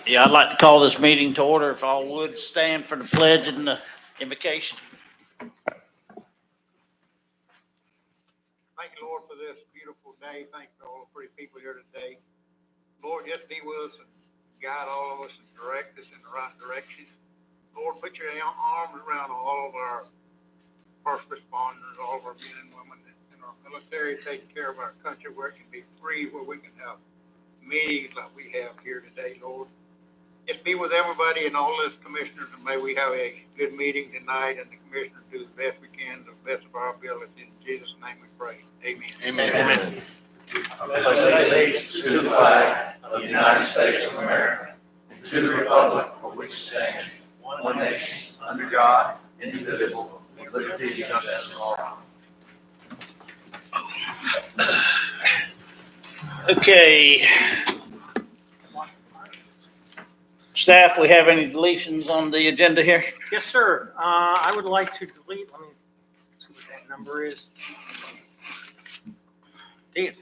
Yeah, I'd like to call this meeting to order. If all would stand for the pledge and the invocation. Thank you, Lord, for this beautiful day. Thank you for all the pretty people here today. Lord, just be with us and guide all of us and direct us in the right direction. Lord, put your arms around all of our first responders, all of our men and women in our military, taking care of our country where it can be free, where we can have meetings like we have here today, Lord. Just be with everybody and all those commissioners, and may we have a good meeting tonight, and the commissioners do the best we can, to the best of our ability. In Jesus' name we pray. Amen. Amen. I pledge allegiance to the flag of the United States of America and to the republic for which it stands, one nation, under God, indivisible, with liberty and justice for all. Okay. Staff, we have any deletions on the agenda here? Yes, sir. I would like to delete, let me see what that number is. 10.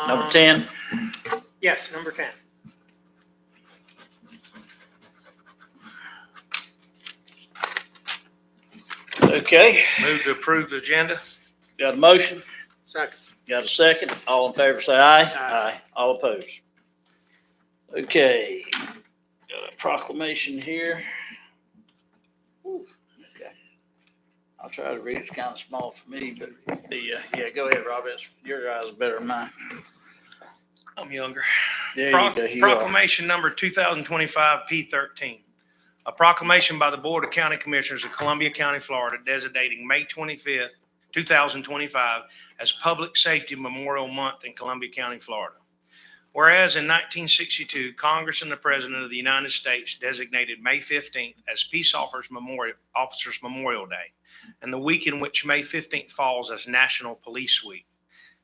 Number 10? Yes, number 10. Okay, Move to approve the agenda. got a motion? Second. Got a second? All in favor say aye. Aye. All opposed. Okay, got a proclamation here. Whew, okay. I'll try to read. It's kind of small for me, but yeah, go ahead, Rob. Your eyes are better than mine. I'm younger. There you go. You are. Proclamation number 2025 P13. A proclamation by the Board of County Commissioners of Columbia County, Florida, designating May 25th, 2025 as Public Safety Memorial Month in Columbia County, Florida. Whereas in 1962, Congress and the President of the United States designated May 15th as Peace Officers Memorial Day, and the week in which May 15th falls as National Police Week.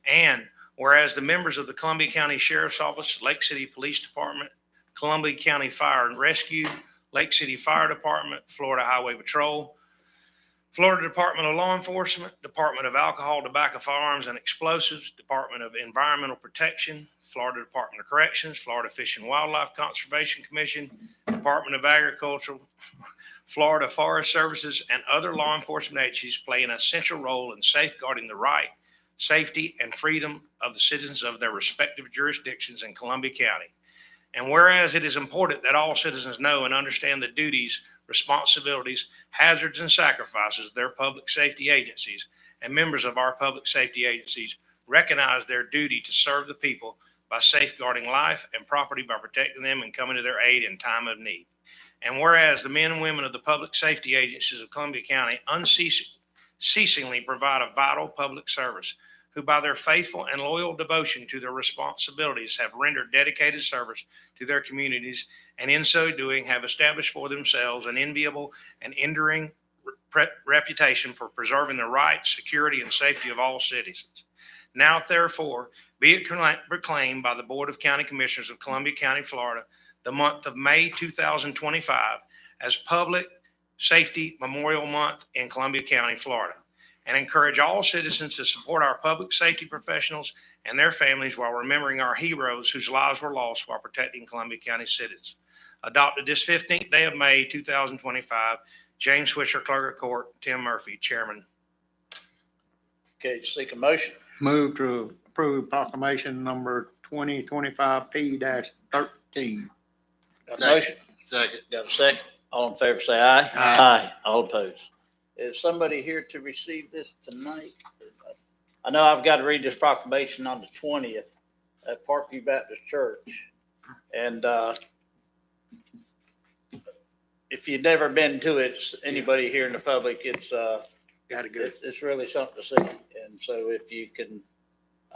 And whereas the members of the Columbia County Sheriff's Office, Lake City Police Department, Columbia County Fire and Rescue, Lake City Fire Department, Florida Highway Patrol, Florida Department of Law Enforcement, Department of Alcohol, Tobacco, Firearms, and Explosives, Department of Environmental Protection, Florida Department of Corrections, Florida Fish and Wildlife Conservation Commission, Department of Agriculture, Florida Forest Services, and other law enforcement agencies play an essential role in safeguarding the right, safety, and freedom of the citizens of their respective jurisdictions in Columbia County. And whereas it is important that all citizens know and understand the duties, responsibilities, hazards, and sacrifices of their public safety agencies, and members of our public safety agencies recognize their duty to serve the people by safeguarding life and property, by protecting them and coming to their aid in time of need. And whereas the men and women of the public safety agencies of Columbia County unceasingly provide a vital public service, who by their faithful and loyal devotion to their responsibilities have rendered dedicated service to their communities, and in so doing have established for themselves an enviable and enduring reputation for preserving the rights, security, and safety of all citizens. Now, therefore, be it proclaimed by the Board of County Commissioners of Columbia County, Florida, the month of May 2025 as Public Safety Memorial Month in Columbia County, Florida, and encourage all citizens to support our public safety professionals and their families while remembering our heroes whose lives were lost while protecting Columbia County citizens. Adopted this 15th day of May, 2025, James Swisher, Clerk of Court, Tim Murphy, Chairman. Okay, seek a motion. Move to approve proclamation number 2025 P-13. Got a motion? Second. Got a second? All in favor say aye. Aye. All opposed. Is somebody here to receive this tonight? I know I've got to read this proclamation on the 20th at Parkview Baptist Church. And if you've never been to it, anybody here in the public, it's Gotta go. it's really something to see. And so if you can,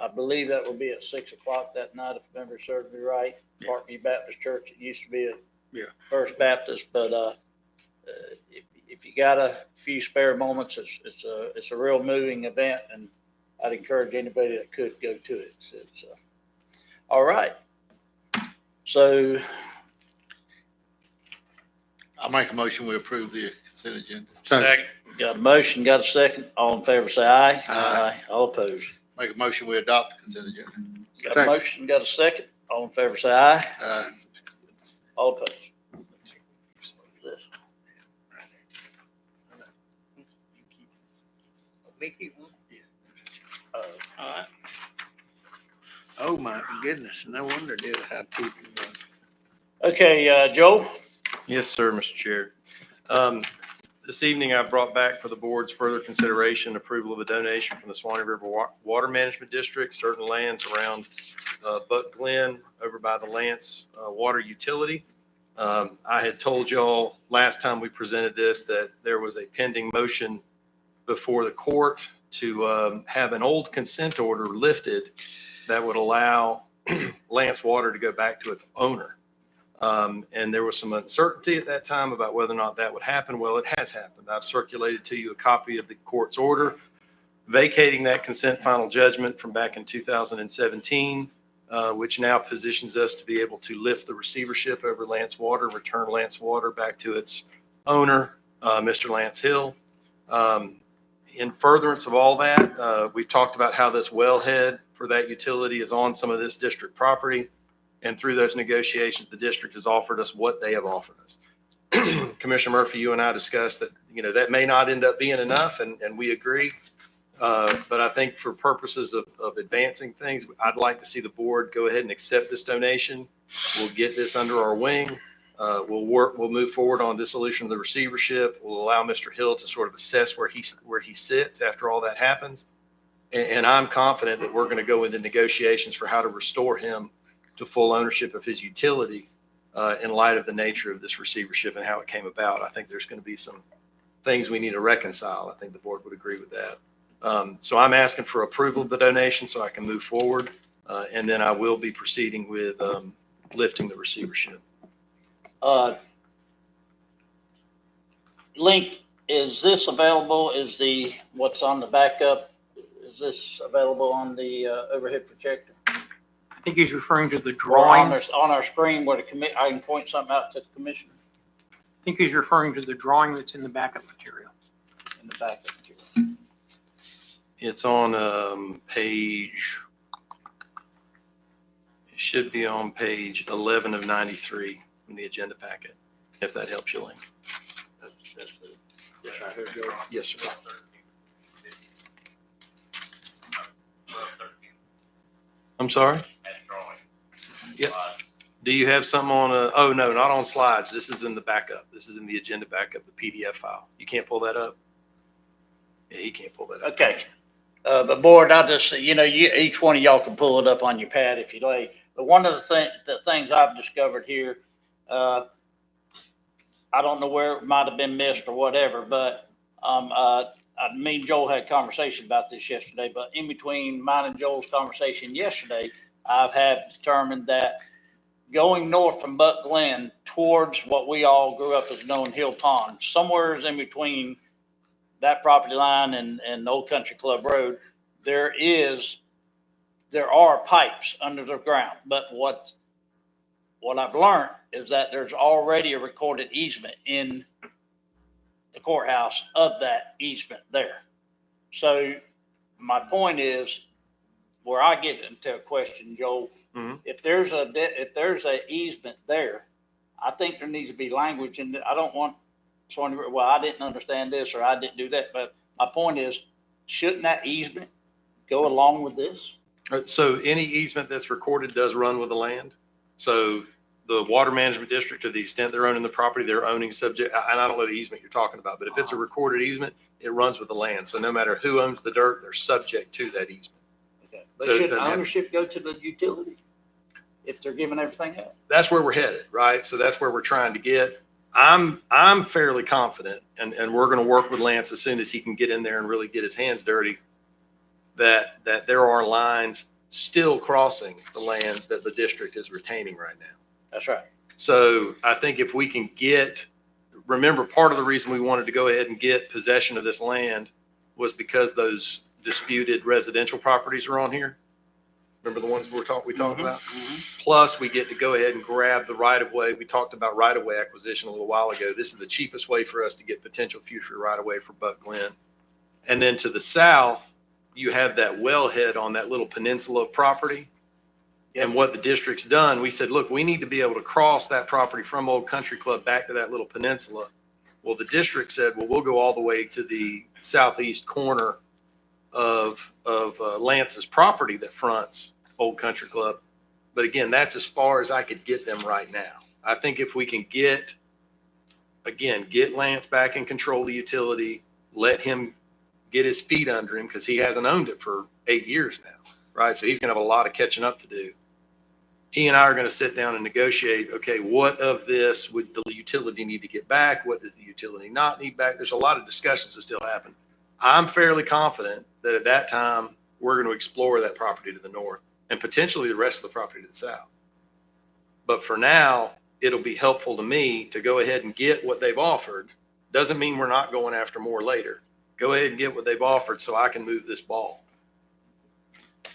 I believe that will be at 6:00 that night, if memory serves me right. Yeah. Parkview Baptist Church. It used to be Yeah. First Baptist, but if you got a few spare moments, it's a real moving event, and I'd encourage anybody that could go to it. It's all right. So I'll make a motion, we approve the consent agenda. Second. got a motion, got a second. All in favor say aye. Aye. All opposed. Make a motion, we adopt the consent agenda. Got a motion, got a second. All in favor say aye. All opposed? This. Mickey, All right. oh my goodness, no wonder they have people. Okay, Joe? Yes, sir, Mr. Chair. This evening, I brought back for the board's further consideration approval of a donation from the Swanee River Water Management District, certain lands around Buck Glen over by the Lance Water Utility. I had told y'all last time we presented this that there was a pending motion before the court to have an old consent order lifted that would allow Lance Water to go back to its owner. And there was some uncertainty at that time about whether or not that would happen. Well, it has happened. I've circulated to you a copy of the court's order vacating that consent final judgment from back in 2017, which now positions us to be able to lift the receivership over Lance Water, return Lance Water back to its owner, Mr. Lance Hill. In furtherance of all that, we've talked about how this wellhead for that utility is on some of this district property. And through those negotiations, the district has offered us what they have offered us. Commissioner Murphy, you and I discussed that, that may not end up being enough, and we agree. But I think for purposes of advancing things, I'd like to see the board go ahead and accept this donation. We'll get this under our wing. We'll move forward on dissolution of the receivership. We'll allow Mr. Hill to sort of assess where he sits after all that happens. And I'm confident that we're going to go into negotiations for how to restore him to full ownership of his utility in light of the nature of this receivership and how it came about. I think there's going to be some things we need to reconcile. I think the board would agree with that. So I'm asking for approval of the donation so I can move forward. And then I will be proceeding with lifting the receivership. Link, is this available? Is what's on the backup, is this available on the overhead projector? I think he's referring to the Or on drawing. on our screen where I can point something out to the commissioner I think he's referring to the drawing that's in the backup material. in the backup material. It's on page, it should be on page 11 of 93 in the agenda packet, if that helps you, Link. This right here, Joe. Yes, sir. I'm sorry? Yep. Do you have something on oh, no, not on slides. This is in the backup. This is in the agenda backup, the PDF file. You can't pull that up? Yeah, he can't pull that up. Okay. But board, I just, each one of y'all can pull it up on your pad if you like. But one of the things I've discovered here, I don't know where it might have been missed or whatever, but me and Joel had a conversation about this yesterday, but in between mine and Joel's conversation yesterday, I've had determined that going north from Buck Glen towards what we all grew up as knowing Hill Pond, somewhere in between that property line and Old Country Club Road, there are pipes under the ground. But what I've learned is that there's already a recorded easement in the courthouse of that easement there. So my point is, where I get into a question, Joel, if there's a easement there, I think there needs to be language in it. I don't want someone, well, I didn't understand this or I didn't do that. But my point is, shouldn't that easement go along with this? So any easement that's recorded does run with the land. So the water management district, to the extent they're owning the property, they're owning subject, and I don't know the easement you're talking about, but if it's a recorded easement, it runs with the land. So no matter who owns the dirt, they're subject to that easement. Okay. But So it should doesn't have- ownership go to the utility if they're giving everything up? That's where we're headed, right? So that's where we're trying to get. I'm fairly confident, and we're going to work with Lance as soon as he can get in there and really get his hands dirty, that there are lines still crossing the lands that the district is retaining right now. That's right. So I think if we can remember, part of the reason we wanted to go ahead and get possession of this land was because those disputed residential properties are on here. Remember the ones we talked about? Plus, we get to go ahead and grab the right-of-way. We talked about right-of-way acquisition a little while ago. This is the cheapest way for us to get potential future right-of-way for Buck Glen. And then to the south, you have that wellhead on that little peninsula of property. And what the district's done, we said, look, we need to be able to cross that property from Old Country Club back to that little peninsula. Well, the district said, well, we'll go all the way to the southeast corner of Lance's property that fronts Old Country Club. But again, that's as far as I could get them right now. I think if we can get Lance back in control of the utility, let him get his feet under him, because he hasn't owned it for 8 years now, right? So he's going to have a lot of catching up to do. He and I are going to sit down and negotiate, okay, what of this would the utility need to get back? What does the utility not need back? There's a lot of discussions that still happen. I'm fairly confident that at that time, we're going to explore that property to the north and potentially the rest of the property to the south. But for now, it'll be helpful to me to go ahead and get what they've offered. Doesn't mean we're not going after more later. Go ahead and get what they've offered so I can move this ball.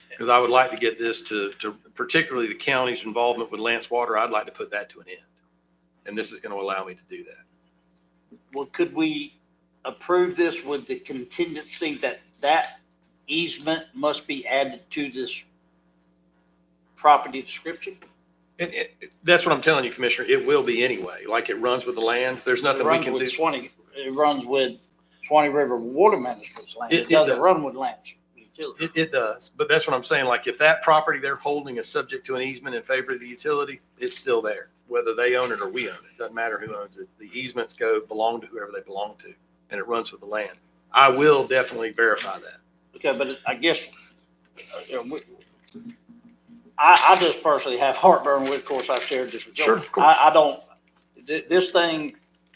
Because I would like to get this to particularly the county's involvement with Lance Water, I'd like to put that to an end. And this is going to allow me to do that. Well, could we approve this with the contingency that easement must be added to this property description? That's what I'm telling you, Commissioner. It will be anyway. Like, it runs with the land. There's nothing we can do. It runs with Swanee River Water Management's land. It It doesn't does. run with Lance Utility. It does. But that's what I'm saying. Like, if that property they're holding is subject to an easement in favor of the utility, it's still there. Whether they own it or we own it, doesn't matter who owns it. The easements belong to whoever they belong to, and it runs with the land. I will definitely verify that. Okay, but I guess, I just personally have heartburn with, of course, I've shared this with Sure, Joe. of course. I don't, this thing,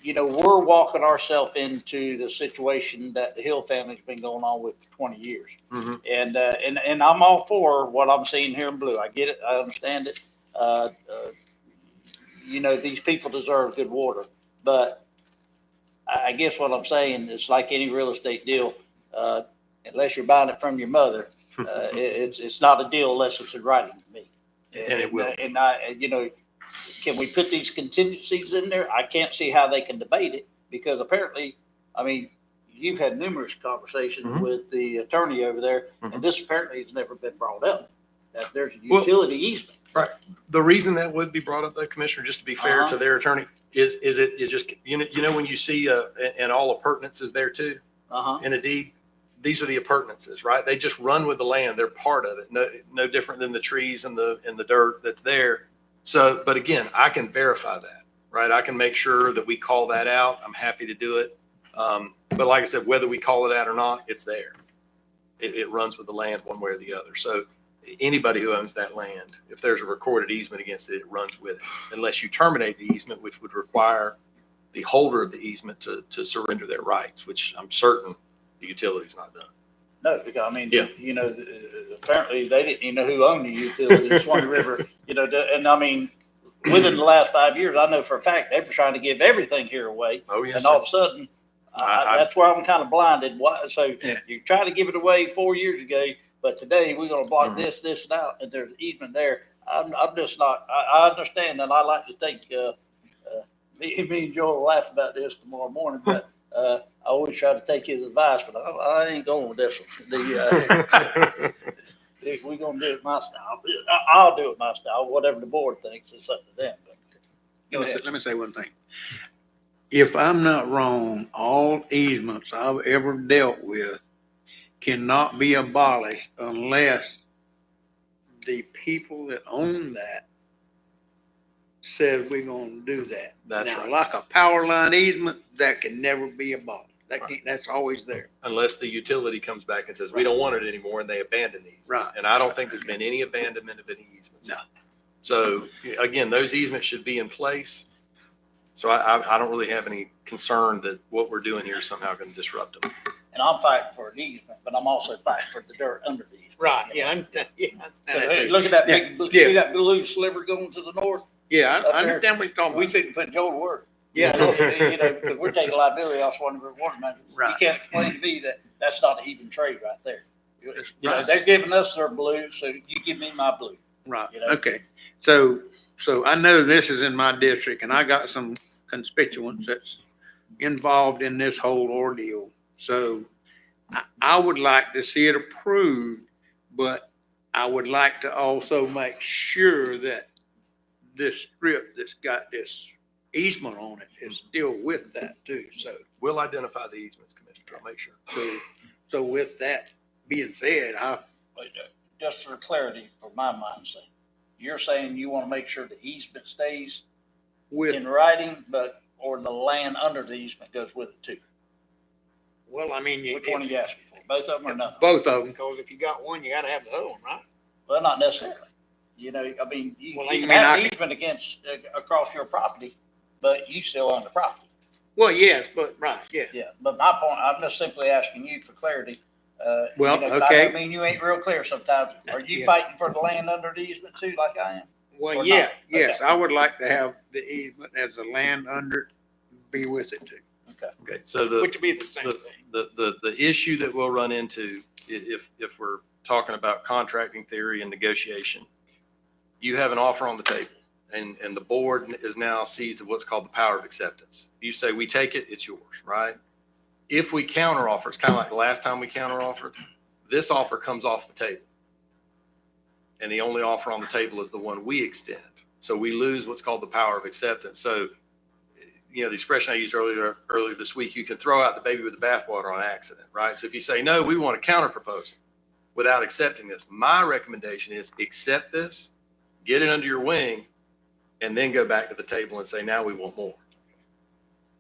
we're walking ourselves into the situation that the Hill family's been going on with for 20 years. Mhm. And I'm all for what I'm seeing here in blue. I get it. I understand it. These people deserve good water, but I guess what I'm saying is, like any real estate deal, unless you're buying it from your mother, it's not a deal unless it's in writing to me. And it will. And can we put these contingencies in there? I can't see how they can debate it, because apparently, you've had numerous conversations Mhm. with the attorney over there, Mhm. and this apparently has never been brought up, that there's a Well- utility easement. The reason that would be brought up, though, Commissioner, just to be fair Uh-huh. to their attorney, is it just, when you see, and all appurtenances there too, Uh-huh. in a deed, these are the appurtenances, right? They just run with the land. They're part of it. No different than the trees and the dirt that's there. So, but again, I can verify that, right? I can make sure that we call that out. I'm happy to do it. But like I said, whether we call it out or not, it's there. It runs with the land one way or the other. So anybody who owns that land, if there's a recorded easement against it, it runs with it. Unless you terminate the easement, which would require the holder of the easement to surrender their rights, which I'm certain the utility's not done. No, because Yeah. Apparently they didn't even know who owned the utility in Swanee River, and within the last 5 years, I know for a fact, they were trying to give everything here away. Oh, yes, And sir. all of a sudden, that's where I'm kind of blinded. Why? So you try to give it away 4 years ago, but today we're going to block Mhm. this and out, and there's easement there. I'm just not, I understand that. I like to think, me and Joe will laugh about this tomorrow morning, but, I always try to take his advice, but I ain't going with this one. If we're gonna do it my style, I'll do it my style. Whatever the board thinks, it's up to them. But go ahead. Let me say one thing. If I'm not wrong, all easements I've ever dealt with cannot be abolished unless the people that own that says we're gonna do that. That's Now, right. like a power line easement, that can never be abolished. That's always there. Unless the utility comes back and says, we don't want it anymore, and they abandon these. Right. And I don't think there's been any abandonment of any easements. No. So again, those easements should be in place. So I don't really have any concern that what we're doing here is somehow going to disrupt them. And I'm fighting for an easement, but I'm also fighting for the dirt under the easement. Right, yeah, I understand, yeah. I understand that Hey, too. look at that Yeah, big, yeah. see that blue sliver going to the north? Yeah, up I there. understand what you're talking We about. couldn't put Joe to work. Yeah. Because we're taking liability off Swanee River Water Management. You Right. can't explain to me that that's not an even trade right there. Yes. They're giving us their blue, so you give me my blue. Right, You know? okay. So I know this is in my district, and I got some constituents that's involved in this whole ordeal. So I would like to see it approved, but I would like to also make sure that this strip that's got this easement on it is still with that too. We'll identify the easements, Commissioner. I'll make sure. So with that being said, Wait, just for clarity, for my mind's sake, you're saying you want to make sure the easement stays with, in writing, or the land under the easement goes with it too? well, I mean, Which one are you asking for? Both of them or none? both of them. Because if you got one, you gotta have the other one, right? Well, not necessarily. You know, I mean, you Well, you you can mean have I an can- easement against, across your property, but you still own the property. Well, yes, but, right, yes. Yeah, but my point, I'm just simply asking you for clarity. Well, You know, okay. I mean, you ain't real clear sometimes. Are you Yeah. fighting for the land under the easement too, like I am? Well, Or yeah, not? yes, Okay. I would like to have the easement as the land under be with it too, Okay, so the. which would be the same thing. The issue that we'll run into if we're talking about contracting theory and negotiation, you have an offer on the table and the board is now seized of what's called the power of acceptance. You say, we take it, it's yours, right? If we counter offer, it's kind of like the last time we counter offered, this offer comes off the table. And the only offer on the table is the one we extend. So we lose what's called the power of acceptance. So, you know, the expression I used earlier this week, you can throw out the baby with the bathwater on accident, right? So if you say, no, we want a counter proposal without accepting this, my recommendation is accept this, get it under your wing, and then go back to the table and say, now we want more.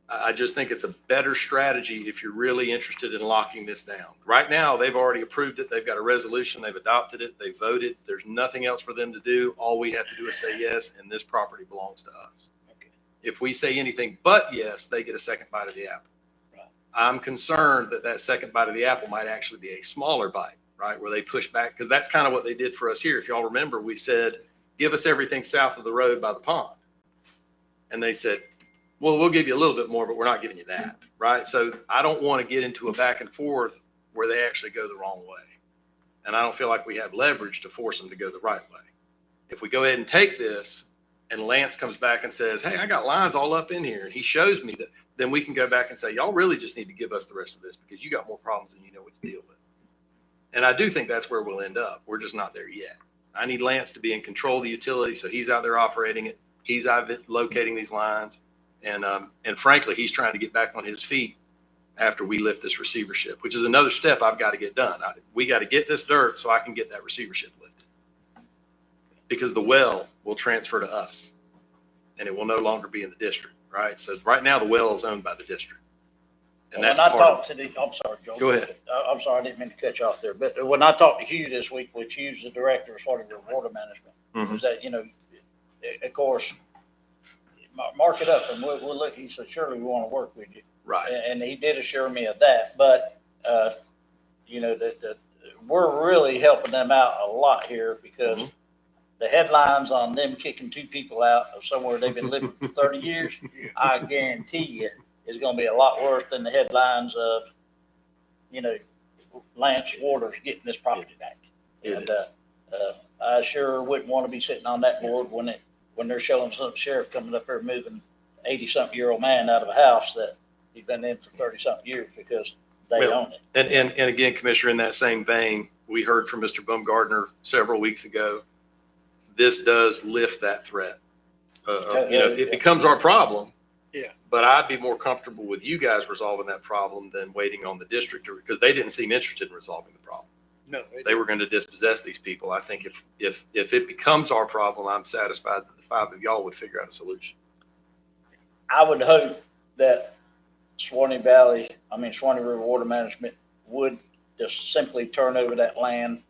I just think it's a better strategy if you're really interested in locking this down. Right now, they've already approved it. They've got a resolution. They've adopted it. They voted. There's nothing else for them to do. All we have to do is say yes, and this property belongs to us. Okay. If we say anything but yes, they get a second bite of the apple. Right. I'm concerned that that second bite of the apple might actually be a smaller bite, right? Where they push back, because that's kind of what they did for us here. If y'all remember, we said, give us everything south of the road by the pond. And they said, well, we'll give you a little bit more, but we're not giving you that, right? So I don't want to get into a back and forth where they actually go the wrong way. And I don't feel like we have leverage to force them to go the right way. If we go ahead and take this and Lance comes back and says, hey, I got lines all up in here, and he shows me that, then we can go back and say, y'all really just need to give us the rest of this because you got more problems than you know what to deal with. And I do think that's where we'll end up. We're just not there yet. I need Lance to be in control of the utility, so he's out there operating it. He's out locating these lines. And frankly, he's trying to get back on his feet after we lift this receivership, which is another step I've got to get done. We got to get this dirt so I can get that receivership lifted. Because the well will transfer to us and it will no longer be in the district, right? So right now the well is owned by the district. And When that's I part of talked to the, I'm sorry, Joe. Go ahead. I'm sorry, I didn't mean to cut you off there, but when I talked to Hugh this week, which Hugh's the director of Swanee River Water Management, Mhm. was that, you know, of course, mark it up and we'll look, he said, surely we want to work with you. Right. And he did assure me of that, but, you know, that we're really helping them out a lot here because Mhm. the headlines on them kicking two people out of somewhere they've been living for 30 years, I guarantee you is going to be a lot worse than the headlines of, you know, Lance Waters getting this property back. It And, is. I sure wouldn't want to be sitting on that board when they're showing some sheriff coming up there moving 80-something-year-old man out of a house that he's been in for 30-something years because they Well, own it. And again, Commissioner, in that same vein, we heard from Mr. Baumgardner several weeks ago. This does lift that threat. You know, it becomes our problem. Yeah. But I'd be more comfortable with you guys resolving that problem than waiting on the district, because they didn't seem interested in resolving the problem. No, They were going to dispossess these people. I think if it becomes our problem, I'm satisfied that the five of y'all would figure out a solution. I would hope that Swanee River Water Management would just simply turn over that land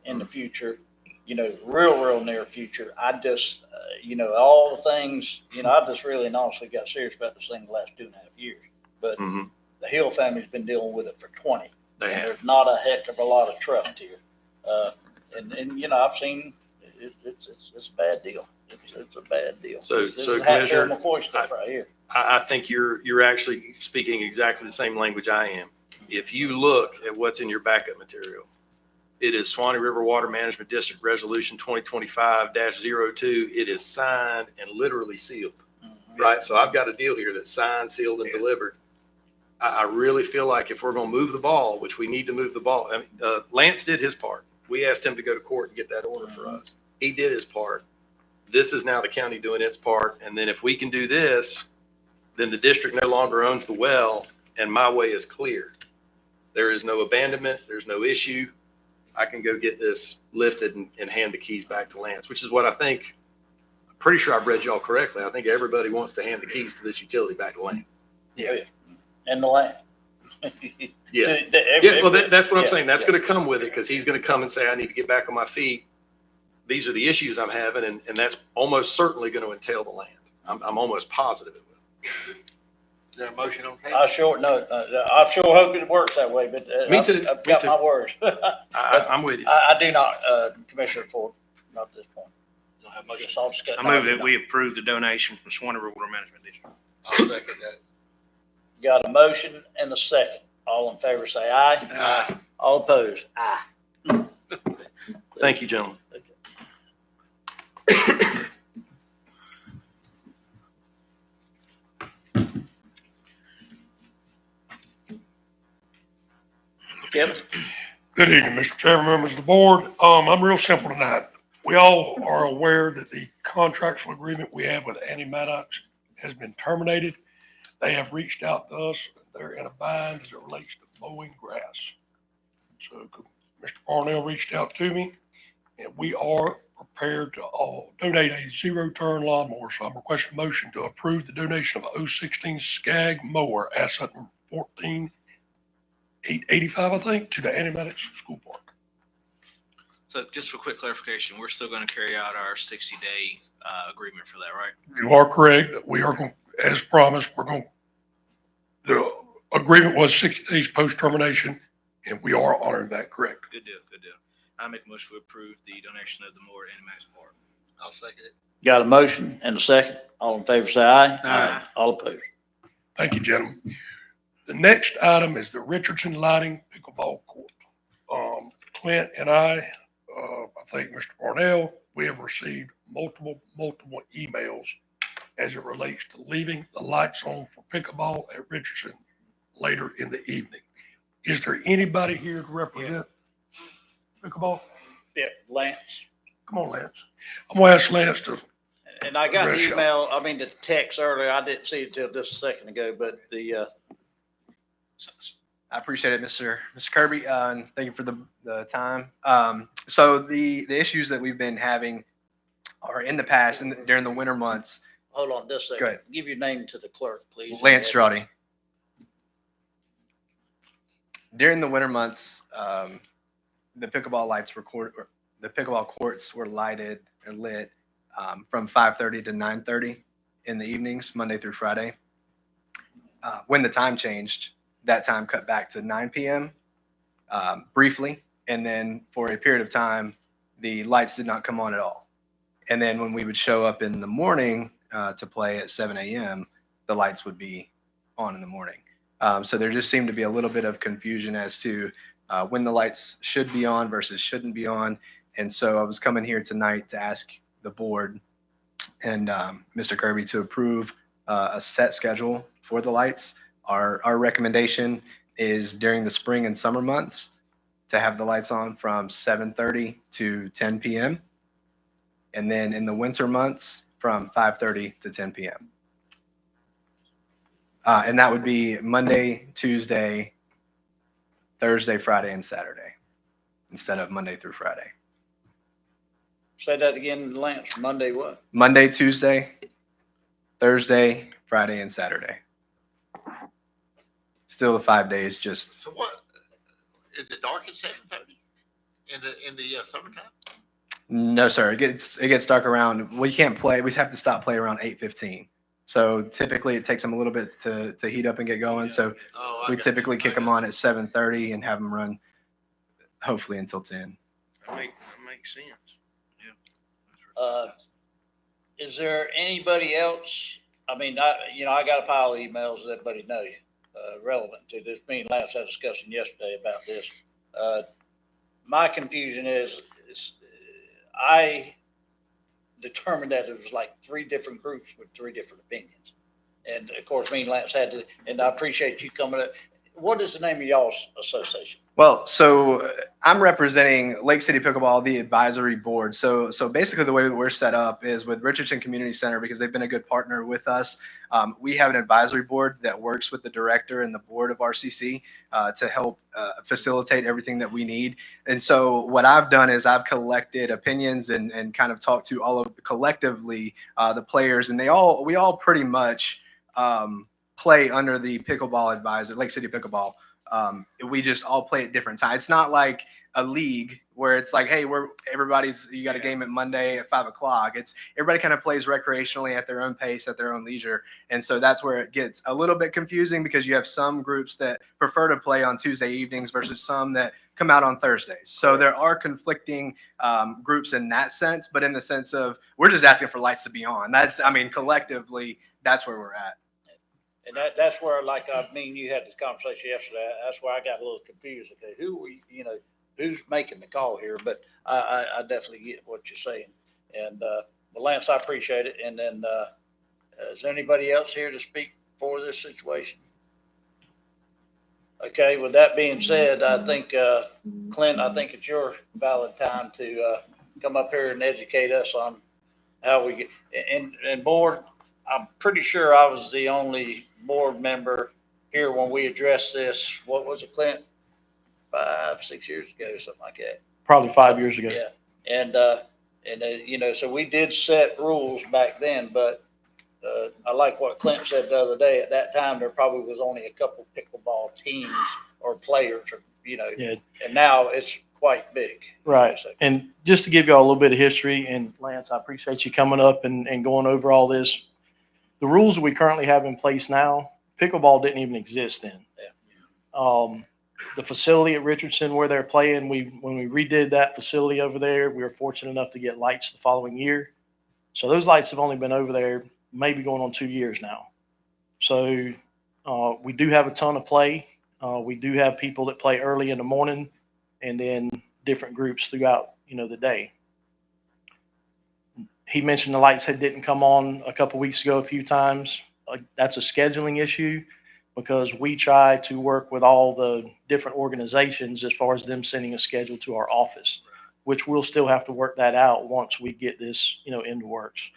in the future, you know, real near future. I just, you know, all the things, you know, I just really and honestly got serious about this thing the last 2.5 years. But Mhm. the Hill family's been dealing with it for 20. They And have. there's not a heck of a lot of trust here. And you know, I've seen, it's a bad deal. It's a bad deal. So- This so is Hatfield Commissioner, McCoy stuff right here. I think you're actually speaking exactly the same language I am. If you look at what's in your backup material, it is Swanee River Water Management District Resolution 2025-02. It is signed and literally sealed, right? So I've got a deal here that's signed, sealed, and delivered. I really feel like if we're going to move the ball, which we need to move the ball, I mean, Lance did his part. We asked him to go to court and get that order for us. He did his part. This is now the county doing its part. And then if we can do this, then the district no longer owns the well and my way is clear. There is no abandonment. There's no issue. I can go get this lifted and hand the keys back to Lance, which is what I think. I'm pretty sure I've read y'all correctly. I think everybody wants to hand the keys to this utility back to Lance. And the land. Yeah. Yeah, well, that's what I'm saying. That's going to come with it because he's going to come and say, I need to get back on my feet. These are the issues I'm having, and that's almost certainly going to entail the land. I'm almost positive it will. Is there a motion on the table? I sure hope it works that way, but Me too. I've got Me my words. I'm with you. I do not, Commissioner Ford, not at this point. Don't have a motion. Just all discuss- I move that we approve the donation from Swanee River Water Management District. I'll second that. Got a motion and a second. All in favor, say aye. Aye. All opposed, aye. Thank you, gentlemen. Kevin? Good evening, Mr. Chairman, members of the board. I'm real simple tonight. We all are aware that the contractual agreement we have with Annie Maddox has been terminated. They have reached out to us. They're in a bind as it relates to mowing grass. So Mr. Parnell reached out to me, and we are prepared to all donate a zero-turn lawnmower. So I'm requesting a motion to approve the donation of a 016 Skag mower, asset 14,885, I think, to the Annie Maddox School Park. So just for quick clarification, we're still going to carry out our 60-day agreement for that, right? You are correct. We are going, as promised, the agreement was 60 days post-termination, and we are honoring that, correct? Good deal, good deal. I make a motion to approve the donation of the mower to Animax Park. I'll second it. Got a motion and a second. All in favor, say aye. Aye. All opposed. Thank you, gentlemen. The next item is the Richardson Lighting Pickleball Court. Clint and I think Mr. Parnell, we have received multiple emails as it relates to leaving the lights on for pickleball at Richardson later in the evening. Is there anybody here to represent pickleball? Yeah, Lance. Come on, Lance. I'm gonna ask Lance to, And I got the Yes, sir. email, the text earlier. I didn't see it till just a second ago, but I appreciate it, Mr. Kirby, and thank you for the time. So the issues that we've been having are in the past and during the winter months. hold on just a Go second. ahead. Give your name to the clerk, please. Lance Strati. During the winter months, the pickleball courts were lighted or lit from 5:30 to 9:30 in the evenings, Monday through Friday. When the time changed, that time cut back to 9 p.m. Briefly, and then for a period of time, the lights did not come on at all. And then when we would show up in the morning to play at 7 a.m., the lights would be on in the morning. So there just seemed to be a little bit of confusion as to when the lights should be on versus shouldn't be on. And so I was coming here tonight to ask the board and Mr. Kirby to approve a set schedule for the lights. Our recommendation is during the spring and summer months to have the lights on from 7:30 to 10 p.m. And then in the winter months from 5:30 to 10 p.m. And that would be Monday, Tuesday, Thursday, Friday, and Saturday instead of Monday through Friday. Say that again, Lance. Monday what? Monday, Tuesday, Thursday, Friday, and Saturday. Still the 5 days, just So what, is it dark at 7:30 in the summertime? no, sir. It gets dark around. We can't play. We have to stop play around 8:15. So typically it takes them a little bit to heat up and get going. So Oh, we typically kick them on at 7:30 and have them run hopefully until 10. That makes sense. Is there anybody else? I got a pile of emails that everybody knows relevant to this. Me and Lance had a discussion yesterday about this. My confusion is I determined that it was like three different groups with three different opinions. And of course, me and Lance had to, and I appreciate you coming up. what is the name of y'all's association? Well, so I'm representing Lake City Pickleball, the advisory board. So basically the way we're set up is with Richardson Community Center, because they've been a good partner with us. We have an advisory board that works with the director and the board of RCC to help facilitate everything that we need. And so what I've done is I've collected opinions and kind of talked to all of collectively the players, and we all pretty much play under the pickleball advisor, Lake City Pickleball. We just all play at different times. It's not like a league where it's like, hey, you got a game at Monday at 5:00. It's everybody kind of plays recreationally at their own pace, at their own leisure. And so that's where it gets a little bit confusing, because you have some groups that prefer to play on Tuesday evenings versus some that come out on Thursdays. So there are conflicting groups in that sense, but in the sense of we're just asking for lights to be on. Collectively, that's where we're at. And that's where, like, you had this conversation yesterday. That's where I got a little confused. Okay, who's making the call here? But I definitely get what you're saying. And, well, Lance, I appreciate it. And then, is anybody else here to speak for this situation? Okay, with that being said, I think, Clint, I think it's your valid time to, come up here and educate us on how we get, and board, I'm pretty sure I was the only board member here when we addressed this. What was it, Clint? 5-6 years ago, something like that. Probably 5 years ago. Yeah. And so we did set rules back then, but I like what Clint said the other day. At that time, there probably was only a couple pickleball teams or players, Yeah. and now it's quite big. Right. So, And just to give y'all a little bit of history, and Lance, I appreciate you coming up and going over all this. The rules we currently have in place now, pickleball didn't even exist then. The facility at Richardson where they're playing, when we redid that facility over there, we were fortunate enough to get lights the following year. So those lights have only been over there maybe going on 2 years now. So we do have a ton of play. We do have people that play early in the morning and then different groups throughout, the day. He mentioned the lights didn't come on a couple weeks ago a few times. That's a scheduling issue, because we try to work with all the different organizations as far as them sending a schedule to our office, which we'll still have to work that out once we get this, into works.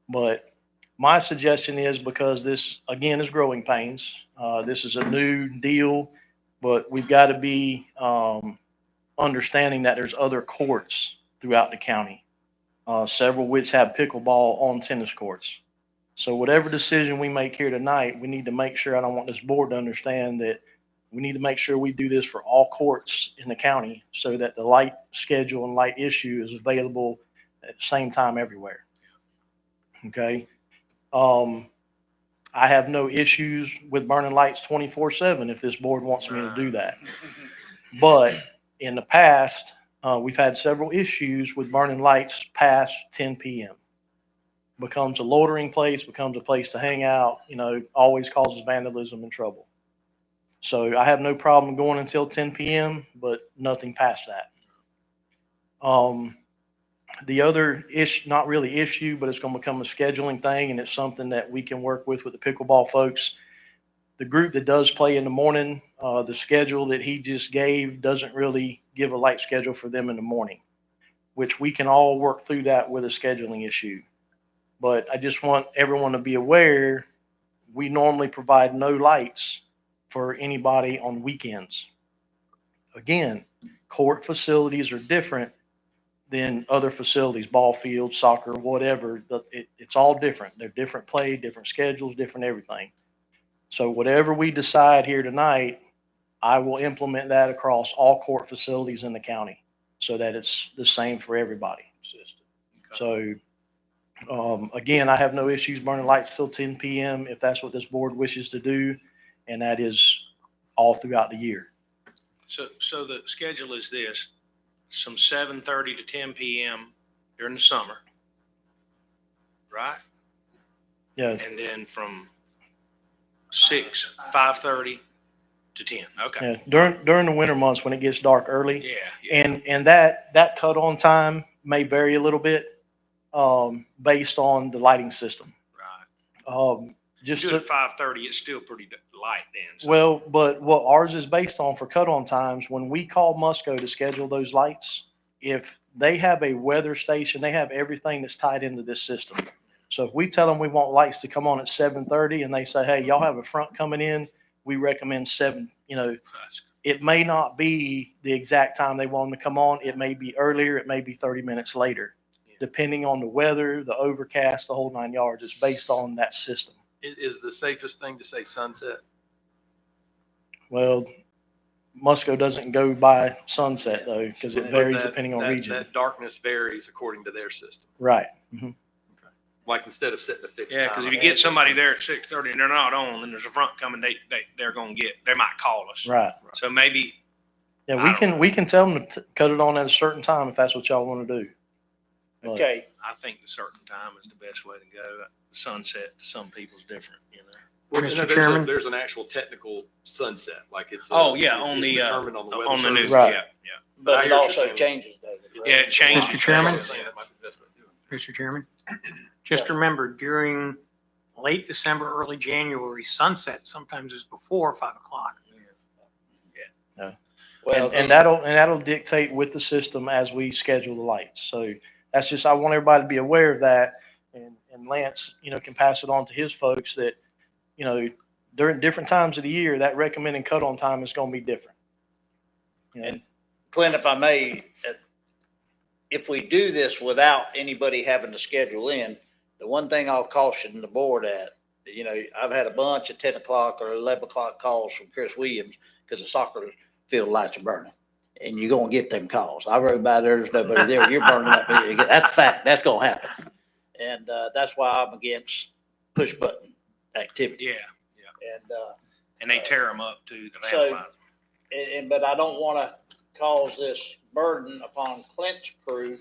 But my suggestion is, because this, again, is growing pains. This is a new deal, but we've got to be understanding that there's other courts throughout the county. Several which have pickleball on tennis courts. So whatever decision we make here tonight, we need to make sure, and I want this board to understand that we need to make sure we do this for all courts in the county, so that the light schedule and light issue is available at the same time everywhere. Okay. I have no issues with burning lights 24/7 if this board wants me to do that. But in the past, we've had several issues with burning lights past 10 p.m. Becomes a loitering place, becomes a place to hang out, always causes vandalism and trouble. So I have no problem going until 10 p.m., but nothing past that. The other issue, not really issue, but it's going to become a scheduling thing, and it's something that we can work with the pickleball folks. The group that does play in the morning, the schedule that he just gave doesn't really give a light schedule for them in the morning, which we can all work through that with a scheduling issue. But I just want everyone to be aware, we normally provide no lights for anybody on weekends. Again, court facilities are different than other facilities, ball fields, soccer, whatever. It's all different. They're different play, different schedules, different everything. So whatever we decide here tonight, I will implement that across all court facilities in the county, so that it's the same for everybody. So again, I have no issues burning lights till 10 p.m. if that's what this board wishes to do, and that is all throughout the year. So the schedule is this: some 7:30 to 10 p.m. during the summer, right? Yeah. And then from 5:30 to 10. Okay. Yeah. During the winter months when it gets dark early, Yeah. and that cut on time may vary a little bit based on the lighting system. Right. Just Just at 5:30, it's still pretty light then. so- Well, but what ours is based on for cut-on times, when we call Musco to schedule those lights, if they have a weather station, they have everything that's tied into this system. So if we tell them we want lights to come on at 7:30 and they say, hey, y'all have a front coming in, we recommend 7, it may not be the exact time they want them to come on. It may be earlier, it may be 30 minutes later, depending on the weather, the overcast, the whole 9 yards. It's based on that system. Is the safest thing to say sunset? Well, Musco doesn't go by sunset though, because it varies depending on region. That darkness varies according to their system. Right. Mhm. Like instead of setting a fixed Yeah, time. because if you get somebody there at 6:30 and they're not on, then there's a front coming, they're gonna they might call us. Right. So maybe, Yeah, I don't we can tell them to cut it on at a certain time if that's what y'all want to do. But- Okay, I think the certain time is the best way to go. Sunset, to some people's different, Well, Mr. no, Chairman? there's an actual technical sunset, like it's. Oh, yeah, it's on the, determined on the weather on the news, service. Right. yeah. but I it hear what also you're saying. changes though. Yeah, it changes. Mr. Chairman? That's what I'm saying, that might be the best way to do it. Mr. Chairman, just remember during late December, early January, sunset sometimes is before 5 o'clock. Well, And that'll dictate with the system as we schedule the lights. So that's just, I want everybody to be aware of that. And Lance, can pass it on to his folks that, during different times of the year, that recommended cut-on time is going to be different. And Clint, if I may, if we do this without anybody having to schedule in, the one thing I'll caution the board at, I've had a bunch of 10 o'clock or 11 o'clock calls from Chris Williams because the soccer field lights are burning. And you're going to get them calls. I rode by there, there's nobody there. You're burning up. That's a fact. That's going to happen. And that's why I'm against push button activity. Yeah, And and they tear them up too. to So- analyze. but I don't want to cause this burden upon Clint's crew.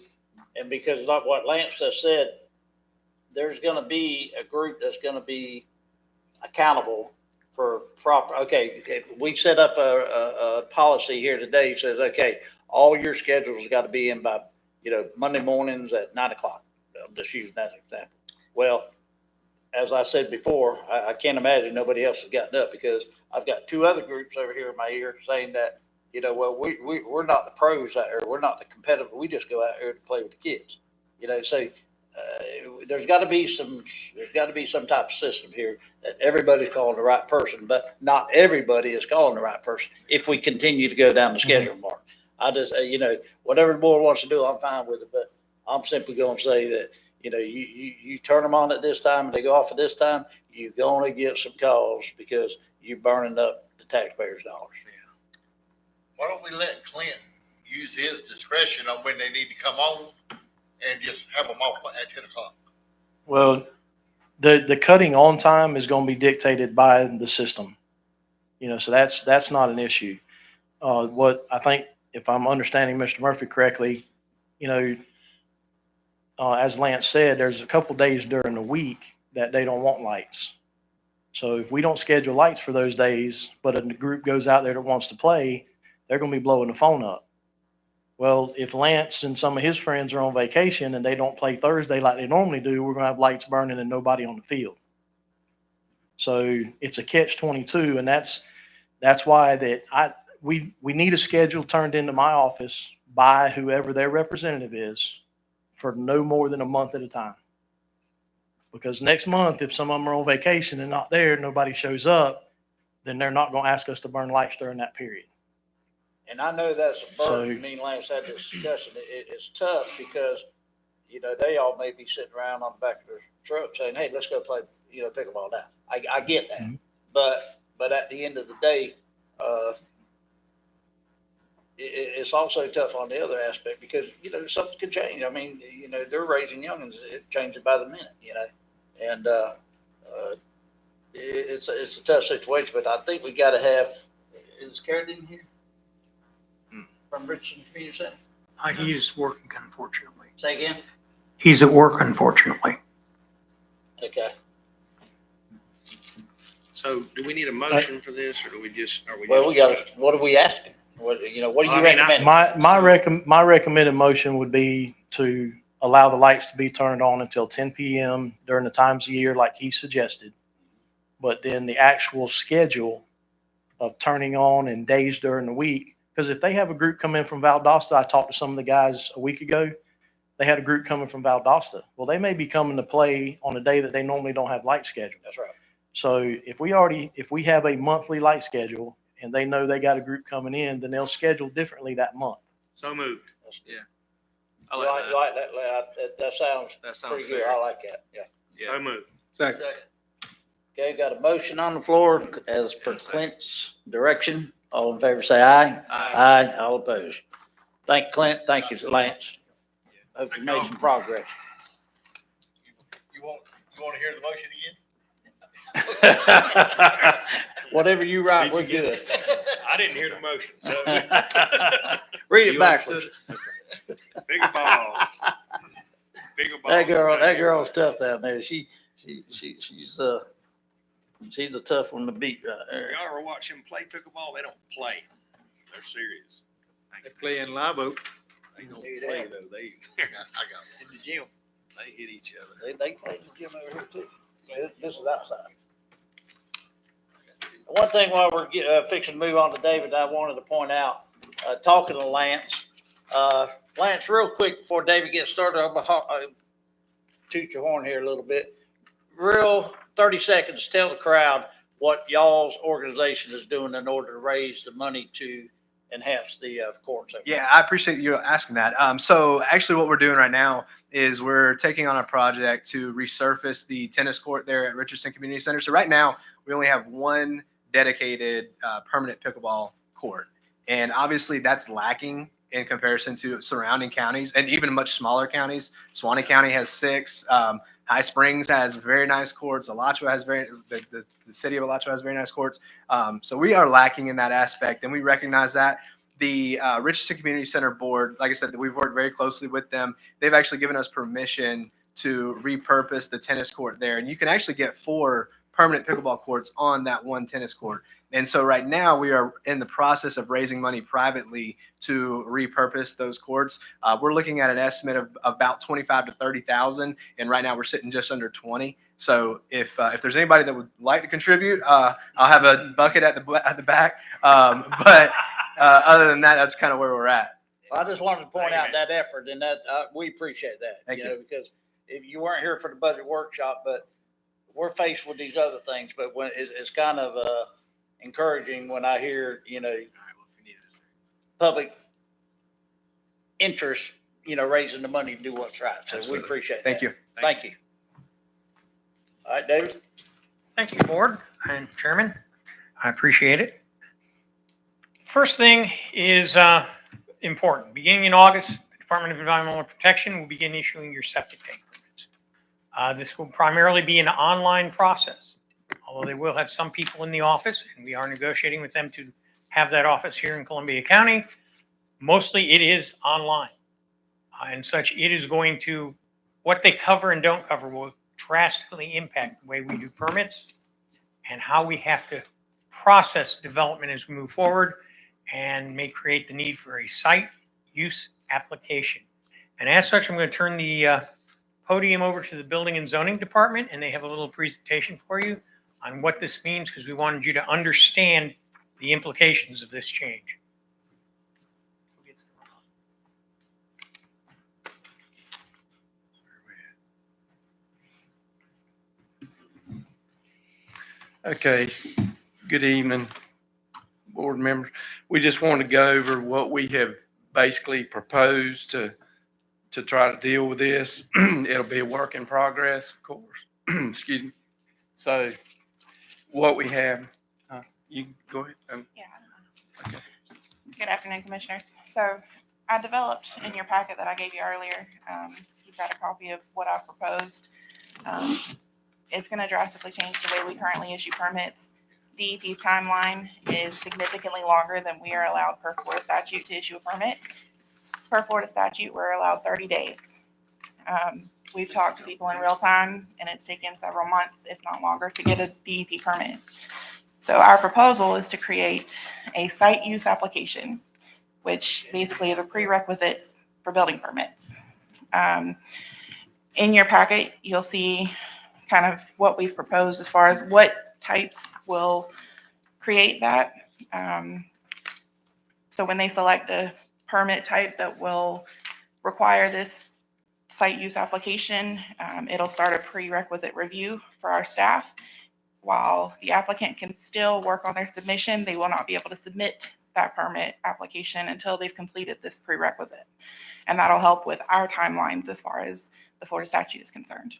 And because like what Lance just said, there's going to be a group that's going to be accountable for proper, okay, if we set up a policy here today, says, okay, all your schedules got to be in by, Monday mornings at 9 o'clock. I'm just using that example. Well, as I said before, I can't imagine nobody else has gotten up because I've got 2 other groups over here in my ear saying that, well, we're not the pros out here. We're not the competitive. We just go out here to play with the kids. So there's got to be some type of system here that everybody's calling the right person, but not everybody is calling the right person if we continue to go down the schedule mark. I just, whatever the board wants to do, I'm fine with it, but I'm simply going to say that, you turn them on at this time and they go off at this time, you're going to get some calls because you're burning up the taxpayers' dollars. Why don't we let Clint use his discretion on when they need to come on and just have them off at 10 o'clock? Well, the cutting on time is going to be dictated by the system. So that's not an issue. What I think, if I'm understanding Mr. Murphy correctly, as Lance said, there's a couple days during the week that they don't want lights. So if we don't schedule lights for those days, but a group goes out there that wants to play, they're going to be blowing the phone up. Well, if Lance and some of his friends are on vacation and they don't play Thursday like they normally do, we're going to have lights burning and nobody on the field. So it's a catch-22, and that's why that we need a schedule turned into my office by whoever their representative is for no more than a month at a time. Because next month, if some of them are on vacation and not there, nobody shows up, then they're not going to ask us to burn lights during that period. And I know that's a burden. So- Me and Lance had this discussion. It's tough because, they all may be sitting around on the back of their truck saying, hey, let's go play, pickleball now. I get that. Mhm. But at the end of the day, it's also tough on the other aspect because, something could change. I mean, they're raising youngins. It changes by the minute, and it's a tough situation, but I think we got to have, is Karen in here? From Richardson Community Center? He's working, unfortunately. Say again? He's at work, unfortunately. Okay. So do we need a motion for this or do we just, are we just? Well, we got, what are we asking? What do you I mean, recommend? My recommended motion would be to allow the lights to be turned on until 10 p.m. during the times of year like he suggested. but then the actual schedule of turning on and days during the week, because if they have a group come in from Valdosta, I talked to some of the guys a week ago, they had a group coming from Valdosta. Well, they may be coming to play on a day that they normally don't have light scheduled. That's right. So if we have a monthly light schedule and they know they got a group coming in, then they'll schedule differently that month. So moved. I You like that. like that? That sounds That sounds pretty good. fair. I like that. Yeah. Yeah. So moved. Second. Okay, got a motion on the floor as per Clint's direction. All in favor, say aye. Aye. All opposed. Thank you, Clint. Thank you, Lance. Hope you made some progress. You want to hear the motion again? Whatever you write, we're good. I didn't hear the motion. So. Read it You backwards. Bigger ball. Bigger ball. That girl's tough down there. She's a tough one to beat right there. Y'all ever watch them play pickleball? They don't play. They're serious. They play in live oak. They don't play though. They In the gym. they hit each other. They play in the gym over here too. This is outside. One thing while we're fixing to move on to David, I wanted to point out, talking to Lance, Lance, real quick before David gets started, I'll toot your horn here a little bit. Real 30 seconds, tell the crowd what y'all's organization is doing in order to raise the money to enhance the courts. Yeah, I appreciate you asking that. So actually what we're doing right now is we're taking on a project to resurface the tennis court there at Richardson Community Center. So right now we only have one dedicated permanent pickleball court. And obviously that's lacking in comparison to surrounding counties and even much smaller counties. Suwannee County has 6. High Springs has very nice courts. Alachua has the city of Alachua has very nice courts. So we are lacking in that aspect, and we recognize that. The Richardson Community Center board, like I said, we've worked very closely with them. They've actually given us permission to repurpose the tennis court there, and you can actually get 4 permanent pickleball courts on that one tennis court. And so right now we are in the process of raising money privately to repurpose those courts. We're looking at an estimate of about 25 to 30,000, and right now we're sitting just under 20. So if there's anybody that would like to contribute, I'll have a bucket at the back. But other than that, that's kind of where we're at. I just wanted to point out that effort, and that we appreciate that. Thank you. Because if you weren't here for the budget workshop, but we're faced with these other things. But when it's kind of encouraging when I hear public interest, raising the money to do what's right. So Absolutely. we appreciate that. Thank you. Thank you. All right, David. Thank you, Board and Chairman. I appreciate it. First thing is important. Beginning in August, the Department of Environmental Protection will begin issuing your septic tank permits. This will primarily be an online process, although they will have some people in the office, and we are negotiating with them to have that office here in Columbia County. Mostly it is online. And such, it is going to, what they cover and don't cover will drastically impact the way we do permits and how we have to process development as we move forward, and may create the need for a site use application. And as such, I'm going to turn the podium over to the Building and Zoning Department, and they have a little presentation for you on what this means, because we wanted you to understand the implications of this change. Okay, good evening, board members. We just want to go over what we have basically proposed to try to deal with this. It'll be a work in progress, of course. Excuse me. So what we have, you can go ahead. Yeah. Okay. Good afternoon, Commissioners. So I developed in your packet that I gave you earlier, you've got a copy of what I've proposed. It's going to drastically change the way we currently issue permits. DEP's timeline is significantly longer than we are allowed per Florida statute to issue a permit. Per Florida statute, we're allowed 30 days. We've talked to people in real time, and it's taken several months, if not longer, to get a DEP permit. So our proposal is to create a site use application, which basically is a prerequisite for building permits. In your packet, you'll see kind of what we've proposed as far as what types will create that. So when they select a permit type that will require this site use application, it'll start a prerequisite review for our staff. While the applicant can still work on their submission, they will not be able to submit that permit application until they've completed this prerequisite. And that'll help with our timelines as far as the Florida statute is concerned.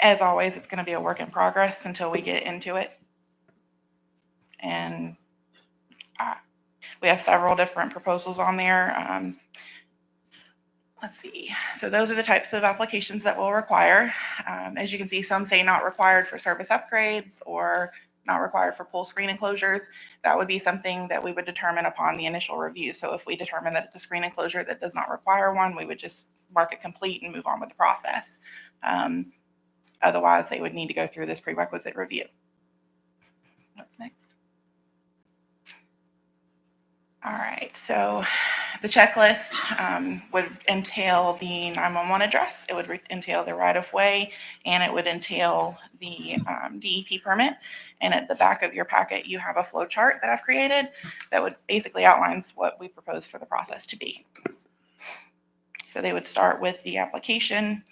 As always, it's going to be a work in progress until we get into it. And we have several different proposals on there. Let's see. So those are the types of applications that we'll require. As you can see, some say not required for service upgrades or not required for pool screen enclosures. That would be something that we would determine upon the initial review. So if we determine that it's a screen enclosure that does not require one, we would just mark it complete and move on with the process. Otherwise, they would need to go through this prerequisite review. What's next? All right, so the checklist would entail the 911 address, it would entail the right-of-way, and it would entail the DEP permit. And at the back of your packet, you have a flow chart that I've created that would basically outlines what we propose for the process to be. So they would start with the application,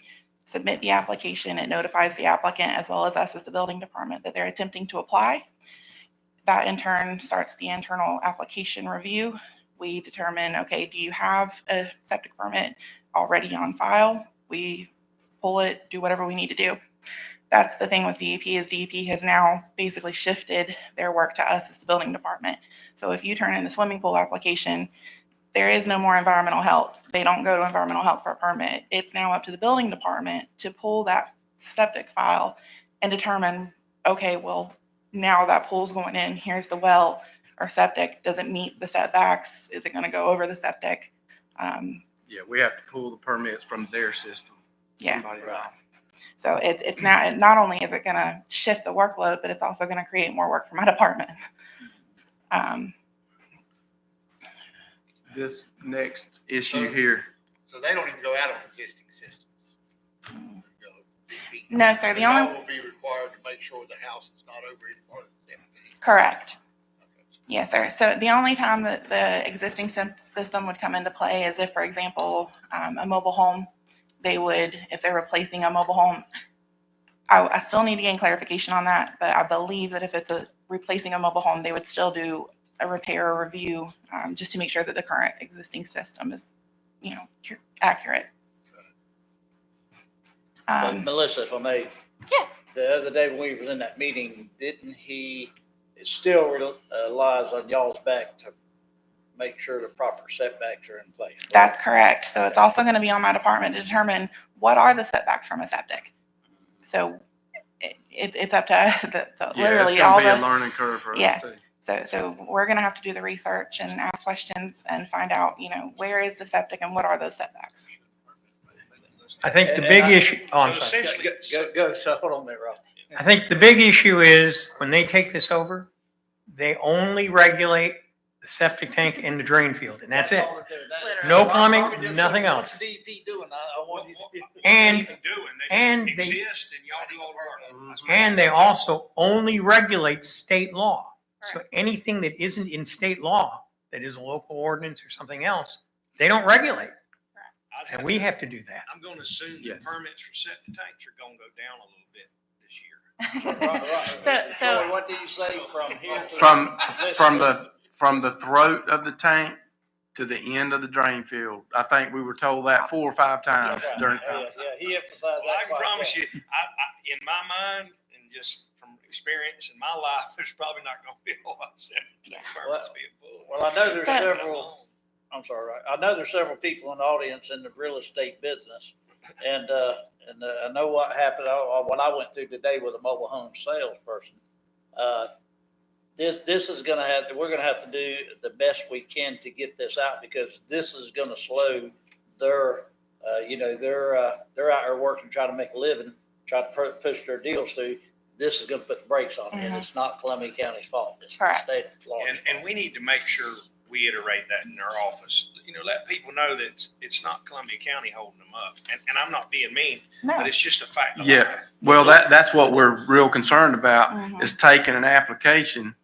submit the application, it notifies the applicant as well as us as the building department that they're attempting to apply. That in turn starts the internal application review. We determine, okay, do you have a septic permit already on file? We pull it, do whatever we need to do. That's the thing with DEP is DEP has now basically shifted their work to us as the building department. So if you turn in a swimming pool application, there is no more environmental health. They don't go to environmental health for a permit. It's now up to the building department to pull that septic file and determine, okay, well, now that pool's going in, here's the well or septic. Does it meet the setbacks? Is it going to go over the septic? Yeah, we have to pull the permits from their system. Yeah. Somebody- So it's not only is it going to shift the workload, but it's also going to create more work for my department. This next issue here, So they don't even go out on existing systems. No, sir. The only Y'all will be required to make sure the house is not over any part of the septic. correct. Yes, sir. So the only time that the existing system would come into play is if, for example, a mobile home, they would, if they're replacing a mobile home, I still need to gain clarification on that, but I believe that if it's replacing a mobile home, they would still do a repair or review just to make sure that the current existing system is, accurate. But Melissa, if I may. Yeah. The other day when we was in that meeting, didn't he, it still relies on y'all's back to make sure the proper setbacks are in place? That's correct. So it's also going to be on my department to determine what are the setbacks from a septic. So it's up to us. So yeah, it's literally all gonna be a the, learning curve for Yeah. us too. so we're going to have to do the research and ask questions and find out, where is the septic and what are those setbacks? I think the big issue, I'm So sorry. essentially, Go, so hold on a minute, Rob. I think the big issue is when they take this over, they only regulate the septic tank and the drain field, and that's it. all they're doing. No Rob, plumbing, Robbie just nothing said, else. What's DEP doing? I want you to. And- What they even doing, and they they- just exist and y'all do all the work. And they also only regulate state law. So anything that isn't in state law, that is a local ordinance or something else, they don't regulate. And we have to do that. I'm gonna assume the Yes. permits for septic tanks are gonna go down a little bit this year. So what did you say from here to? From the throat of the tank to the end of the drain field. I think we were told that 4 or 5 times during. Yeah, he emphasized Well, I that. can promise you, I, in my mind, and just from experience in my life, there's probably not gonna be a lot of septic tank permits being pulled. Well, I know there's So- several, I'm sorry, I know there's several people in the audience in the real estate business. And I know what happened, what I went through today with a mobile home salesperson. This is we're gonna have to do the best we can to get this out because this is gonna slow their, they're out there working, trying to make a living, try to push their deals through. This is gonna put the brakes on it, and it's not Columbia County's fault. It's the Correct. state of Florida. And we need to make sure we iterate that in our office. Let people know that it's not Columbia County holding them up. And I'm not being mean, No. but it's just a fact of Yeah. life. Well, that's what we're real concerned about, Mhm. is taking an application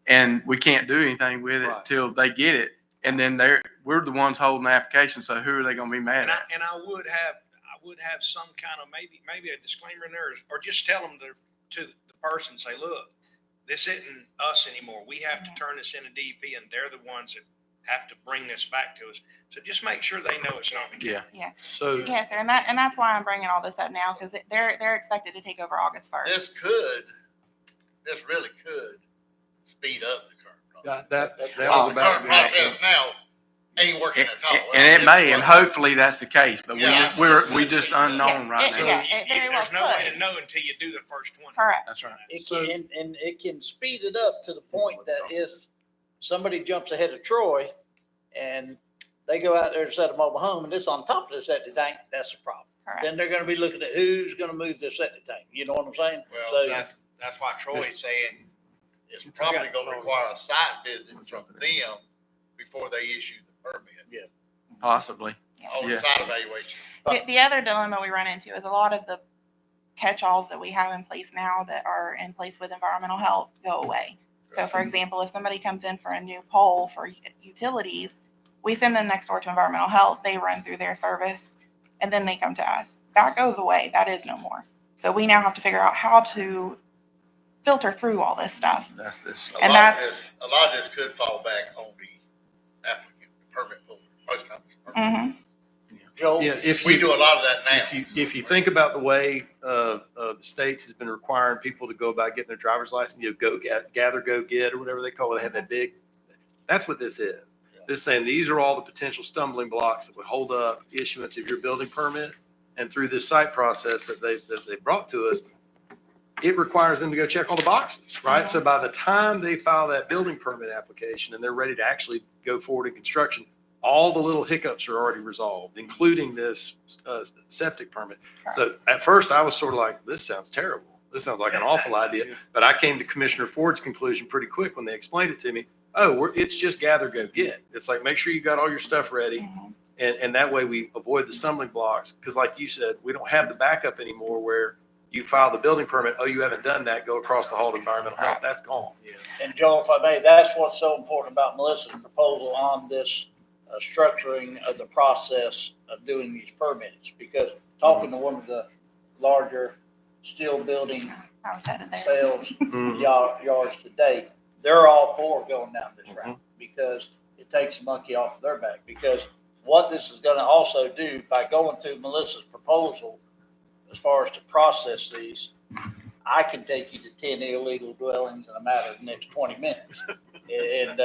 and we can't do anything with it Right. till they get it. And then we're the ones holding the application, so who are they gonna be mad And at? I would have some kind of maybe a disclaimer in there, or just tell them to the person, say, look, this isn't us anymore. We have to turn this into DEP, and they're the ones that have to bring this back to us. So just make sure they know it's not the case. Yeah. So, Yes, sir, and that's why I'm bringing all this up now, because they're expected to take over August 1st. This really could speed up the current process. that was The about. current process now ain't working at all. And it may, and hopefully that's the case, but Yeah. we just unknown Yes, right it- now. yeah, it very well There's no way could. to know until you do the first one. Correct. That's right. It can, and it can speed it up to the point that if somebody jumps ahead of Troy and they go out there to set a mobile home and it's on top of the septic tank, that's the problem. Correct. Then they're gonna be looking at who's gonna move their septic tank. You know what I'm saying? Well, So- that's why Troy's saying it's probably gonna require a site visit from them before they issue the permit, Possibly. or the Yeah. site evaluation. The other dilemma we run into is a lot of the catch-alls that we have in place now that are in place with environmental health go away. So for example, if somebody comes in for a new pole for utilities, we send them next door to environmental health, they run through their service, and then they come to us. That goes away, that is no more. So we now have to figure out how to filter through all this stuff. That's this. And that's- A lot of this could fall back on the applicant, the permit holder, most times. Mhm. Joel? Yeah, if We you, do a lot of that now. if you think about the way, the states has been requiring people to go about getting their driver's license, gather, go get, or whatever they call it, they have that big, that's what this is. This is saying, these are all the potential stumbling blocks that would hold up issuance of your building permit. And through this site process that they brought to us, it requires them to go check all the boxes, right? So by the time they file that building permit application and they're ready to actually go forward in construction, all the little hiccups are already resolved, including this septic permit. So at first I was sort of like, this sounds terrible. This sounds like an awful idea. But I came to Commissioner Ford's conclusion pretty quick when they explained it to me. Oh, it's just gather, go get. It's like, make sure you got all your stuff ready. Mhm. And that way we avoid the stumbling blocks. Because like you said, we don't have the backup anymore where you file the building permit, oh, you haven't done that, go across the hall to environmental health. That's gone. And Joel, if I may, that's what's so important about Melissa's proposal on this structuring of the process of doing these permits. Because talking to one of the larger steel building I was headed there. sales Mhm. yards today, they're all for going down this route because it takes the monkey off of their back. Because what this is gonna also do by going to Melissa's proposal, as far as to process these, I can take you to 10 illegal dwellings in a matter of the next 20 minutes. And,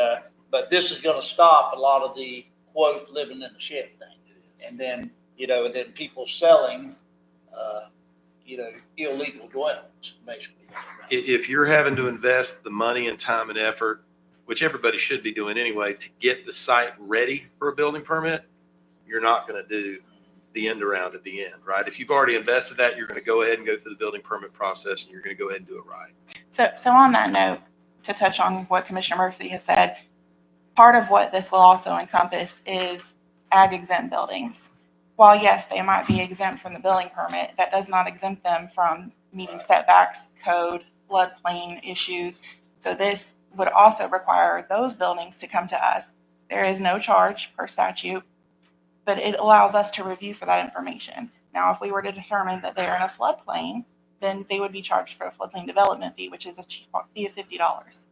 but this is gonna stop a lot of the quote, living in a shed thing. And then, then people selling, illegal dwellings, basically. If you're having to invest the money and time and effort, which everybody should be doing anyway, to get the site ready for a building permit, you're not going to do the end around at the end, right? If you've already invested that, you're going to go ahead and go through the building permit process and you're going to go ahead and do it right. So on that note, to touch on what Commissioner Murphy has said, part of what this will also encompass is ag exempt buildings. While yes, they might be exempt from the building permit, that does not exempt them from meeting setbacks, code, floodplain issues. So this would also require those buildings to come to us. There is no charge per statute, but it allows us to review for that information. Now, if we were to determine that they are in a floodplain, then they would be charged for a floodplain development fee, which is a cheap fee of $50.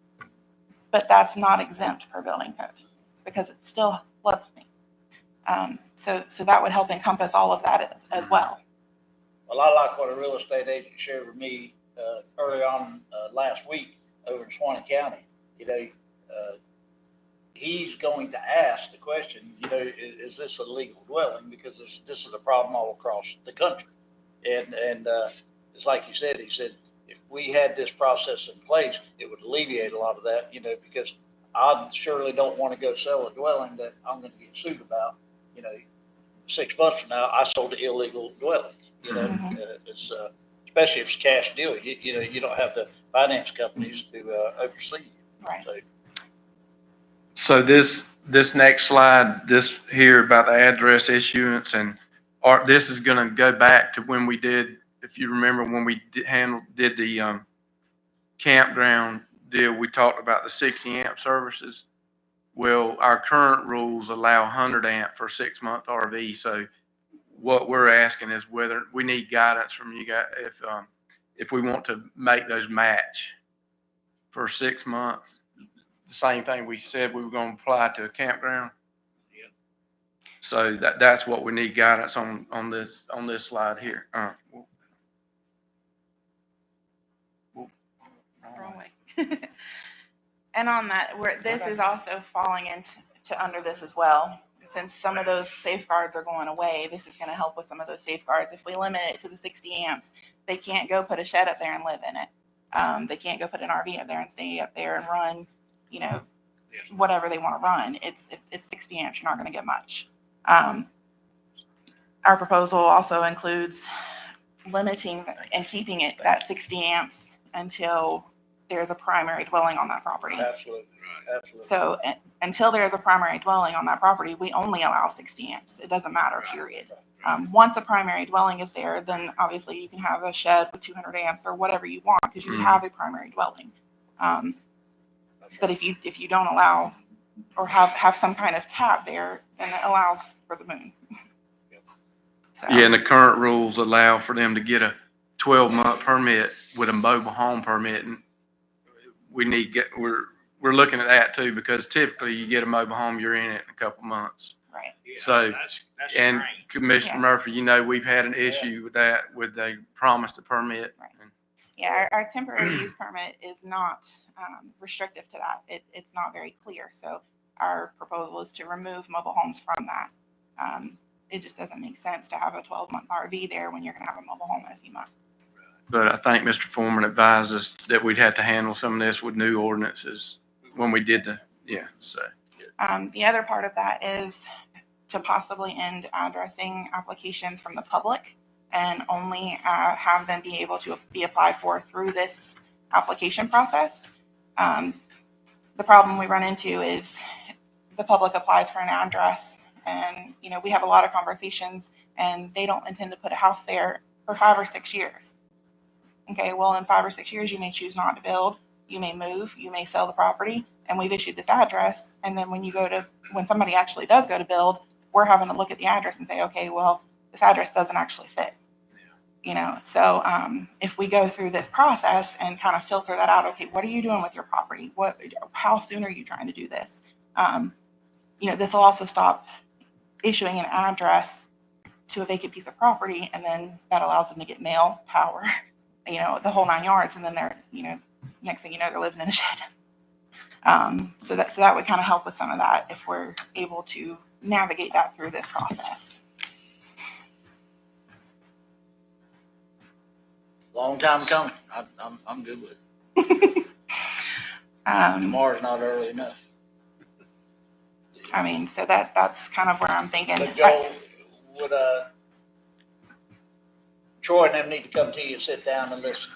But that's not exempt per building code because it's still floodplain. So that would help encompass all of that as well. Well, I like what a real estate agent shared with me early on last week over in Swanee County. He's going to ask the question, is this a legal dwelling? Because this is a problem all across the country. And it's like he said, if we had this process in place, it would alleviate a lot of that, because I surely don't want to go sell a dwelling that I'm going to get sued about. 6 months from now, I sold an illegal dwelling. It's especially if it's a cash deal. You don't have the finance companies to oversee you. Right. So this next slide, this here about the address issuance and this is gonna go back to when we did, if you remember, when we did the campground deal, we talked about the 60 amp services. Well, our current rules allow 100 amp for a 6-month RV. So what we're asking is whether we need guidance from you guys if we want to make those match for 6 months. The same thing we said we were going to apply to a campground. Yeah. So that's what we need guidance on this slide here. Wrong way. And on that, this is also falling into under this as well. Since some of those safeguards are going away, this is going to help with some of those safeguards. If we limit it to the 60 amps, they can't go put a shed up there and live in it. They can't go put an RV up there and stay up there and run, whatever they want to run. It's 60 amps. You're not going to get much. Our proposal also includes limiting and keeping it at 60 amps until there's a primary dwelling on that property. Absolutely, absolutely. So until there's a primary dwelling on that property, we only allow 60 amps. It doesn't matter, period. Once a primary dwelling is there, then obviously you can have a shed with 200 amps or whatever you want because you have a primary dwelling. But if you don't allow or have some kind of cap there, then it allows for the moon. So, Yeah, and the current rules allow for them to get a 12-month permit with a mobile home permit, and we're looking at that too, because typically you get a mobile home, you're in it in a couple months. right. Yeah, So, that's And strange. Commissioner Yes. Murphy, we've had an issue with that, with they promised a permit. Right. Yeah, our temporary use permit is not restrictive to that. It's not very clear. So our proposal is to remove mobile homes from that. It just doesn't make sense to have a 12-month RV there when you're going to have a mobile home in a few months. But I think Mr. Foreman advised us that we'd have to handle some of this with new ordinances when we did so. The other part of that is to possibly end addressing applications from the public and only have them be able to be applied for through this application process. The problem we run into is the public applies for an address and, we have a lot of conversations and they don't intend to put a house there for 5 or 6 years. Okay, well, in 5 or 6 years, you may choose not to build, you may move, you may sell the property, and we've issued this address. And then when somebody actually does go to build, we're having to look at the address and say, okay, well, this address doesn't actually fit. So if we go through this process and kind of filter that out, okay, what are you doing with your property? How soon are you trying to do this? This will also stop issuing an address to a vacant piece of property, and then that allows them to get mail, power, the whole 9 yards, and then they're, next thing you know, they're living in a shed. So that would kind of help with some of that if we're able to navigate that through this process. Long time coming. I'm good with it. Tomorrow's not early enough. So that's kind of where I'm thinking. But Joel, would Troy and them need to come to you, sit down and listen,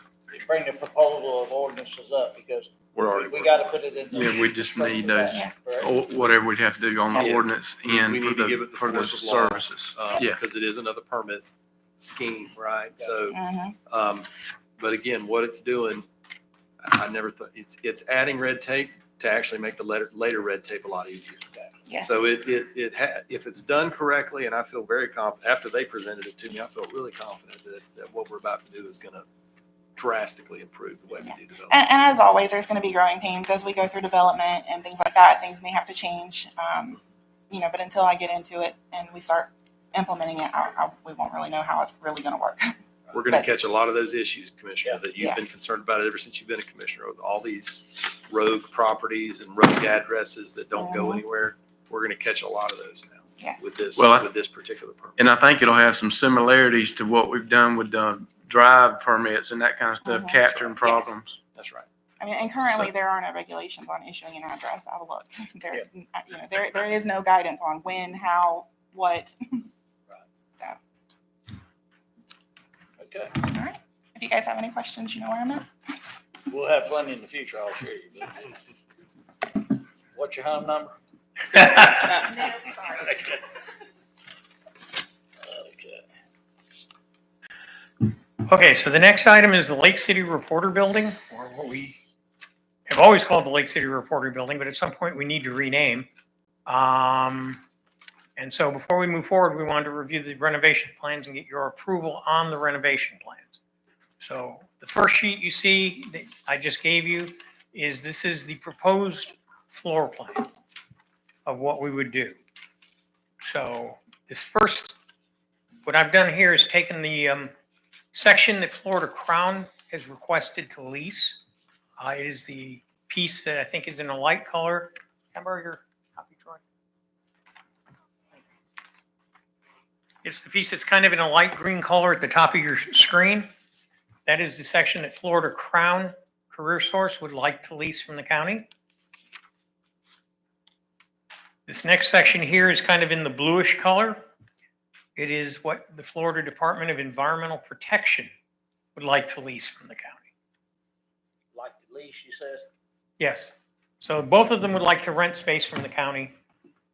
bring the proposal of ordinances up, because We're already. we gotta put it in the. Yeah, we just need those, Yeah. or whatever we'd have to do on the Yeah. ordinance We and need to give it the for the force of law, services. Yeah. Because it is another permit scheme, right? So, Mhm. but again, what it's doing, I never thought, it's adding red tape to actually make the later red tape a lot easier. Yes. So if it's done correctly, and I feel very confident, after they presented it to me, I felt really confident that what we're about to do is gonna drastically improve the way we do development. And as always, there's going to be growing pains as we go through development and things like that. Things may have to change, but until I get into it and we start implementing it, we won't really know how it's really going to work. We're gonna But- catch a lot of those issues, Commissioner, that you've Yeah. been concerned about ever since you've been a commissioner, with all these rogue properties and rogue addresses that don't go Mhm. anywhere. We're gonna catch a lot of those now Yes. with this particular permit. And I think it'll have some similarities to what we've done with the drive permits and that kind of stuff, Mhm. capturing Yes. problems. That's right. And currently there are no regulations on issuing an address. I've looked. There is no guidance on when, how, what. So, Okay, all right. If you guys have any questions, you know where I'm at. we'll have plenty in the future, I'll assure you. What's your home number? No, sorry. Okay. Okay, so the next item is the Lake City Reporter Building, or what we have always called the Lake City Reporter Building, but at some point we need to rename. And so before we move forward, we wanted to review the renovation plans and get your approval on the renovation plans. So the first sheet you see that I just gave you this is the proposed floor plan of what we would do. So this first, what I've done here is taken the section that Florida Crown has requested to lease. It is the piece that I think is in a light color. Can I borrow your copy, Troy? It's the piece that's kind of in a light green color at the top of your screen. That is the section that Florida Crown Career Source would like to lease from the county. This next section here is kind of in the bluish color. It is what the Florida Department of Environmental Protection would like to lease from the county. Like the lease, you said? Yes. So both of them would like to rent space from the county.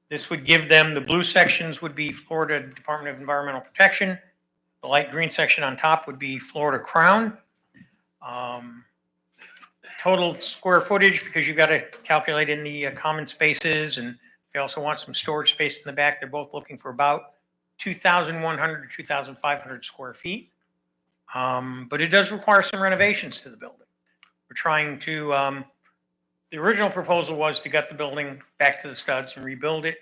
This would give them, the blue sections would be Florida Department of Environmental Protection. The light green section on top would be Florida Crown. Total square footage, because you've got to calculate in the common spaces, and they also want some storage space in the back. They're both looking for about 2,100 to 2,500 square feet. But it does require some renovations to the building. We're trying to, the original proposal was to gut the building back to the studs and rebuild it.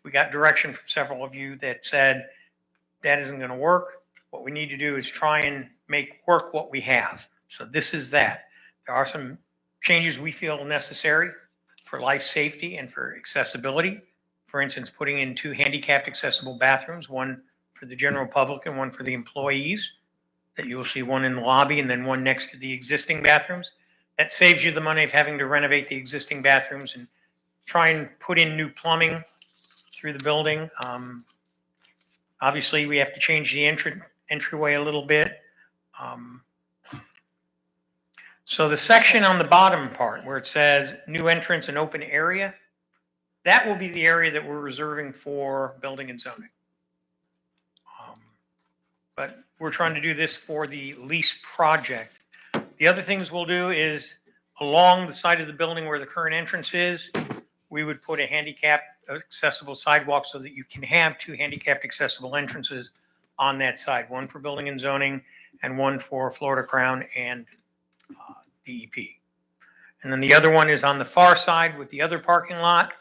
We got direction from several of you that said that isn't going to work. What we need to do is try and make work what we have. So this is that. There are some changes we feel necessary for life safety and for accessibility. For instance, putting in 2 handicapped accessible bathrooms, one for the general public and one for the employees. That you'll see one in the lobby and then one next to the existing bathrooms. That saves you the money of having to renovate the existing bathrooms and try and put in new plumbing through the building. Obviously, we have to change the entryway a little bit. So the section on the bottom part where it says new entrance and open area, that will be the area that we're reserving for building and zoning. But we're trying to do this for the lease project. The other things we'll do is along the side of the building where the current entrance is, we would put a handicapped accessible sidewalk so that you can have 2 handicapped accessible entrances on that side, one for building and zoning and one for Florida Crown and DEP. And then the other one is on the far side with the other parking lot.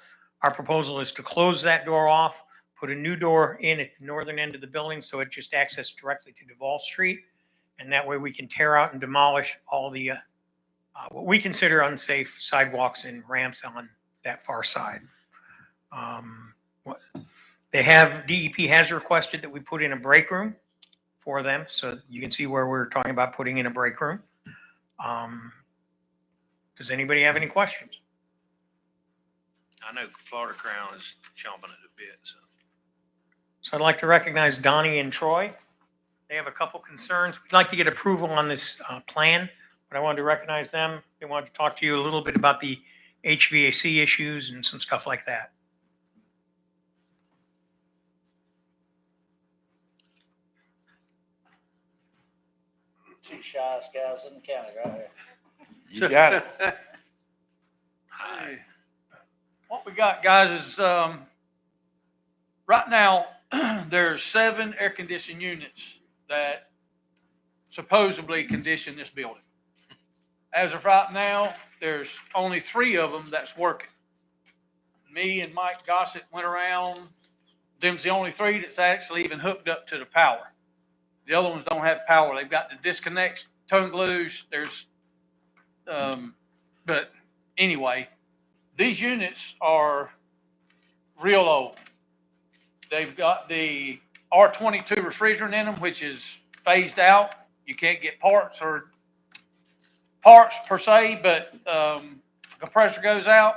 Our proposal is to close that door off, put a new door in at the northern end of the building so it just accesses directly to Duval Street. And that way we can tear out and demolish all the, what we consider unsafe sidewalks and ramps on that far side. DEP has requested that we put in a break room for them. So you can see where we're talking about putting in a break room. Does anybody have any questions? I know Florida Crown is chomping at the bit, so. So I'd like to recognize Donnie and Troy. They have a couple concerns. We'd like to get approval on this plan, but I wanted to recognize them. They wanted to talk to you a little bit about the HVAC issues and some stuff like that. Two shyest guys in the county right here. You got it. What we got, guys, is right now there's 7 air conditioning units that supposedly condition this building. As of right now, there's only 3 of them that's working. Me and Mike Gossett went around. Them's the only 3 that's actually even hooked up to the power. The other ones don't have power. They've got the disconnects, tone glues. There's, but anyway, these units are real old. They've got the R22 refrigerant in them, which is phased out. You can't get parts per se, but if a compressor goes out,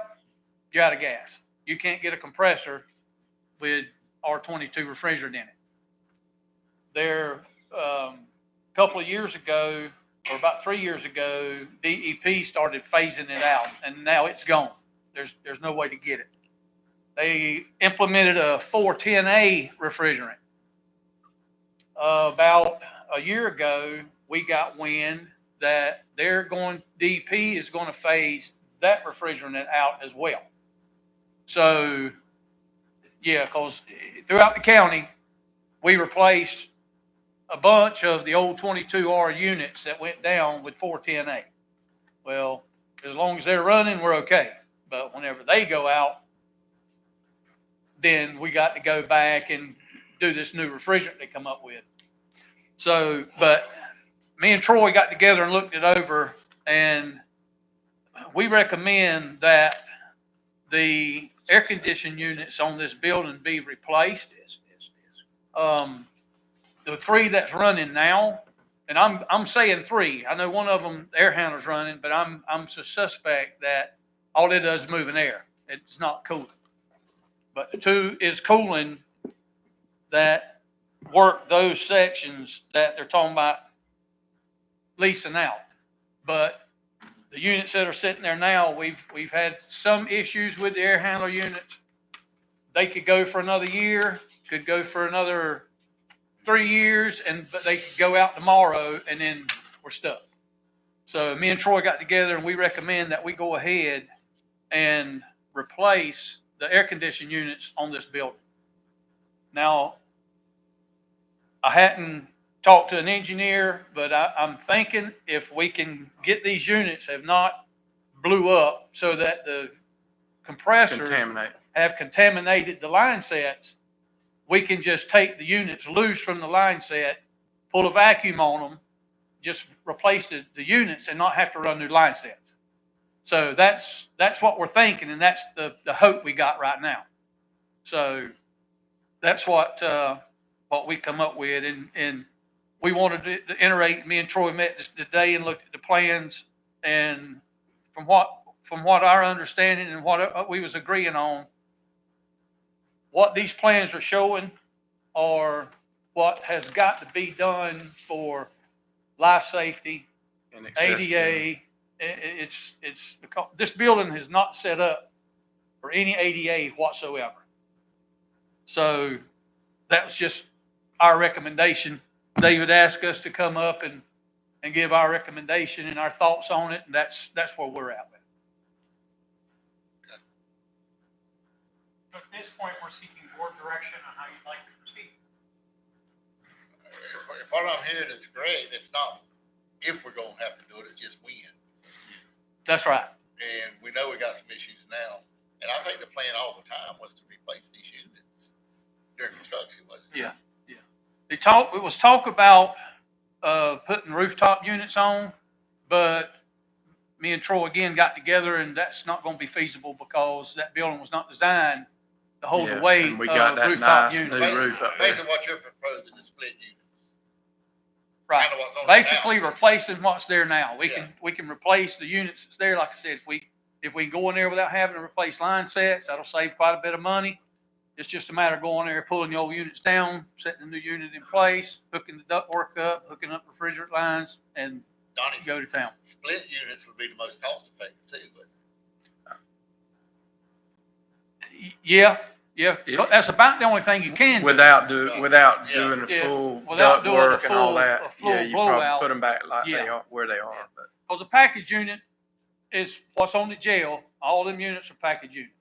you're out of gas. You can't get a compressor with R22 refrigerant in it. There, a couple of years ago, or about 3 years ago, DEP started phasing it out, and now it's gone. There's no way to get it. They implemented a 410A refrigerant. About a year ago, we got wind that DEP is going to phase that refrigerant out as well. So, yeah, because throughout the county, we replaced a bunch of the old 22R units that went down with 410A. Well, as long as they're running, we're okay. But whenever they go out, then we got to go back and do this new refrigerant they come up with. So, but me and Troy got together and looked it over, and we recommend that the air conditioning units on this building be replaced. The 3 that's running now, and I'm saying 3. I know one of them, the air handler's running, but I'm suspect that all it does is move in air. It's not cooling. But the 2 is cooling that work those sections that they're talking about leasing out. But the units that are sitting there now, we've had some issues with the air handler units. They could go for another year, could go for another 3 years, but they could go out tomorrow and then we're stuck. So me and Troy got together and we recommend that we go ahead and replace the air conditioning units on this building. Now, I hadn't talked to an engineer, but I'm thinking if we can get these units have not blew up so that the compressors have contaminated the line sets, we can just take the units loose from the line set, pull a vacuum on them, just replace the units and not have to run new line sets. So that's what we're thinking, and that's the hope we got right now. So that's what we come up with, and we wanted to iterate. Me and Troy met this today and looked at the plans, and from what our understanding and what we was agreeing on, what these plans are showing are what has got to be done for life safety, And ADA. It's because this building is not set up for any ADA whatsoever. So that was just our recommendation. David asked us to come up and give our recommendation and our thoughts on it, and that's where we're at with it. At this point, we're seeking board direction on how you'd like to proceed. If what I'm hearing is great, it's not if we're gonna have to do it, it's just when. That's right. And we know we got some issues now. And I think the plan all the time was to replace these units during construction, wasn't it? Yeah, yeah. It was talk about putting rooftop units on, but me and Troy again got together, and that's not going to be feasible because that building was not designed to hold the weight and we got of that rooftop nice units. new roof up there. Basically what you're proposing is split units. Right. Kinda what's on there now. Basically replacing what's there now. We Yeah. can replace the units that's there. Like I said, if we go in there without having to replace line sets, that'll save quite a bit of money. It's just a matter of going there, pulling the old units down, setting the new unit in place, hooking the ductwork up, hooking up refrigerant lines, and Donnie, go to town. split units would be the most cost effective too, but Yeah. Yeah. That's about the only thing you can do. Without doing the Yeah. full Without duct doing work the and all full- that. a full Yeah, you blowout. probably put them back like they Yeah. are, where they are, but. Because a package unit is what's on the jail. All them units are package units.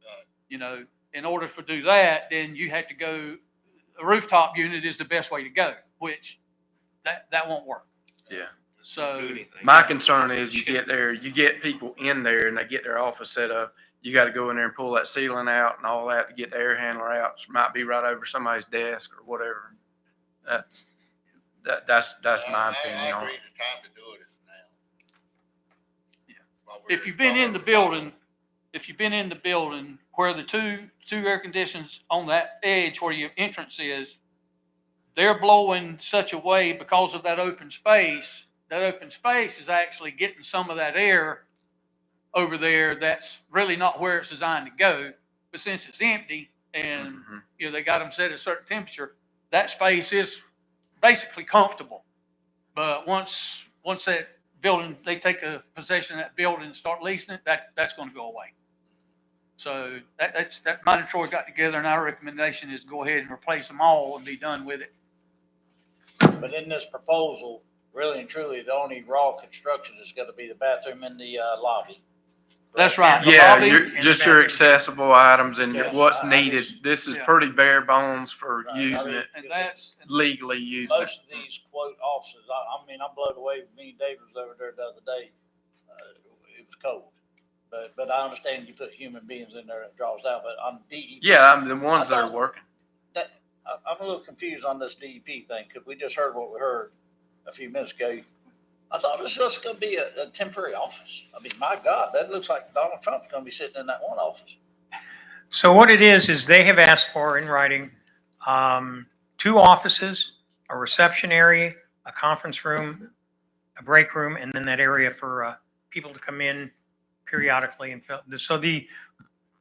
Right. You know, in order to do that, then you have to go, a rooftop unit is the best way to go, which that won't work. Yeah. So, My concern is you get there, you get people in there and they get their office set up. You got to go in there and pull that ceiling out and all that to get the air handler out. It might be right over somebody's desk or whatever. That's my opinion I on agree it. the time to do it is now. Yeah. While we're- if you've been in the building where the two air conditions on that edge where your entrance is, they're blowing such a way because of that open space. That open space is actually getting some of that air over there that's really not where it's designed to go. But since it's empty and Mhm. they got them set at a certain temperature, that space is basically comfortable. But once that building, they take a possession of that building and start leasing it, that's going to go away. So that mine and Troy got together, and our recommendation is go ahead and replace them all and be done with it. But in this proposal, really and truly, the only raw construction is gonna be the bathroom and the lobby. That's right. The Yeah, lobby just your accessible items and Yes, what's I needed. just- This is Yeah. pretty bare bones for Right, I using mean, it, And that's, legally using it. Most of these quote offices, I mean, I'm blown away. Me and David was over there the other day. It was cold. But I understand you put human beings in there, it draws down, but on DEP. Yeah, I'm the ones I that are thought- working. I'm a little confused on this DEP thing, because we just heard what we heard a few minutes ago. I thought it was just gonna be a temporary office. I mean, my God, that looks like Donald Trump's gonna be sitting in that one office. So what it is they have asked for in writing, 2 offices, a reception area, a conference room, a break room, and then that area for people to come in periodically and fill. So the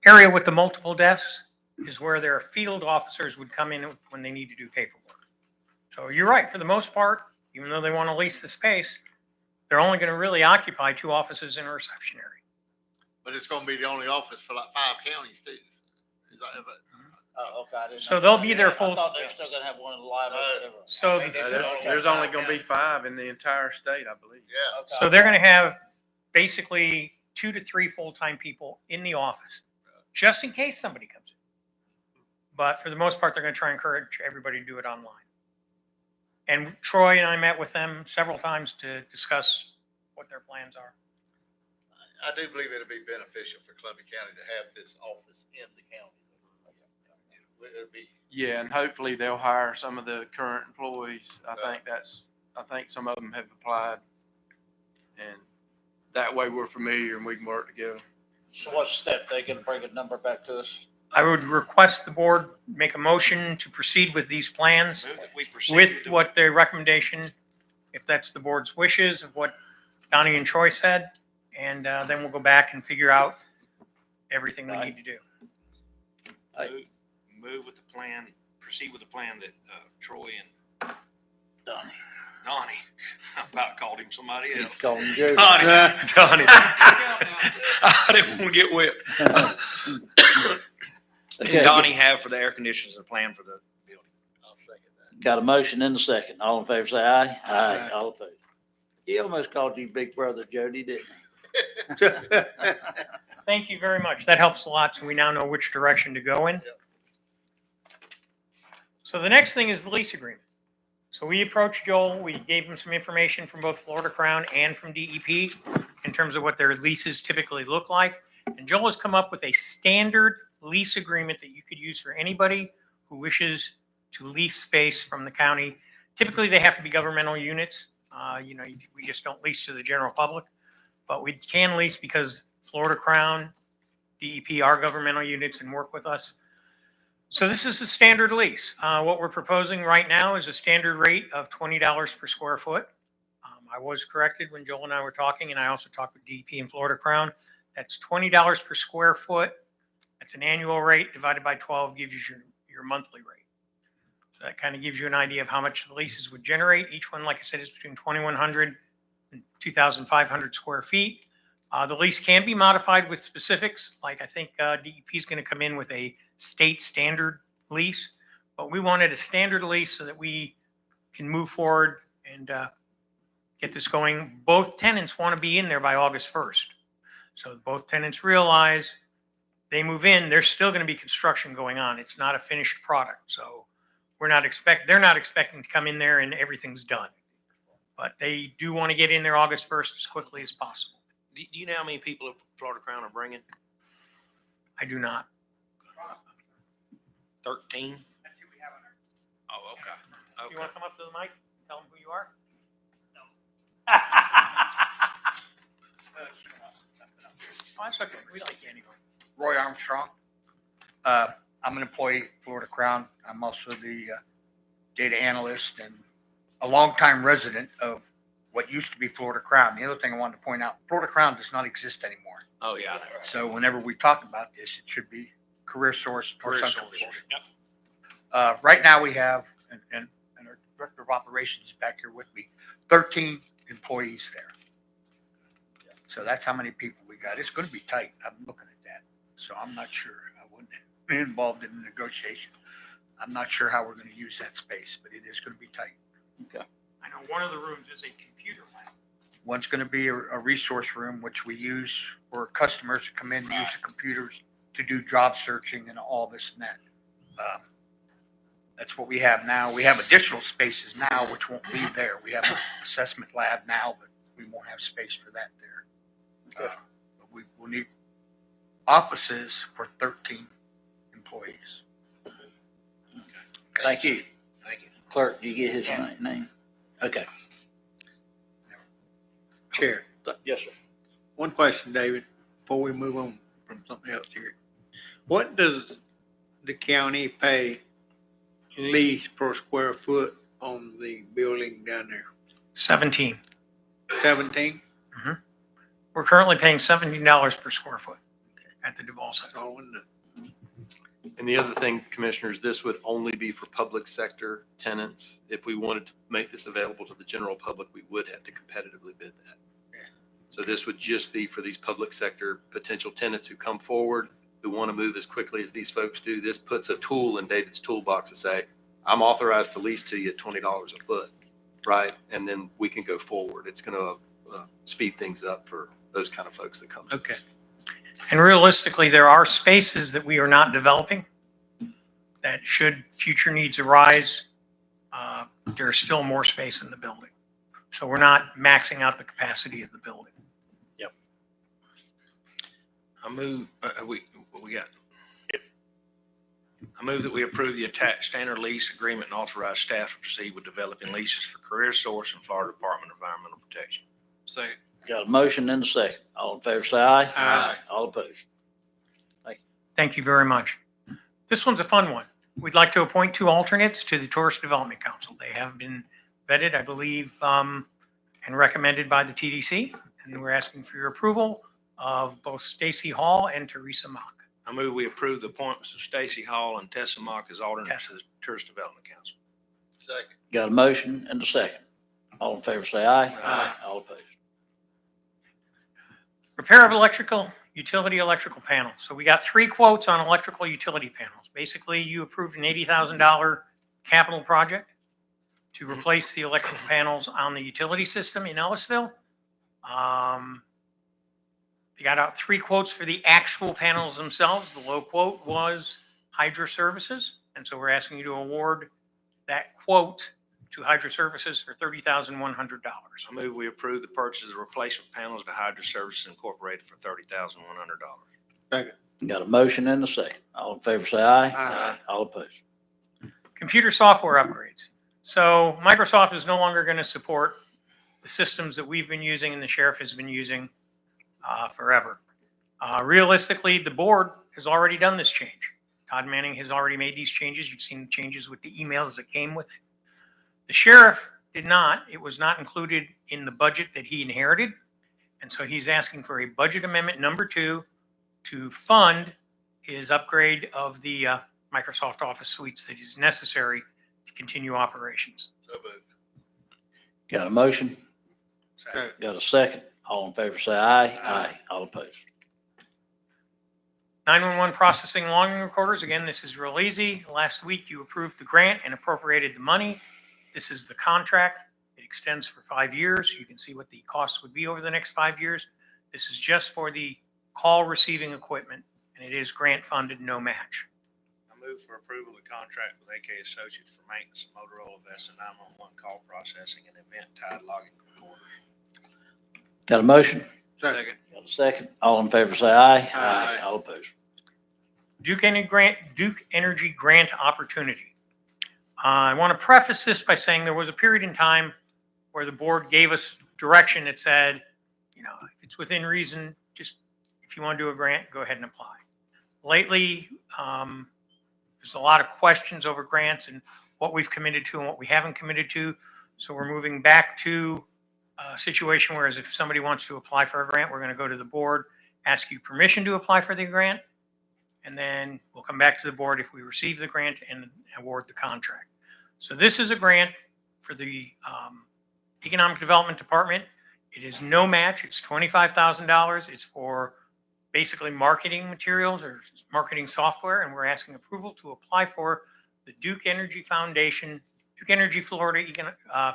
area with the multiple desks is where their field officers would come in when they need to do paperwork. So you're right, for the most part, even though they want to lease the space, they're only going to really occupy 2 offices and a reception area. But it's gonna be the only office for like 5 counties too. Is that, Oh, okay. I didn't So they'll be understand there that. full- I thought they were still gonna have one in the library. or whatever. So There's only gonna be 5 in the entire state, I believe. yeah. Okay. So they're going to have basically 2 to 3 full-time people in the office, just in case somebody comes in. But for the most part, they're going to try and encourage everybody to do it online. And Troy and I met with them several times to discuss what their plans are. I do believe it'll be beneficial for Columbia County to have this office in the county. It'll be, Yeah, and hopefully they'll hire some of the current employees. I think some of them have applied. And that way we're familiar and we can work together. So what's the step? They can bring a number back to us? I would request the board make a motion to proceed with these plans Move that we proceed with to- what their recommendation, if that's the board's wishes of what Donnie and Troy said. And then we'll go back and figure out everything we need to do. Move with the plan, proceed with the plan that Troy and Donnie. Donnie, I about called him somebody else. It's called Joe. Donnie, I didn't want to get whipped. Okay, Donnie have for the air conditioners and plan for the building. I'll second that. got a motion and a second. All in favor, say aye. Aye. All opposed. He almost called you Big Brother Jody, didn't he? Thank you very much. That helps a lot, so we now know which direction to go in. Yep. So the next thing is the lease agreement. So we approached Joel, we gave him some information from both Florida Crown and from DEP in terms of what their leases typically look like. And Joel has come up with a standard lease agreement that you could use for anybody who wishes to lease space from the county. Typically, they have to be governmental units. We just don't lease to the general public, but we can lease because Florida Crown, DEP are governmental units and work with us. So this is a standard lease. What we're proposing right now is a standard rate of $20 per square foot. I was corrected when Joel and I were talking, and I also talked with DEP and Florida Crown. That's $20 per square foot. That's an annual rate divided by 12 gives you your monthly rate. So that kind of gives you an idea of how much the leases would generate. Each one, like I said, is between 2,100 and 2,500 square feet. The lease can be modified with specifics. Like I think DEP is going to come in with a state standard lease, but we wanted a standard lease so that we can move forward and get this going. Both tenants want to be in there by August 1st. So both tenants realize they move in, there's still going to be construction going on. It's not a finished product. So they're not expecting to come in there and everything's done. But they do want to get in there August 1st as quickly as possible. Do you know how many people Florida Crown are bringing? I do not. 13? Oh, okay. You Okay. want to come up to the mic and tell them who you are? Oh, that's okay. We like you anyway. Roy Armstrong. I'm an employee at Florida Crown. I'm also the data analyst and a longtime resident of what used to be Florida Crown. The other thing I wanted to point out, Florida Crown does not exist anymore. Oh, yeah. So whenever we talk about this, it should be Career Source or Career Central Source. Source. Yep. Right now we have, and our Director of Operations is back here with me, 13 employees there. So that's how many people we got. It's going to be tight. I'm looking at that. so I'm not sure. I wasn't involved in the negotiation. I'm not sure how we're gonna use that space, but it is gonna be tight. I know one of the rooms is a computer lab. One's gonna be a resource room, which we use for customers to come in and use the computers to do job searching and all this and that. That's what we have now. We have additional spaces now, which won't be there. We have an assessment lab now, but we won't have space for that there. But we will need offices for 13 employees. Thank you. Thank you. Clerk, do you get his name? Okay. Chair, Yes, sir. one question, David, before we move on from something else here. What does the county pay lease per square foot on the building down there? 17. 17? We're currently paying $17 per square foot at the Duval That's Center. all I wanted to know. And the other thing, Commissioners, this would only be for public sector tenants. If we wanted to make this available to the general public, we would have to competitively bid that. So this would just be for these public sector potential tenants who come forward, who want to move as quickly as these folks do. This puts a tool in David's toolbox to say, I'm authorized to lease to you at $20 a foot, right? And then we can go forward. It's going to speed things up for those kind of folks that come. to us. Okay. And realistically, there are spaces that we are not developing that should future needs arise, there's still more space in the building. So we're not maxing out the capacity of the building. I move, I move that we approve the attached standard lease agreement and authorize staff to proceed with developing leases for Career Source and Florida Department of Environmental Protection. Second. Got a motion and a second. All in favor, say aye. Aye. All opposed. Thank you very much. This one's a fun one. We'd like to appoint 2 alternates to the Tourist Development Council. They have been vetted, I believe, and recommended by the TDC. And we're asking for your approval of both Stacy Hall and Teresa Mock. I move we approve the appointments of Stacy Hall and Tessa Mock as alternates to the Tourist Development Council. Second. Got a motion and a second. All in favor, say aye. Aye. All opposed. Repair of utility electrical panels. So we got 3 quotes on electrical utility panels. Basically, you approved an $80,000 capital project to replace the electrical panels on the utility system in Ellisville. They got out 3 quotes for the actual panels themselves. The low quote was Hydra Services. And so we're asking you to award that quote to Hydra Services for $30,100. I move we approve the purchase of replacement panels to Hydra Services Incorporated for $30,100. Second. Got a motion and a second. All in favor, say aye. Aye. All opposed. Computer software upgrades. So Microsoft is no longer going to support the systems that we've been using and the sheriff has been using forever. Realistically, the board has already done this change. Todd Manning has already made these changes. You've seen the changes with the emails that came with it. The sheriff did not. It was not included in the budget that he inherited. And so he's asking for a budget amendment number 2 to fund his upgrade of the Microsoft Office suites that is necessary to continue operations. So moved. Got a motion? Second. Got a second? All in favor, say aye. Aye. All opposed. 911 processing logging recorders. Again, this is real easy. Last week, you approved the grant and appropriated the money. This is the contract. It extends for 5 years. You can see what the costs would be over the next 5 years. This is just for the call receiving equipment, and it is grant funded, no match. I move for approval of the contract with AK Associates for maintenance of Motorola Vesta 911 call processing and event-tied logging recorders. Got a motion? Second. Got a second? All in favor, say aye. Aye. All opposed. Duke Energy grant opportunity. I want to preface this by saying there was a period in time where the board gave us direction that said, you know, if it's within reason, just if you want to do a grant, go ahead and apply. Lately, there's a lot of questions over grants and what we've committed to and what we haven't committed to. So we're moving back to a situation where if somebody wants to apply for a grant, we're going to go to the board, ask you permission to apply for the grant, and then we'll come back to the board if we receive the grant and award the contract. So this is a grant for the Economic Development Department. It is no match. It's $25,000. It's for basically marketing materials or marketing software, and we're asking approval to apply for the Duke Energy Foundation, Duke Energy Florida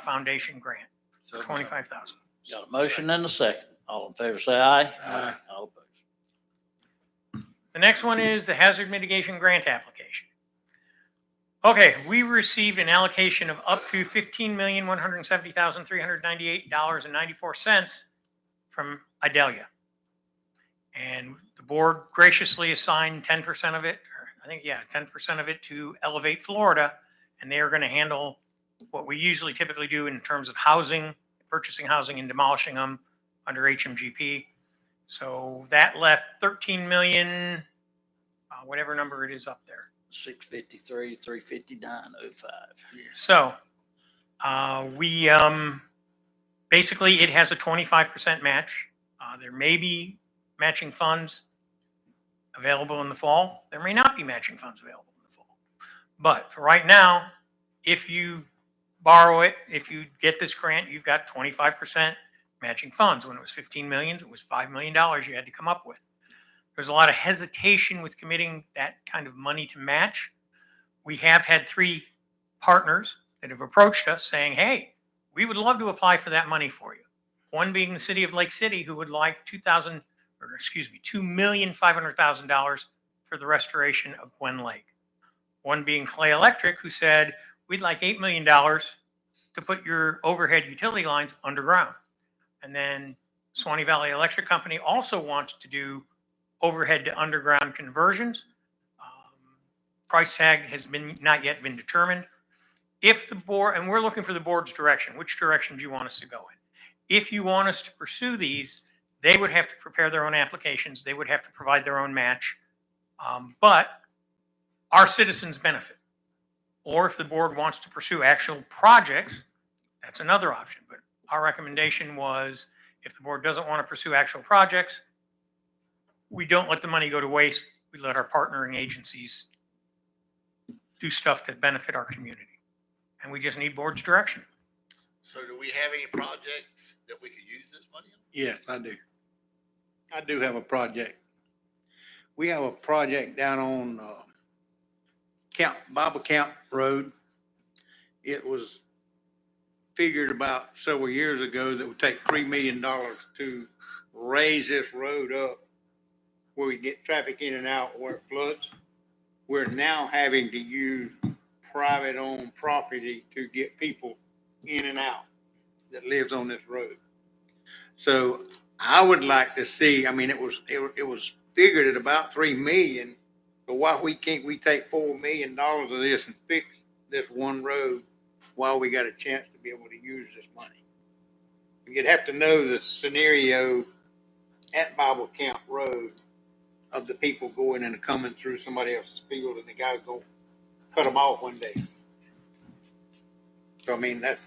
Foundation grant, for 25,000. Got a motion and a second. All in favor, say aye. Aye. All opposed. The next one is the hazard mitigation grant application. Okay, we received an allocation of up to $15,170,398.94 from Idalia. And the board graciously assigned 10% of it, or I think, 10% of it to Elevate Florida. And they are going to handle what we usually typically do in terms of housing, purchasing housing and demolishing them under HMGP. So that left 13 million, whatever number it is up there. 653, 359.05. So we basically, it has a 25% match. There may be matching funds available in the fall. There may not be matching funds available in the fall. But for right now, if you borrow it, if you get this grant, you've got 25% matching funds. When it was 15 million, it was $5 million you had to come up with. There's a lot of hesitation with committing that kind of money to match. We have had 3 partners that have approached us saying, hey, we would love to apply for that money for you. One being the city of Lake City, who would like $2,500,000 for the restoration of Gwen Lake. One being Clay Electric, who said, we'd like $8 million to put your overhead utility lines underground. And then Swanee Valley Electric Company also wants to do overhead to underground conversions. Price tag has not yet been determined. If the board, and we're looking for the board's direction, which direction do you want us to go in? If you want us to pursue these, they would have to prepare their own applications. They would have to provide their own match. But our citizens benefit. Or if the board wants to pursue actual projects, that's another option. But our recommendation was, if the board doesn't want to pursue actual projects, we don't let the money go to waste. We let our partnering agencies do stuff that benefit our community. And we just need board's direction. So do we have any projects that we could use this money on? Yes, I do. I do have a project. We have a project down on Bible Camp Road. It was figured about several years ago that it would take $3 million to raise this road up where we get traffic in and out where it floods. We're now having to use private owned property to get people in and out that lives on this road. So I would like to see, I mean, it was figured at about 3 million. So why can't we take $4 million of this and fix this one road while we got a chance to be able to use this money? You'd have to know the scenario at Bible Camp Road of the people going and coming through somebody else's field, and the guy's going to cut them off one day. So I mean, that's.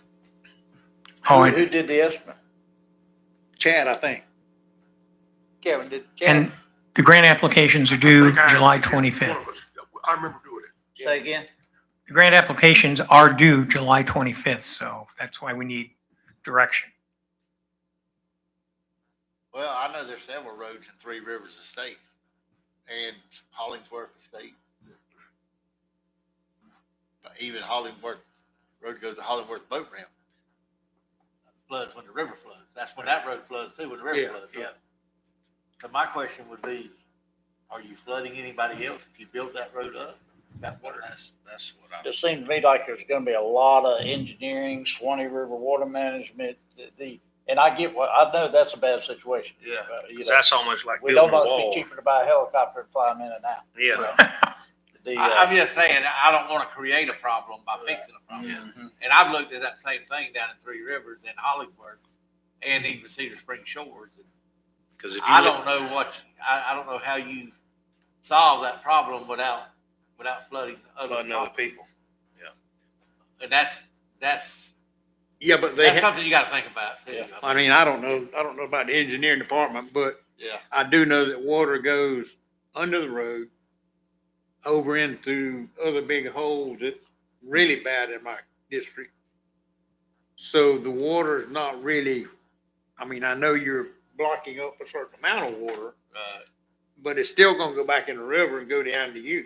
Who did the estimate? Chad, I think. Kevin did. And the grant applications are due July 25th. I remember doing it. Say again? The grant applications are due July 25th, so that's why we need direction. Well, I know there's several roads in Three Rivers Estate and Hollingsworth Estate. But even Hollingsworth Road goes to Hollingsworth Boat Ramp. Floods when the river floods. That's when that road floods too, when the river floods. Yeah. So my question would be, are you flooding anybody else if you build that road up? That's what It seems to me like there's gonna be a lot of engineering, Swanee River Water Management, and I know that's a bad situation. Yeah. You know, That's almost like we building don't a must wall. be cheaper to buy a helicopter and fly them in and out. Yeah. I'm just saying, I don't want to create a problem by fixing a problem. Mhm. And I've looked at that same thing down in Three Rivers and Hollingsworth and even Cedar Spring Shores. Because if you I look- don't know I don't know how you solve that problem without flooding other people. And that's Yeah, but that's something you got to think about too. Yeah. I mean, I don't know about the engineering department, but Yeah. I do know that water goes under the road over into other big holes. It's really bad in my district. So the water is not really, I mean, I know you're blocking up a certain amount of water, but it's still gonna go back in the river and go down to you.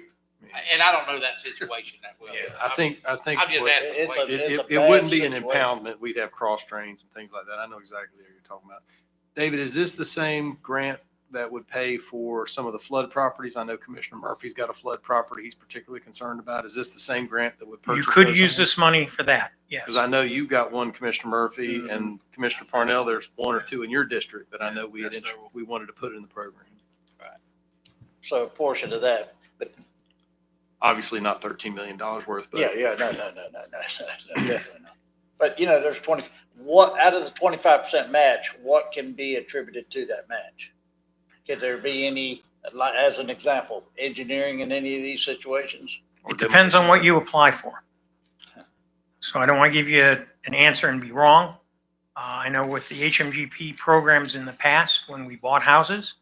And I don't know that situation that well. Yeah, I think I'm just what- asking. It's a- questions. it wouldn't be an bad situation. impoundment. We'd have cross drains and things like that. I know exactly what you're talking about. David, is this the same grant that would pay for some of the flood properties? I know Commissioner Murphy's got a flood property he's particularly concerned about. Is this the same grant that would You purchase? could those use homes? this money for that, yes. Because I know you got one, Commissioner Murphy, and Commissioner Parnell, there's one or two in your district that I know we had, Yes, sir. we wanted to put in the program. So a portion of that, but Obviously not $13 million worth, but. yeah, no, definitely not. But you know, there's out of the 25% match, what can be attributed to that match? Could there be any, like, as an example, engineering in any of these situations? or It depends on what you apply for. So I don't want to give you an answer and be wrong. I know with the HMGP programs in the past, when we bought houses,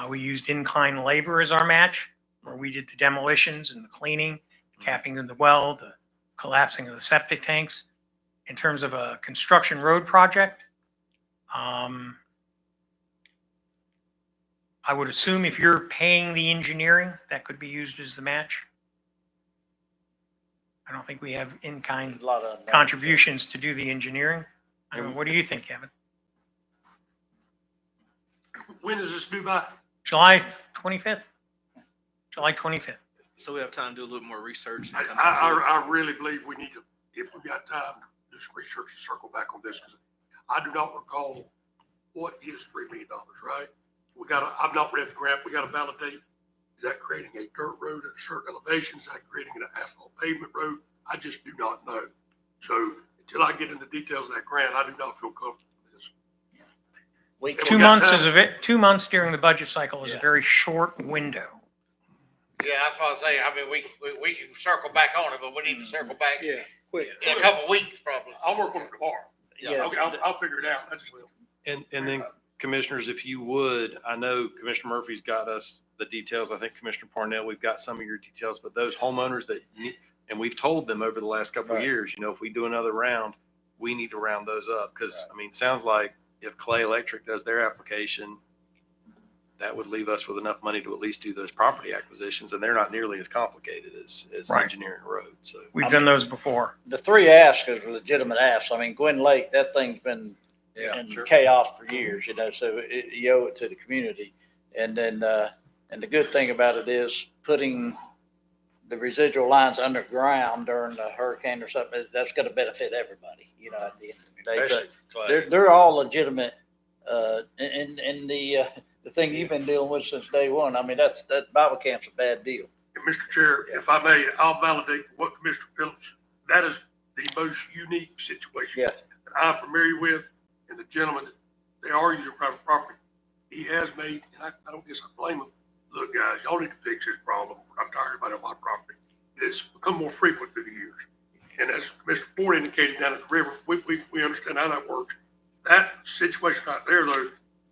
we used in-kind labor as our match, where we did the demolitions and the cleaning, capping of the well, the collapsing of the septic tanks. In terms of a construction road project, I would assume if you're paying the engineering, that could be used as the match. I don't think we have in-kind A lot of contributions to do the engineering. I mean, what do you think, Kevin? When is this due by? July 25th? July 25th. So we have time to do a little more research. I, and come back to it. I really believe we need to, if we got time, do some research and circle back on this, because I do not recall what is $3 million, right? I've not read the grant, we gotta validate, is that creating a dirt road at a certain elevation, is that creating an asphalt pavement road? I just do not know. So until I get into the details of that grant, I do not feel comfortable with this. We And we 2 got months time. is 2 months during the budget cycle is a Yeah. very short window. Yeah, that's what I say. I mean, we can circle back on it, but we need to circle back Yeah, quick. in a couple of weeks probably. I'll work on it tomorrow. Yeah. I'll figure it out. I just will. And then commissioners, if you would, I know Commissioner Murphy's got us the details. I think Commissioner Parnell, we've got some of your details, but those homeowners that, and we've told them over the last couple of Right. years, you know, if we do another round, we need to round those up. Cause I mean, sounds like if Clay Electric does their application, that would leave us with enough money to at least do those property acquisitions. And they're not nearly as complicated as Right. engineering a road. So. We've done those before. The 3 asks is legitimate asks. I mean, Gwen Lake, that thing's been in chaos for years, you know, so you owe it to the community. And then, and the good thing about it is putting the residual lines underground during the hurricane or something, that's gonna benefit everybody, you know, at the end of the day. But they're all legitimate, and the thing you've been dealing with since day one, I mean, that Bible camp's a bad deal. And Mr. Chair, if I may, I'll validate what Commissioner Phillips, that is the most unique situation Yeah. that I'm familiar with. And the gentleman, they are using private property. He has made, and I don't guess I blame him. Look, guys, y'all need to fix this problem. I'm tired about it on my property. It's become more frequent through the years. And as Mr. Ford indicated down at the river, we understand how that works. That situation right there, though,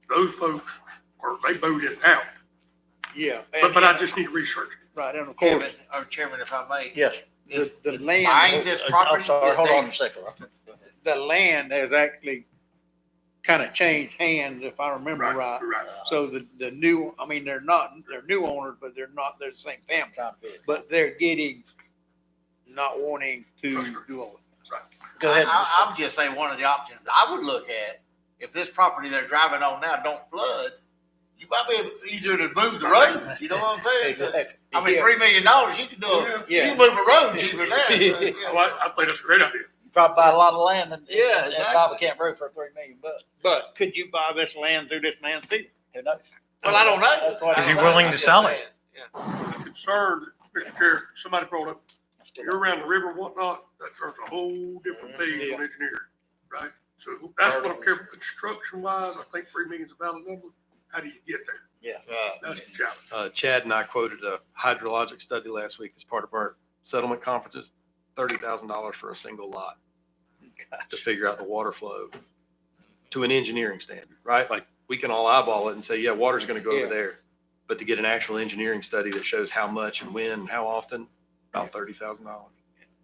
those folks they vote it out. Yeah. But I just need to research it. Right, and of course, Kevin, or Chairman, if I may. Yes. the land. Buying this property. I'm sorry, hold on a second. The land has actually kind of changed hands, if I remember right. So the new, I mean, they're new owners, but they're the same family. But they're getting, not wanting to do all it. Go ahead. I'm just saying one of the options I would look at, if this property they're driving on now don't flood, you might be easier to move the road. You know what I'm saying? Exactly. I mean, $3 million, you can you can move a road cheaper than that. I think that's a great idea. You probably buy a lot of land in Yeah, at Bible Camp Road for $3 million. But could you buy this land through this man's field? Who knows? Well, I don't know. That's what Is he I'm willing to just sell saying. it? Yeah. The concern that Mr. Chair, somebody brought up, you're around the river and whatnot, that turns a whole different thing on engineering, right? So that's what I'm careful, construction wise, I think 3 million is a valid number. How do you get there? Yeah. That's the challenge. Chad and I quoted a hydrologic study last week as part of our settlement conferences, $30,000 for a single lot to figure out the water flow to an engineering standard, right? Like we can all eyeball it and say, yeah, water's going to go over there. But to get an actual engineering study that shows how much and when and how often, about $30,000.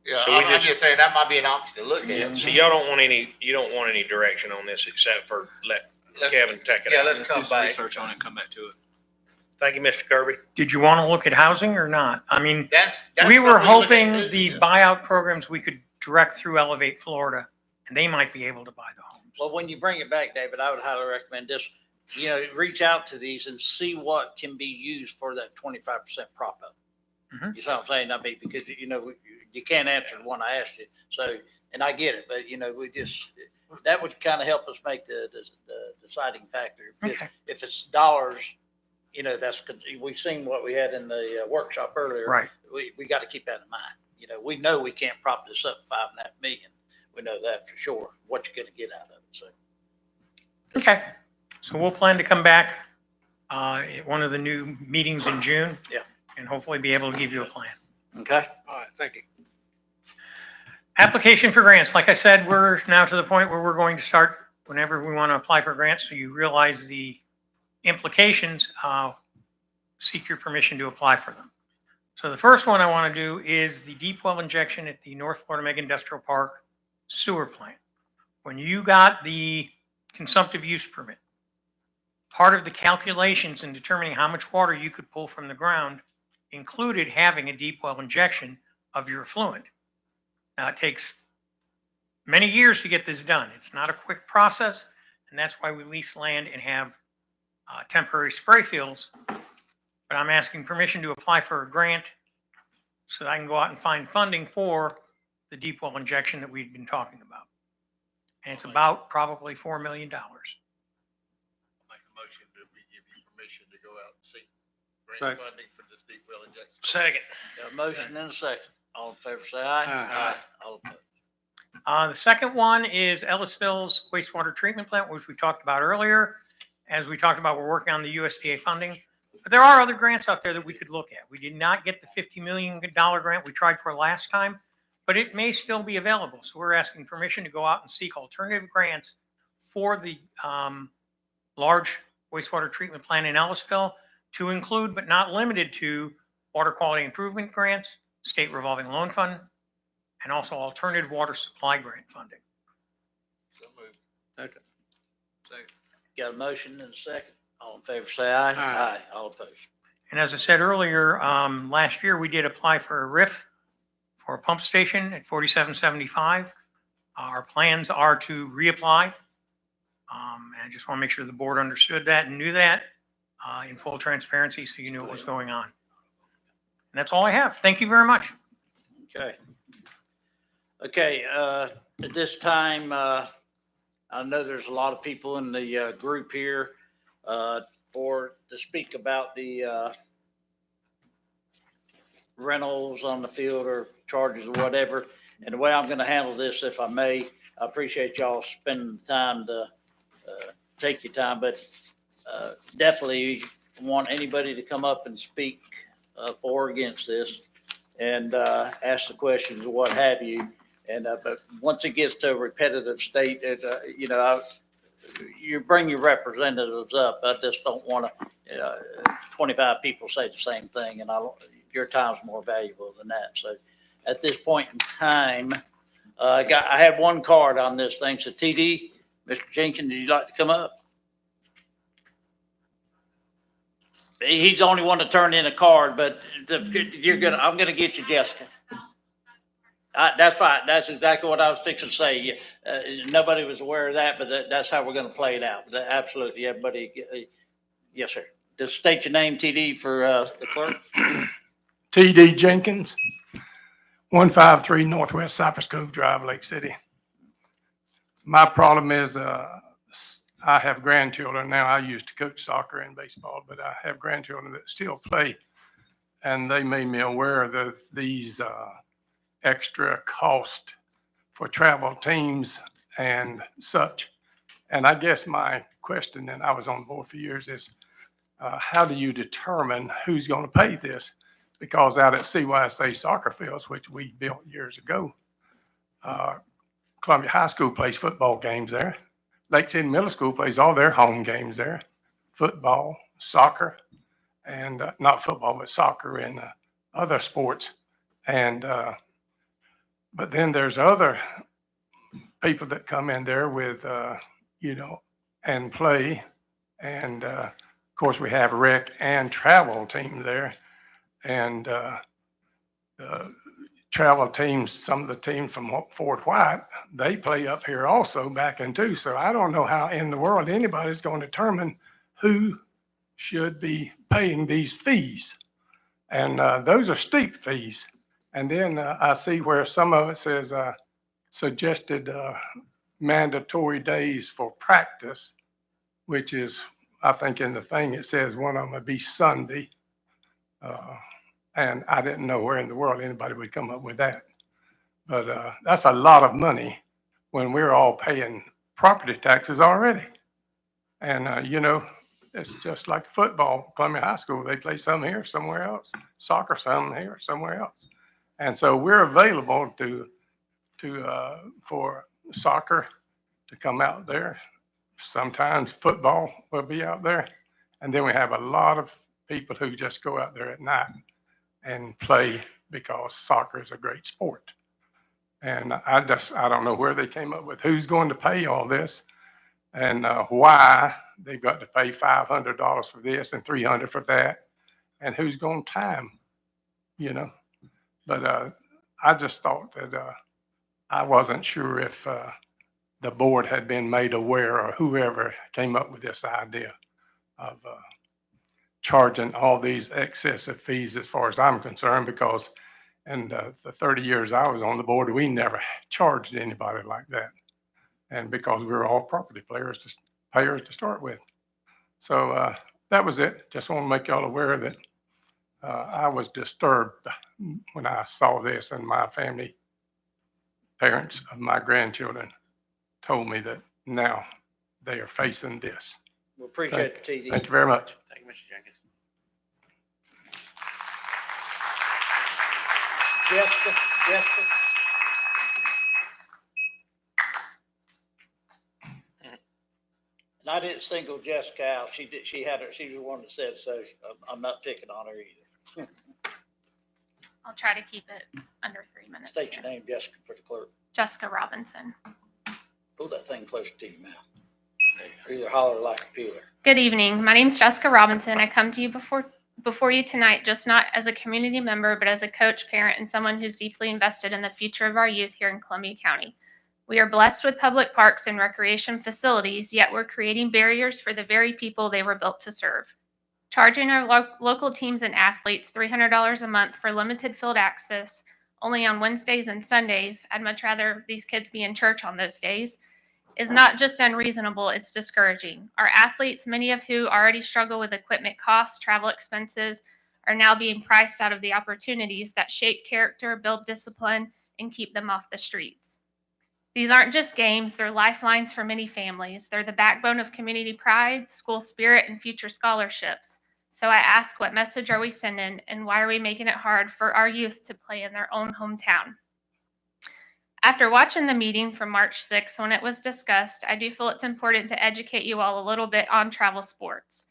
Yeah, So we I'm just- just saying that might be an option to look at. So y'all don't want any direction on this except for let Kevin take it Yeah, out. let's do come some back. research on it and come back to it. Thank you, Mr. Kirby. Did you want to look at housing or not? I mean, That's we were something to look at hoping too, the yeah. buyout programs we could direct through Elevate Florida, and they might be able to buy the homes. Well, when you bring it back, David, I would highly recommend this, reach out to these and see what can be used for that 25% prop up. Mhm. You see what I'm saying? I mean, because, you can't answer the one I asked you. So, and I get it, but that would kind of help us make the deciding factor. Because Okay. if it's dollars, we've seen what we had in the workshop earlier. Right. We got to keep that in mind. We know we can't prop this up 5.5 million. We know that for sure, what you're going to get out of it. So. Okay, so we'll plan to come back at one of the new meetings in June. Yeah. And hopefully be able to give you a plan. Okay. All right, thank you. Application for grants. Like I said, we're now to the point where we're going to start whenever we want to apply for grants. So you realize the implications, seek your permission to apply for them. So the first one I want to do is the deep well injection at the North Florida Mega Industrial Park sewer plant. When you got the consumptive use permit, part of the calculations in determining how much water you could pull from the ground included having a deep well injection of your effluent. Now, it takes many years to get this done. It's not a quick process, and that's why we lease land and have temporary spray fields. But I'm asking permission to apply for a grant so that I can go out and find funding for the deep well injection that we've been talking about. And it's about probably $4 million. Make a motion that we give you permission to go out and seek grant Second. funding for this deep well injection. Second. Got a motion and a second. All in favor, say aye. Aye. All opposed. The second one is Ellisville's wastewater treatment plant, which we talked about earlier. As we talked about, we're working on the USDA funding. But there are other grants out there that we could look at. We did not get the $50 million grant we tried for last time, but it may still be available. So we're asking permission to go out and seek alternative grants for the large wastewater treatment plant in Ellisville to include, but not limited to, water quality improvement grants, state revolving loan fund, and also alternative water supply grant funding. So moved. Second. Got a motion and a second. All in favor, say aye. Aye. All opposed. And as I said earlier, last year we did apply for a RIF for a pump station at 4775. Our plans are to reapply. And I just want to make sure the board understood that and knew that in full transparency so you knew what was going on. And that's all I have. Thank you very much. Okay. Okay, at this time, I know there's a lot of people in the group here to speak about the rentals on the field or charges or whatever. And the way I'm going to handle this, if I may, I appreciate y'all spending the time to take your time, but definitely want anybody to come up and speak for or against this and ask the questions or what have you. And but once it gets to a repetitive state, you bring your representatives up. I just don't want to. 25 people say the same thing, and your time's more valuable than that. So, at this point in time, I have one card on this thing. So, TD, Mr. Jenkins, would you like to come up? He's the only one to turn in a card, but I'm gonna get you, Jessica. That's fine. That's exactly what I was fixing to say. Nobody was aware of that, but that's how we're going to play it out. Absolutely, everybody. Yes, sir. Just state your name, TD, for the clerk. TD Jenkins, 153 Northwest Cypress Cove Drive, Lake City. My problem is I have grandchildren now. I used to coach soccer and baseball, but I have grandchildren that still play, and they made me aware of these extra cost for travel teams and such. And I guess my question, and I was on the board for years, is how do you determine who's going to pay this? Because out at CYSA soccer fields, which we built years ago, Columbia High School plays football games there. Lake City Middle School plays all their home games there, football, soccer, and not football, but soccer and other sports. And but then there's other people that come in there with, and play. And of course, we have rec and travel team there. And travel teams, some of the teams from Fort White, they play up here also back in too. So I don't know how in the world anybody's going to determine who should be paying these fees. And those are steep fees. And then I see where some of it says suggested mandatory days for practice, which is, I think in the thing it says one of them would be Sunday. And I didn't know where in the world anybody would come up with that. But that's a lot of money when we're all paying property taxes already. And, you know, it's just like football, Columbia High School. They play some here, somewhere else. Soccer, some here, somewhere else. And so we're available for soccer to come out there. Sometimes football will be out there. And then we have a lot of people who just go out there at night and play because soccer is a great sport. And I don't know where they came up with who's going to pay all this and why they've got to pay $500 for this and $300 for that, and who's going to time, you know. But I just thought that I wasn't sure if the board had been made aware or whoever came up with this idea of charging all these excessive fees as far as I'm concerned, because in the 30 years I was on the board, we never charged anybody like that. And because we were all property payers to start with. So that was it. Just want to make y'all aware that I was disturbed when I saw this, and my family, parents of my grandchildren, told me that now they are facing this. We appreciate the TD. Thank you very much. Thank you, Mr. Jenkins. Jessica. And I didn't single Jessica out. She did. She was the one that said so. I'm not picking on her either. I'll try to keep it under 3 minutes. State your name, Jessica, for the clerk. Jessica Robinson. Pull that thing closer to your mouth. Or either holler like a peeler. Good evening. My name's Jessica Robinson. I come to you before you tonight, just not as a community member, but as a coach, parent, and someone who's deeply invested in the future of our youth here in Columbia County. We are blessed with public parks and recreation facilities, yet we're creating barriers for the very people they were built to serve. Charging our local teams and athletes $300 a month for limited field access only on Wednesdays and Sundays, I'd much rather these kids be in church on those days, is not just unreasonable, it's discouraging. Our athletes, many of who already struggle with equipment costs, travel expenses, are now being priced out of the opportunities that shape character, build discipline, and keep them off the streets. These aren't just games, they're lifelines for many families. They're the backbone of community pride, school spirit, and future scholarships. So I ask, what message are we sending, and why are we making it hard for our youth to play in their own hometown? After watching the meeting from March 6th when it was discussed, I do feel it's important to educate you all a little bit on travel sports.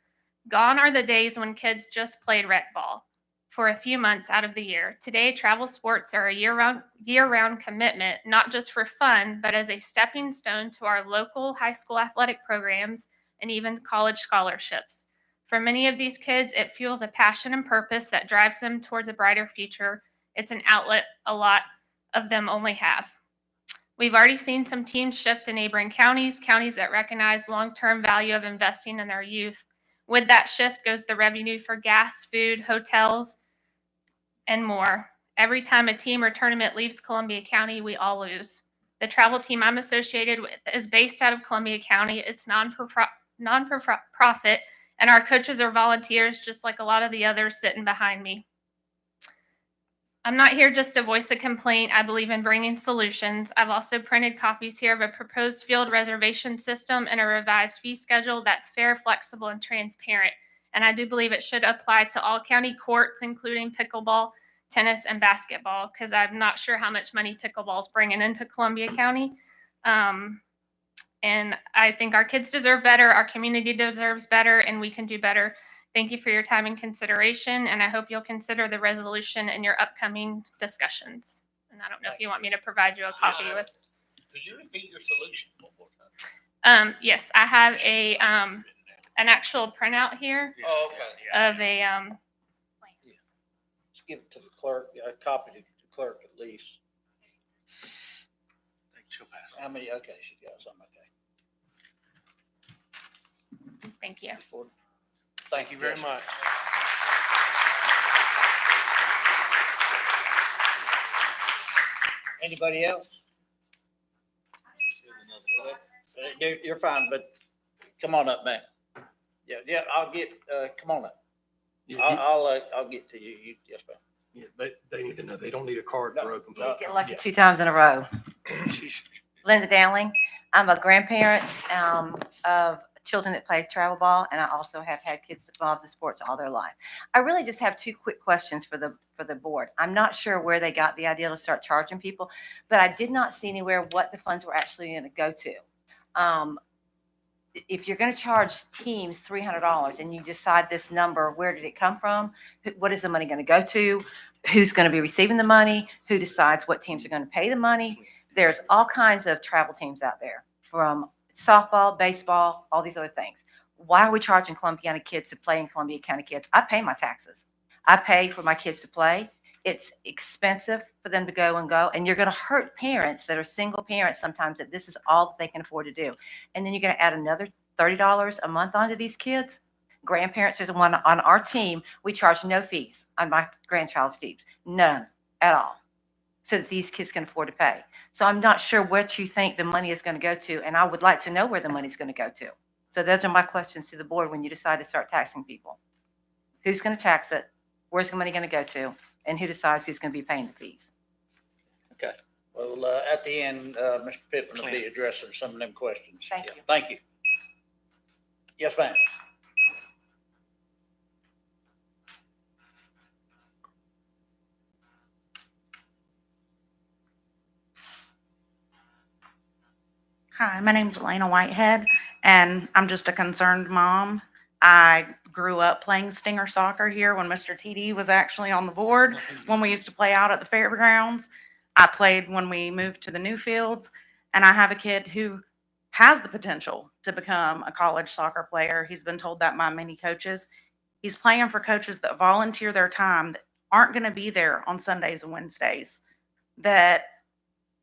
Gone are the days when kids just played rec ball for a few months out of the year. Today, travel sports are a year-round commitment, not just for fun, but as a stepping stone to our local high school athletic programs and even college scholarships. For many of these kids, it fuels a passion and purpose that drives them towards a brighter future. It's an outlet a lot of them only have. We've already seen some teams shift to neighboring counties that recognize long-term value of investing in their youth. With that shift goes the revenue for gas, food, hotels, and more. Every time a team or tournament leaves Columbia County, we all lose. The travel team I'm associated with is based out of Columbia County. It's non-profit, and our coaches are volunteers, just like a lot of the others sitting behind me. I'm not here just to voice a complaint. I believe in bringing solutions. I've also printed copies here of a proposed field reservation system and a revised fee schedule that's fair, flexible, and transparent. And I do believe it should apply to all county courts, including pickleball, tennis, and basketball, because I'm not sure how much money pickleball is bringing into Columbia County. And I think our kids deserve better, our community deserves better, and we can do better. Thank you for your time and consideration, and I hope you'll consider the resolution in your upcoming discussions. And I don't know if you want me to provide you a copy with. Could you repeat your solution one more time? Yes, I have an actual printout here Oh, okay. of a, Let's give it to the clerk, a copy to the clerk at least. She'll pass. How many? Okay, she got some, okay. thank you. Thank you very much. Anybody else? You're fine, but come on up, man. Yeah, I'll get, come on up. I'll get to you. Yes, ma'am. Yeah, they need to know, they don't need a card for open public. Get lucky 2 times in a row. Linda Dowling. I'm a grandparent of children that play travel ball, and I also have had kids involved in sports all their life. I really just have 2 quick questions for the board. I'm not sure where they got the idea to start charging people, but I did not see anywhere what the funds were actually going to go to. If you're going to charge teams $300 and you decide this number, where did it come from? What is the money going to go to? Who's going to be receiving the money? Who decides what teams are going to pay the money? There's all kinds of travel teams out there, from softball, baseball, all these other things. Why are we charging Columbia County kids to play in Columbia County kids? I pay my taxes. I pay for my kids to play. It's expensive for them to go, and you're going to hurt parents that are single parents sometimes, that this is all that they can afford to do. And then you're going to add another $30 a month onto these kids. Grandparents, there's one on our team. We charge no fees on my grandchild's teams, none at all, so that these kids can afford to pay. So I'm not sure what you think the money is going to go to, and I would like to know where the money's going to go to. So those are my questions to the board when you decide to start taxing people. Who's going to tax it? Where's the money going to go to? And who decides who's going to be paying the fees? Okay. Well, at the end, Mr. Pittman will be addressing some of them questions. Thank Yeah, you. Thank you. Yes, ma'am. Hi, my name's Elena Whitehead, and I'm just a concerned mom. I grew up playing Stinger soccer here when Mr. TD was actually on the board, when we used to play out at the fairgrounds. I played when we moved to the new fields, and I have a kid who has the potential to become a college soccer player. He's been told that by many coaches. He's playing for coaches that volunteer their time, that aren't going to be there on Sundays and Wednesdays, that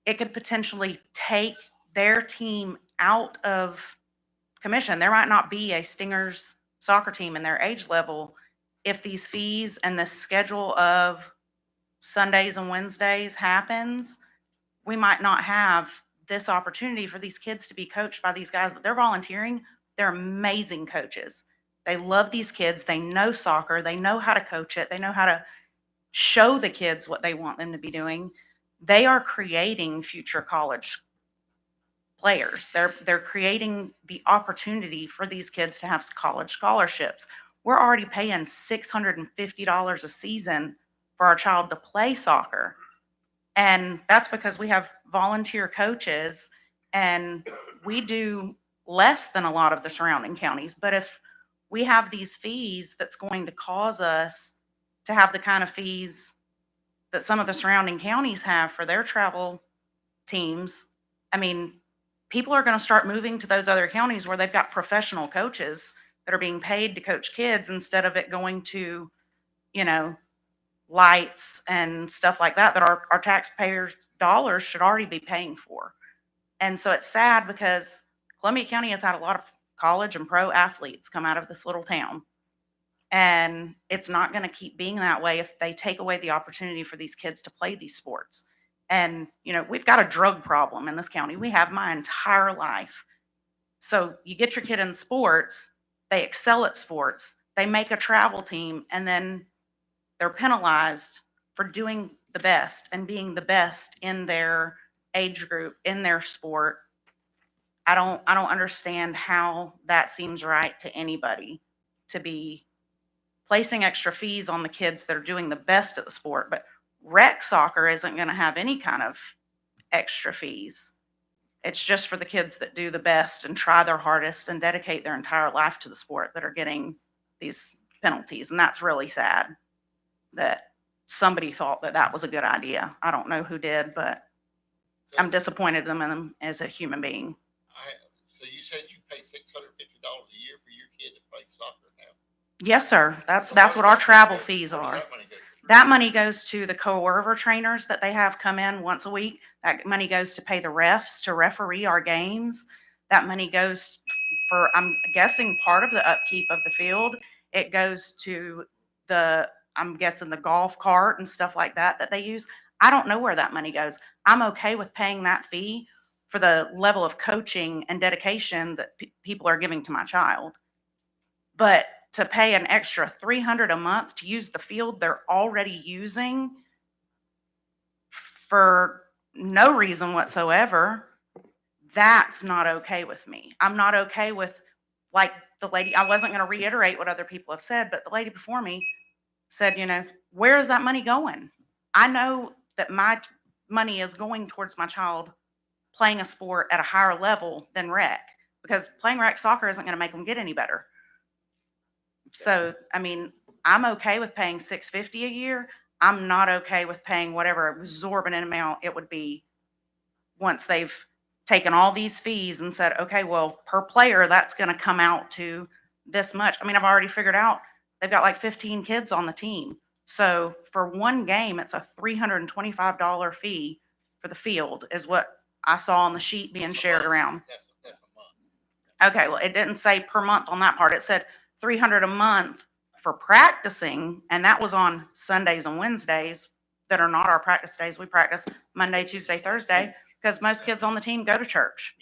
it could potentially take their team out of commission. There might not be a Stingers soccer team in their age level if these fees and this schedule of Sundays and Wednesdays happens. We might not have this opportunity for these kids to be coached by these guys that they're volunteering. They're amazing coaches. They love these kids. They know soccer. They know how to coach it. They know how to show the kids what they want them to be doing. They are creating future college players. They're creating the opportunity for these kids to have college scholarships. We're already paying $650 a season for our child to play soccer. And that's because we have volunteer coaches, and we do less than a lot of the surrounding counties. But if we have these fees, that's going to cause us to have the kind of fees that some of the surrounding counties have for their travel teams. I mean, people are going to start moving to those other counties where they've got professional coaches that are being paid to coach kids, instead of it going to, lights and stuff like that our taxpayers' dollars should already be paying for. And so it's sad, because Columbia County has had a lot of college and pro athletes come out of this little town. And it's not going to keep being that way if they take away the opportunity for these kids to play these sports. And, we've got a drug problem in this county. We have my entire life. So you get your kid in sports, they excel at sports, they make a travel team, and then they're penalized for doing the best and being the best in their age group, in their sport. I don't understand how that seems right to anybody, to be placing extra fees on the kids that are doing the best at the sport. But rec soccer isn't going to have any kind of extra fees. It's just for the kids that do the best and try their hardest and dedicate their entire life to the sport that are getting these penalties. And that's really sad that somebody thought that that was a good idea. I don't know who did, but I'm disappointed in them as a human being. So you said you pay $650 a year for your kid to play soccer now? Yes, sir. That's So what where our does that travel go? fees Where does are. that money go to? That money goes to the co-orver trainers that they have come in once a week. That money goes to pay the refs to referee our games. That money goes for, I'm guessing, part of the upkeep of the field. It goes to I'm guessing the golf cart and stuff like that that they use. I don't know where that money goes. I'm okay with paying that fee for the level of coaching and dedication that people are giving to my child. But to pay an extra $300 a month to use the field they're already using for no reason whatsoever, that's not okay with me. I'm not okay with, like the lady, I wasn't going to reiterate what other people have said, but the lady before me said, where is that money going? I know that my money is going towards my child playing a sport at a higher level than rec, because playing rec soccer isn't going to make them get any better. So, I mean, I'm okay with paying $650 a year. I'm not okay with paying whatever exorbitant amount it would be once they've taken all these fees and said, okay, well, per player, that's going to come out to this much. I mean, I've already figured out they've got like 15 kids on the team. So for one game, it's a $325 fee for the field is what I saw on the sheet being shared around. That's a month. Okay, well, it didn't say per month on that part. It said $300 a month for practicing, and that was on Sundays and Wednesdays that are not our practice days. We practice Monday, Tuesday, Thursday, because most kids on the team go to church.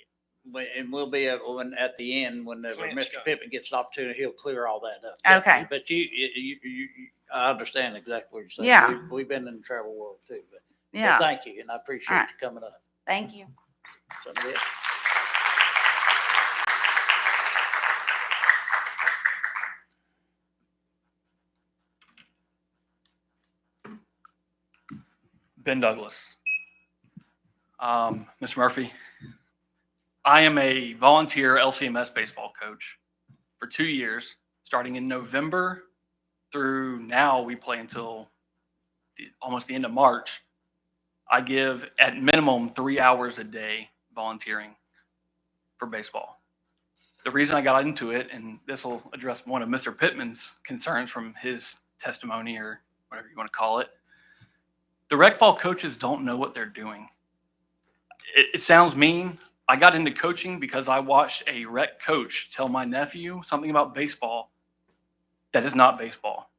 And we'll be able, when, at the end, whenever Clint's Mr. got it. Pittman gets an opportunity, he'll clear all that up. Okay. Definitely. But I understand exactly what you're saying. Yeah. We've been in the travel world too, but Yeah, thank you, and I appreciate All right. you coming up. thank you. Somebody else? Ben Douglas. Mr. Murphy, I am a volunteer LCMS baseball coach for 2 years, starting in November through now. We play until almost the end of March. I give at minimum 3 hours a day volunteering for baseball. The reason I got into it, and this will address one of Mr. Pittman's concerns from his testimony or whatever you want to call it. The rec ball coaches don't know what they're doing. It sounds mean. I got into coaching because I watched a rec coach tell my nephew something about baseball that is not baseball.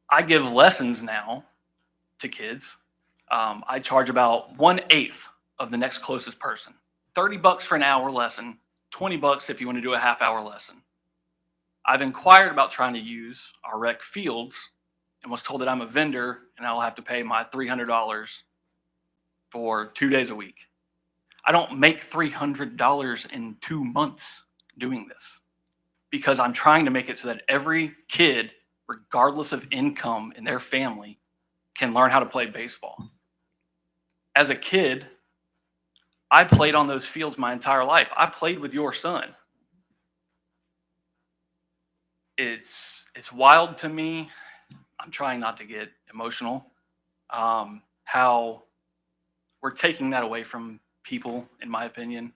I give lessons now to kids. I charge about 1/8 of the next closest person. $30 for an hour lesson, $20 if you want to do a half-hour lesson. I've inquired about trying to use our rec fields and was told that I'm a vendor and I'll have to pay my $300 for 2 days a week. I don't make $300 in 2 months doing this because I'm trying to make it so that every kid, regardless of income in their family, can learn how to play baseball. As a kid, I played on those fields my entire life. I played with your son. It's wild to me. I'm trying not to get emotional. How we're taking that away from people, in my opinion.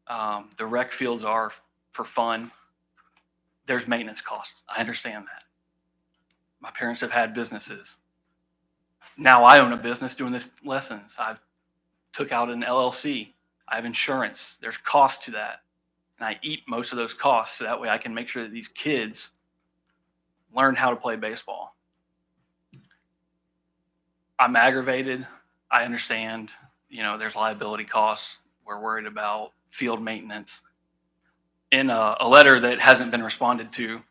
The rec fields are for fun. There's maintenance costs. I understand that. My parents have had businesses. Now I own a business doing this lessons. I've took out an LLC. I have insurance. There's cost to that. And I eat most of those costs so that way I can make sure that these kids learn how to play baseball. I'm aggravated. I understand, there's liability costs. We're worried about field maintenance. In a letter that hasn't been responded to,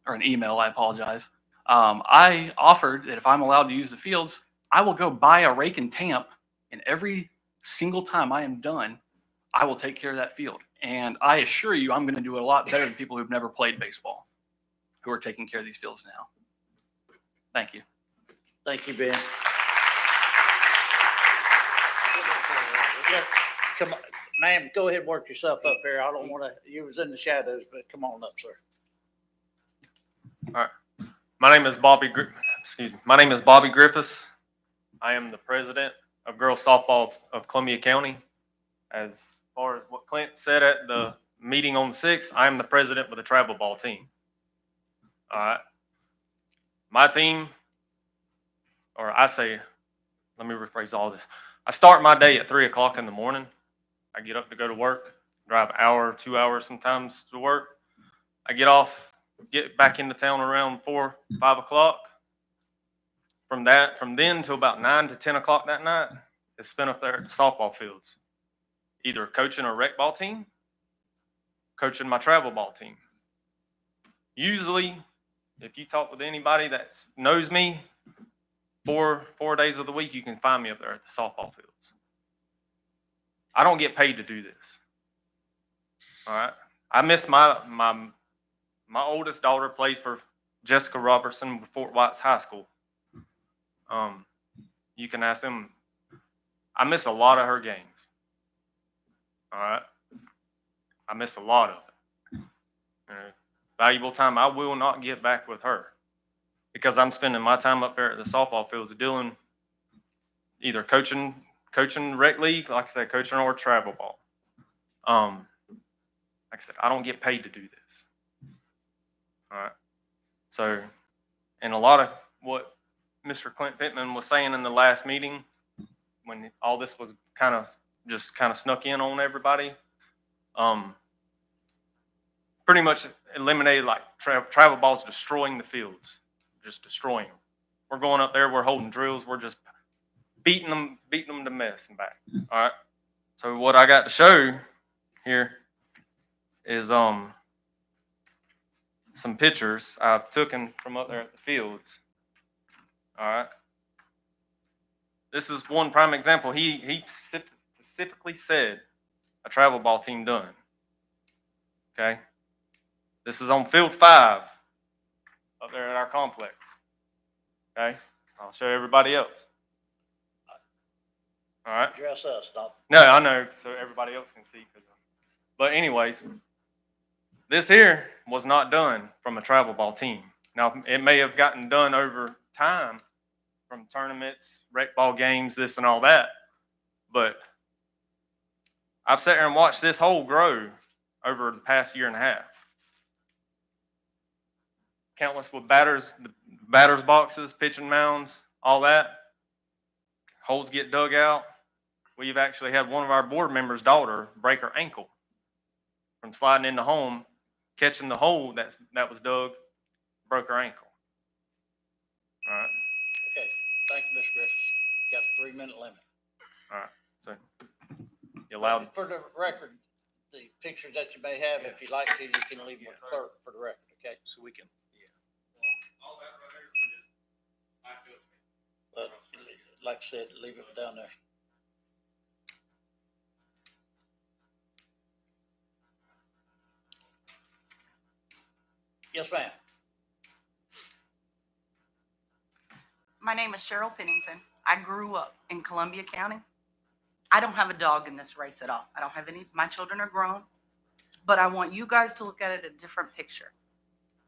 or an email, I apologize. I offered that if I'm allowed to use the fields, I will go buy a rake and tamp, and every single time I am done, I will take care of that field. And I assure you, I'm going to do it a lot better than people who've never played baseball, who are taking care of these fields now. Thank you. Thank you, Ben. Come on, ma'am, go ahead and work yourself up here. I don't want to, you was in the shadows, but come on up, sir. All right. My name is Bobby Griffiths. I am the president of girls softball of Columbia County. As far as what Clint said at the meeting on the 6th, I am the president with the travel ball team. All right. My team, or I say, let me rephrase all this. I start my day at 3 o'clock in the morning. I get up to go to work, drive an hour, 2 hours sometimes to work. I get off, get back into town around 4, 5 o'clock. From then till about 9 to 10 o'clock that night, is spent up there at the softball fields, either coaching a rec ball team, coaching my travel ball team. Usually, if you talk with anybody that knows me, 4 days of the week, you can find me up there at the softball fields. I don't get paid to do this. All right. I miss my oldest daughter plays for Jessica Robertson with Fort White's High School. You can ask them. I miss a lot of her games. All right. I miss a lot of it. Valuable time I will not get back with her because I'm spending my time up there at the softball fields doing either coaching rec league, like I said, coaching or travel ball. Like I said, I don't get paid to do this. All right. So, and a lot of what Mr. Clint Pittman was saying in the last meeting, when all this was kind of snuck in on everybody, pretty much eliminated like travel balls destroying the fields, just destroying them. We're going up there, we're holding drills, we're just beating them to mess and back. All right. So what I got to show here is some pictures I've taken from up there at the fields. All right. This is one prime example. He specifically said a travel ball team done. Okay. This is on field 5 up there at our complex. Okay. I'll show everybody else. All right. Address us, not. No, I know, so everybody else can see. But anyways, this here was not done from a travel ball team. Now, it may have gotten done over time from tournaments, rec ball games, this and all that. But I've sat there and watched this hole grow over the past year and a half. Countless with batters boxes, pitching mounds, all that. Holes get dug out. We've actually had one of our board members' daughter break her ankle from sliding into home, catching the hole that was dug, broke her ankle. All right. Okay, thank you, Ms. Griffiths. Got a 3-minute limit. All right. So you allowed. For the record, the pictures that you may have, if you'd like to, you can leave with the clerk for the record, okay? So we can, But like I said, leave it down there. Yes, ma'am. My name is Cheryl Pennington. I grew up in Columbia County. I don't have a dog in this race at all. I don't have any, my children are grown, but I want you guys to look at it a different picture.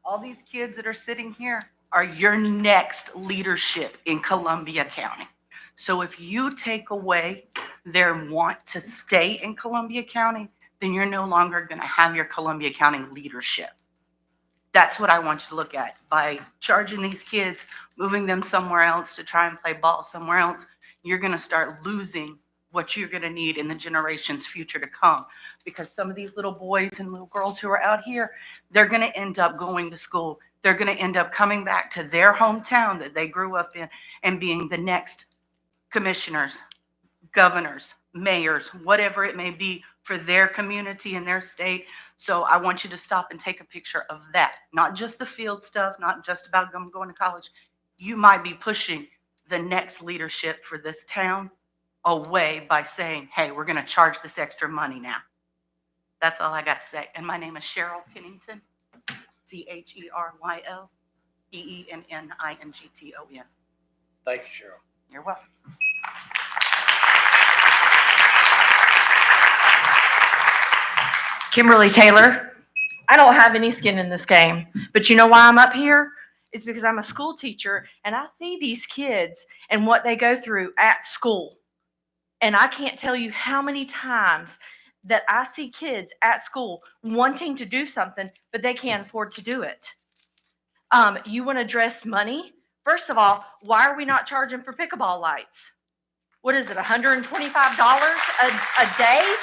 All these kids that are sitting here are your next leadership in Columbia County. So if you take away their want to stay in Columbia County, then you're no longer going to have your Columbia County leadership. That's what I want you to look at. By charging these kids, moving them somewhere else to try and play ball somewhere else, you're going to start losing what you're going to need in the generations future to come. Because some of these little boys and little girls who are out here, they're going to end up going to school. They're going to end up coming back to their hometown that they grew up in and being the next commissioners, governors, mayors, whatever it may be for their community and their state. So I want you to stop and take a picture of that. Not just the field stuff, not just about them going to college. You might be pushing the next leadership for this town away by saying, hey, we're going to charge this extra money now. That's all I got to say. And my name is Cheryl Pennington, CHERYLPENNINGTON. Thank you, Cheryl. You're welcome. Kimberly Taylor. I don't have any skin in this game, but you know why I'm up here? It's because I'm a school teacher and I see these kids and what they go through at school. And I can't tell you how many times that I see kids at school wanting to do something, but they can't afford to do it. You want to address money? First of all, why are we not charging for pickleball lights? What is it, $125 a day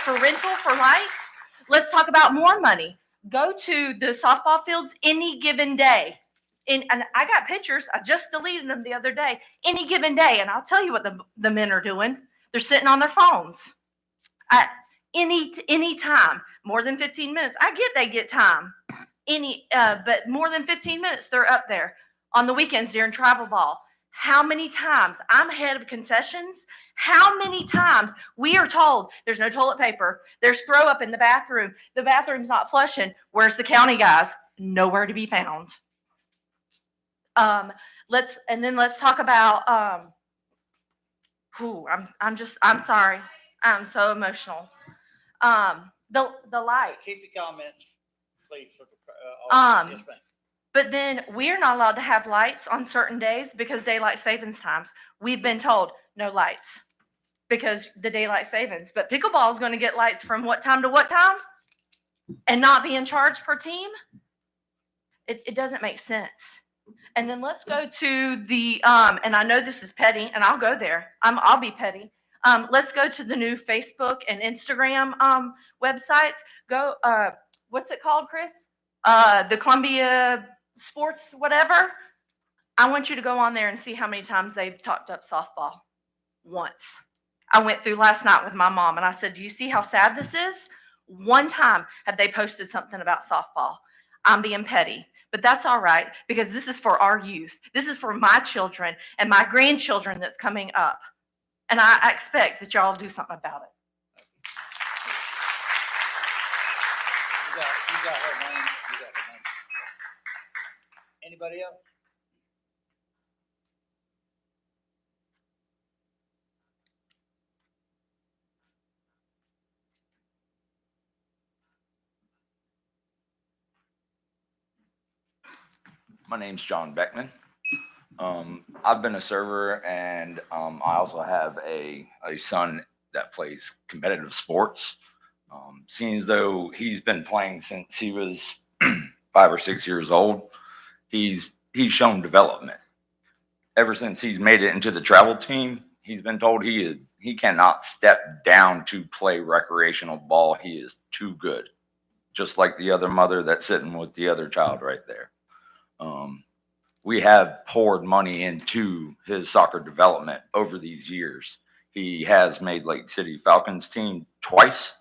for rental for lights? Let's talk about more money. Go to the softball fields any given day. And I got pictures. I just deleted them the other day. Any given day. And I'll tell you what the men are doing. They're sitting on their phones. At any time, more than 15 minutes. I get they get time. But more than 15 minutes, they're up there. On the weekends during travel ball. How many times I'm head of concessions? How many times we are told there's no toilet paper, there's throw up in the bathroom's not flushing. Where's the county guys? Nowhere to be found. Let's talk about I'm sorry. I'm so emotional. The light. Keep your comments, please. Yes, ma'am. But then we're not allowed to have lights on certain days because daylight savings times. We've been told no lights because the daylight savings. But pickleball is going to get lights from what time to what time and not be in charge per team. It doesn't make sense. And then let's go to the, and I know this is petty and I'll go there. I'll be petty. Let's go to the new Facebook and Instagram websites. Go, what's it called, Chris? The Columbia Sports, whatever. I want you to go on there and see how many times they've talked up softball. Once. I went through last night with my mom and I said, do you see how sad this is? One time have they posted something about softball. I'm being petty, but that's all right because this is for our youth. This is for my children and my grandchildren that's coming up. And I expect that y'all do something about it. You got her name. You got her name. Anybody else? My name's John Beckman. I've been a server and I also have a son that plays competitive sports. Seeing as though he's been playing since he was 5 or 6 years old, he's shown development. Ever since he's made it into the travel team, he's been told he cannot step down to play recreational ball. He is too good. Just like the other mother that's sitting with the other child right there. We have poured money into his soccer development over these years. He has made Lake City Falcons team twice.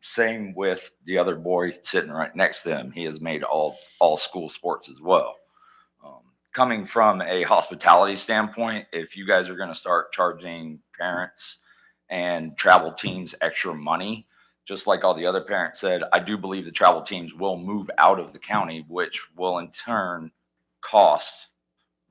Same with the other boy sitting right next to him. He has made all school sports as well. Coming from a hospitality standpoint, if you guys are going to start charging parents and travel teams extra money, just like all the other parents said, I do believe the travel teams will move out of the county, which will in turn cost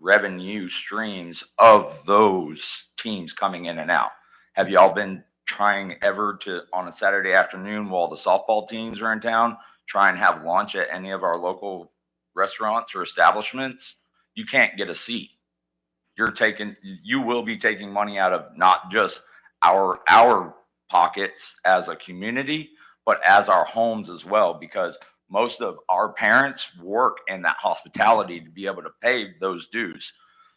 revenue streams of those teams coming in and out. Have y'all been trying ever to, on a Saturday afternoon while the softball teams are in town, try and have lunch at any of our local restaurants or establishments? You can't get a seat. You will be taking money out of not just our pockets as a community, but as our homes as well, because most of our parents work in that hospitality to be able to pay those dues.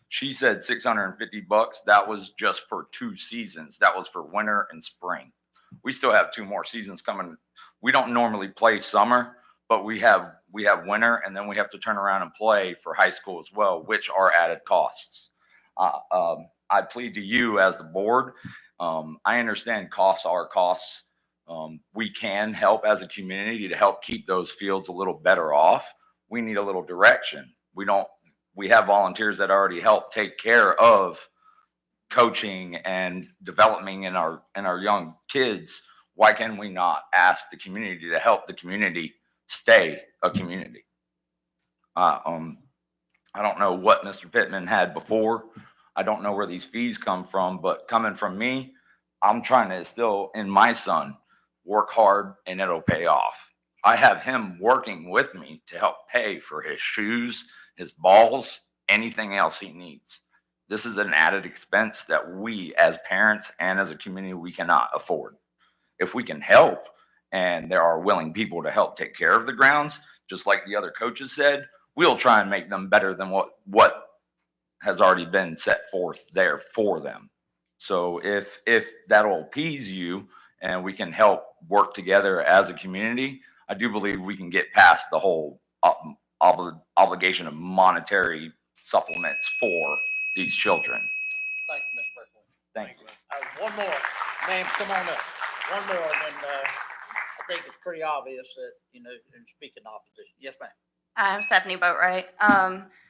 She said $650. That was just for 2 seasons. That was for winter and spring. We still have 2 more seasons coming. We don't normally play summer, but we have winter, and then we have to turn around and play for high school as well, which are added costs. I plead to you as the board. I understand costs are costs. We can help as a community to help keep those fields a little better off. We need a little direction. We have volunteers that already help take care of coaching and developing in our young kids. Why can we not ask the community to help the community stay a community? I don't know what Mr. Pittman had before. I don't know where these fees come from, but coming from me, I'm trying to instill in my son, work hard and it'll pay off. I have him working with me to help pay for his shoes, his balls, anything else he needs. This is an added expense that we as parents and as a community, we cannot afford. If we can help and there are willing people to help take care of the grounds, just like the other coaches said, we'll try and make them better than what has already been set forth there for them. So if that'll appease you and we can help work together as a community, I do believe we can get past the whole obligation of monetary supplements for these children. Thank you, Ms. Berkeley. Thank you. One more, ma'am, come on up. One more, and then, I think it's pretty obvious that, in speaking opposition. Yes, ma'am. I'm Stephanie Boatwright.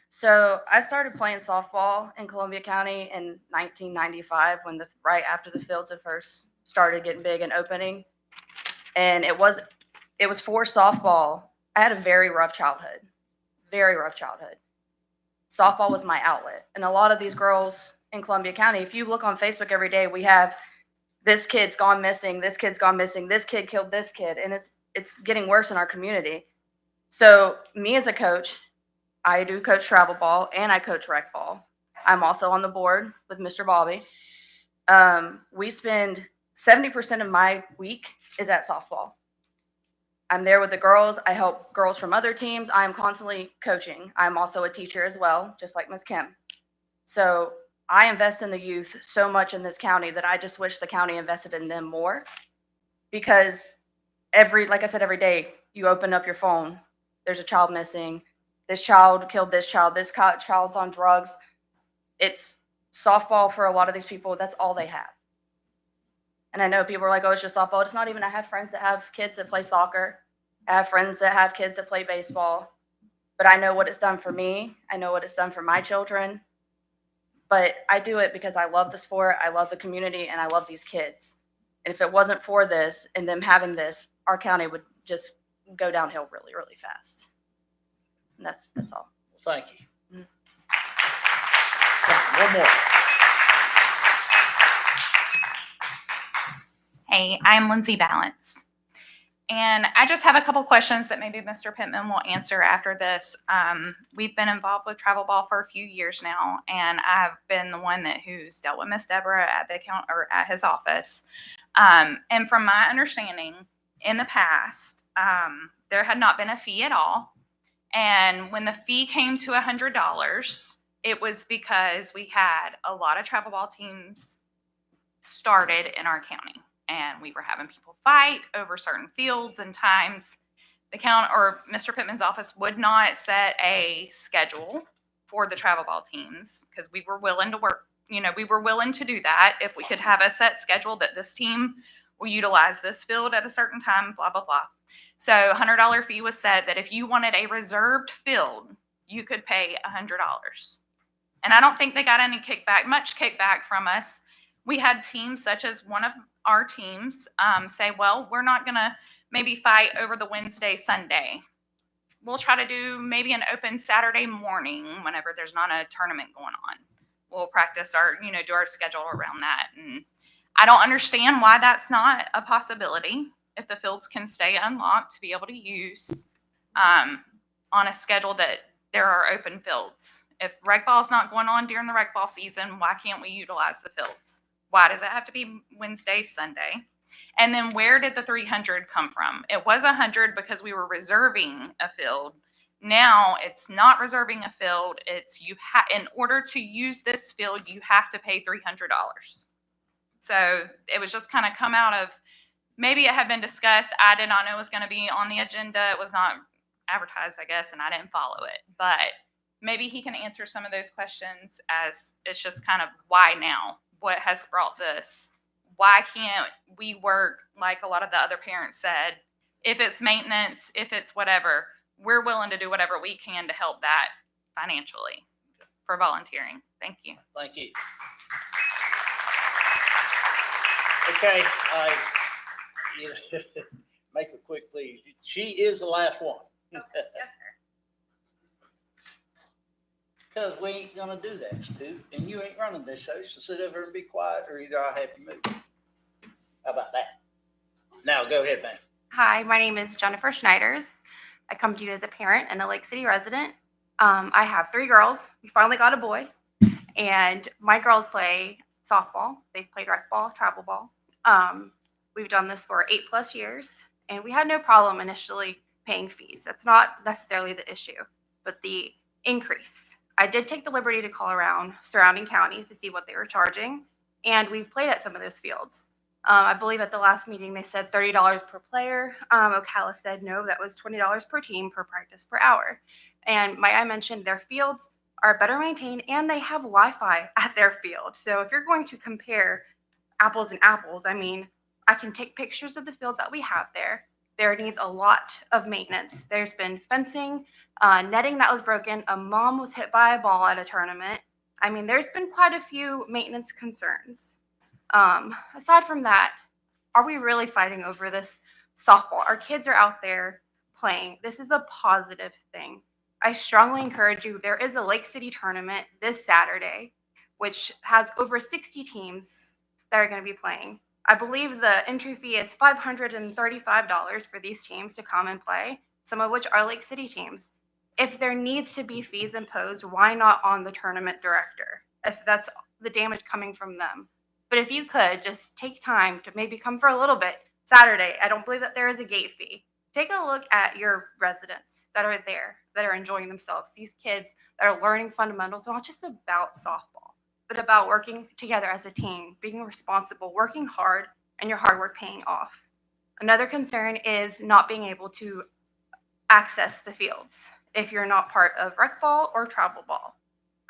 So I started playing softball in Columbia County in 1995 when right after the fields had first started getting big and opening. And it was for softball. I had a very rough childhood. Softball was my outlet. And a lot of these girls in Columbia County, if you look on Facebook every day, we have this kid's gone missing, this kid's gone missing, this kid killed this kid, and it's getting worse in our community. So me as a coach, I do coach travel ball and I coach rec ball. I'm also on the board with Mr. Bobby. We spend 70% of my week is at softball. I'm there with the girls. I help girls from other teams. I'm constantly coaching. I'm also a teacher as well, just like Ms. Kim. So I invest in the youth so much in this county that I just wish the county invested in them more, because like I said, every day you open up your phone, there's a child missing. This child killed this child. This child's on drugs. It's softball for a lot of these people. That's all they have. And I know people are like, oh, it's just softball. It's not even. I have friends that have kids that play soccer. I have friends that have kids that play baseball. But I know what it's done for me. I know what it's done for my children. But I do it because I love the sport, I love the community, and I love these kids. And if it wasn't for this and them having this, our county would just go downhill really, really fast. And that's all. Thank you. One more. Hey, I'm Lindsay Balance. And I just have a couple questions that maybe Mr. Pittman will answer after this. We've been involved with travel ball for a few years now, and I've been the one who's dealt with Miss Deborah at the account or at his office. And from my understanding, in the past, there had not been a fee at all. And when the fee came to $100, it was because we had a lot of travel ball teams started in our county. And we were having people fight over certain fields and times. The county or Mr. Pittman's office would not set a schedule for the travel ball teams because we were willing to work. We were willing to do that if we could have a set schedule that this team will utilize this field at a certain time, blah, blah, blah. So $100 fee was set that if you wanted a reserved field, you could pay $100. And I don't think they got any much kickback from us. We had teams such as one of our teams say, well, we're not going to maybe fight over the Wednesday, Sunday. We'll try to do maybe an open Saturday morning whenever there's not a tournament going on. We'll practice do our schedule around that. And I don't understand why that's not a possibility if the fields can stay unlocked to be able to use on a schedule that there are open fields. If rec ball is not going on during the rec ball season, why can't we utilize the fields? Why does it have to be Wednesday, Sunday? And then where did the 300 come from? It was 100 because we were reserving a field. Now it's not reserving a field. It's in order to use this field, you have to pay $300. So it was just kind of come out of, maybe it had been discussed. I did not know it was going to be on the agenda. It was not advertised, I guess, and I didn't follow it. But maybe he can answer some of those questions as it's just kind of why now? What has brought this? Why can't we work like a lot of the other parents said? If it's maintenance, if it's whatever, we're willing to do whatever we can to help that financially for volunteering. Thank you. Thank you. Okay, make it quick, please. She is the last one. Yes, sir. Because we ain't gonna do that, Stu, and you ain't running this show, so sit over and be quiet, or either I'll have you move. How about that? Now, go ahead, man. Hi, my name is Jennifer Schneiders. I come to you as a parent and a Lake City resident. I have 3 girls. We finally got a boy. And my girls play softball. They've played rec ball, travel ball. We've done this for 8+ years, and we had no problem initially paying fees. That's not necessarily the issue, but the increase. I did take the liberty to call around surrounding counties to see what they were charging, and we've played at some of those fields. I believe at the last meeting they said $30 per player. Ocala said no, that was $20 per team per practice per hour. And I mentioned their fields are better maintained and they have Wi-Fi at their field. So if you're going to compare apples and apples, I mean, I can take pictures of the fields that we have there. There needs a lot of maintenance. There's been fencing, netting that was broken. A mom was hit by a ball at a tournament. I mean, there's been quite a few maintenance concerns. Aside from that, are we really fighting over this softball? Our kids are out there playing. This is a positive thing. I strongly encourage you. There is a Lake City tournament this Saturday, which has over 60 teams that are going to be playing. I believe the entry fee is $535 for these teams to come and play, some of which are Lake City teams. If there needs to be fees imposed, why not on the tournament director, if that's the damage coming from them? But if you could just take time to maybe come for a little bit Saturday, I don't believe that there is a gate fee. Take a look at your residents that are there, that are enjoying themselves, these kids that are learning fundamentals, not just about softball, but about working together as a team, being responsible, working hard, and your hard work paying off. Another concern is not being able to access the fields if you're not part of rec ball or travel ball.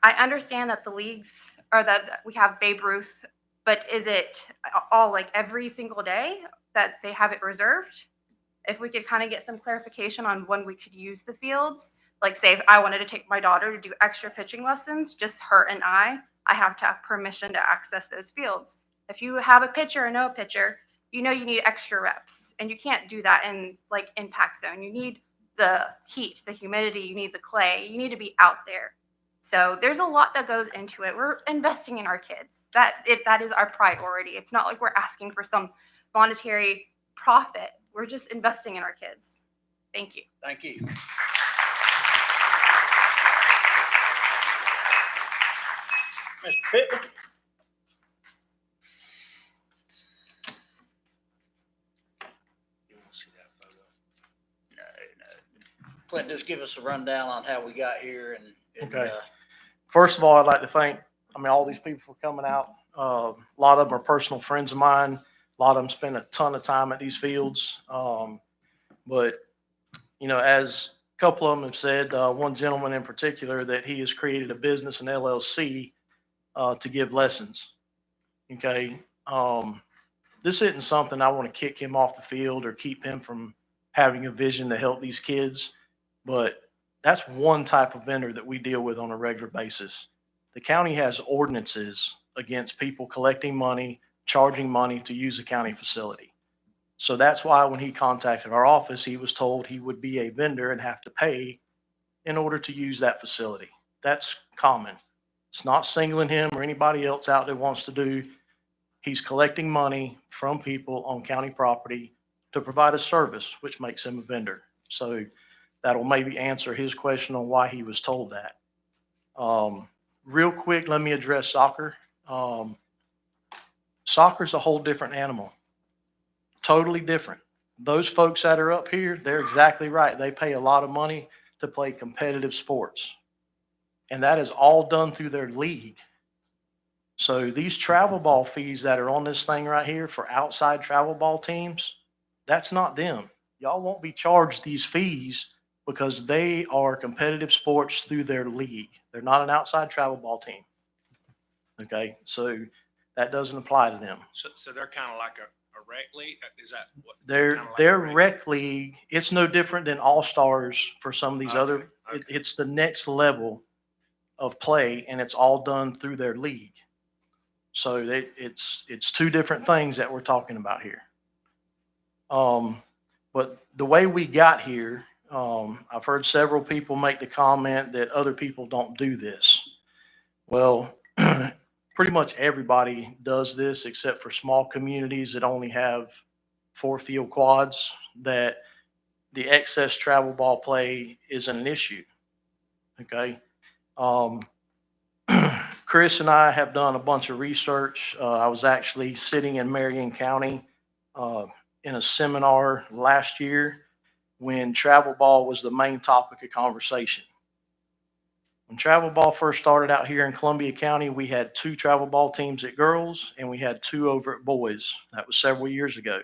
I understand that the leagues, or that we have Babe Ruth, but is it all like every single day that they have it reserved? If we could kind of get some clarification on when we could use the fields, like say if I wanted to take my daughter to do extra pitching lessons, just her and I have to have permission to access those fields. If you have a pitcher or no pitcher, you know you need extra reps, and you can't do that in like impact zone. You need the heat, the humidity, you need the clay, you need to be out there. So there's a lot that goes into it. We're investing in our kids. That is our priority. It's not like we're asking for some monetary profit. We're just investing in our kids. Thank you. Thank you. Mr. Pittman? You want to see that photo? No. Clint, just give us a rundown on how we got here and Okay. First of all, I'd like to thank, all these people for coming out. A lot of them are personal friends of mine. A lot of them spend a ton of time at these fields. But, as a couple of them have said, one gentleman in particular, that he has created a business, an LLC, to give lessons. Okay. This isn't something I want to kick him off the field or keep him from having a vision to help these kids. But that's one type of vendor that we deal with on a regular basis. The county has ordinances against people collecting money, charging money to use a county facility. So that's why when he contacted our office, he was told he would be a vendor and have to pay in order to use that facility. That's common. It's not singling him or anybody else out that wants to do. He's collecting money from people on county property to provide a service, which makes him a vendor. So that'll maybe answer his question on why he was told that. Real quick, let me address soccer. Soccer's a whole different animal. Totally different. Those folks that are up here, they're exactly right. They pay a lot of money to play competitive sports. And that is all done through their league. So these travel ball fees that are on this thing right here for outside travel ball teams, that's not them. Y'all won't be charged these fees because they are competitive sports through their league. They're not an outside travel ball team. Okay, so that doesn't apply to them. So they're kind of like a rec league? Is that what? Their rec league, it's no different than All-Stars for some of these other, it's the next level of play, and it's all done through their league. So it's two different things that we're talking about here. But the way we got here, I've heard several people make the comment that other people don't do this. Well, pretty much everybody does this except for small communities that only have 4-field quads, that the excess travel ball play isn't an issue. Okay. Chris and I have done a bunch of research. I was actually sitting in Marion County in a seminar last year when travel ball was the main topic of conversation. When travel ball first started out here in Columbia County, we had 2 travel ball teams at girls and we had 2 over at boys. That was several years ago.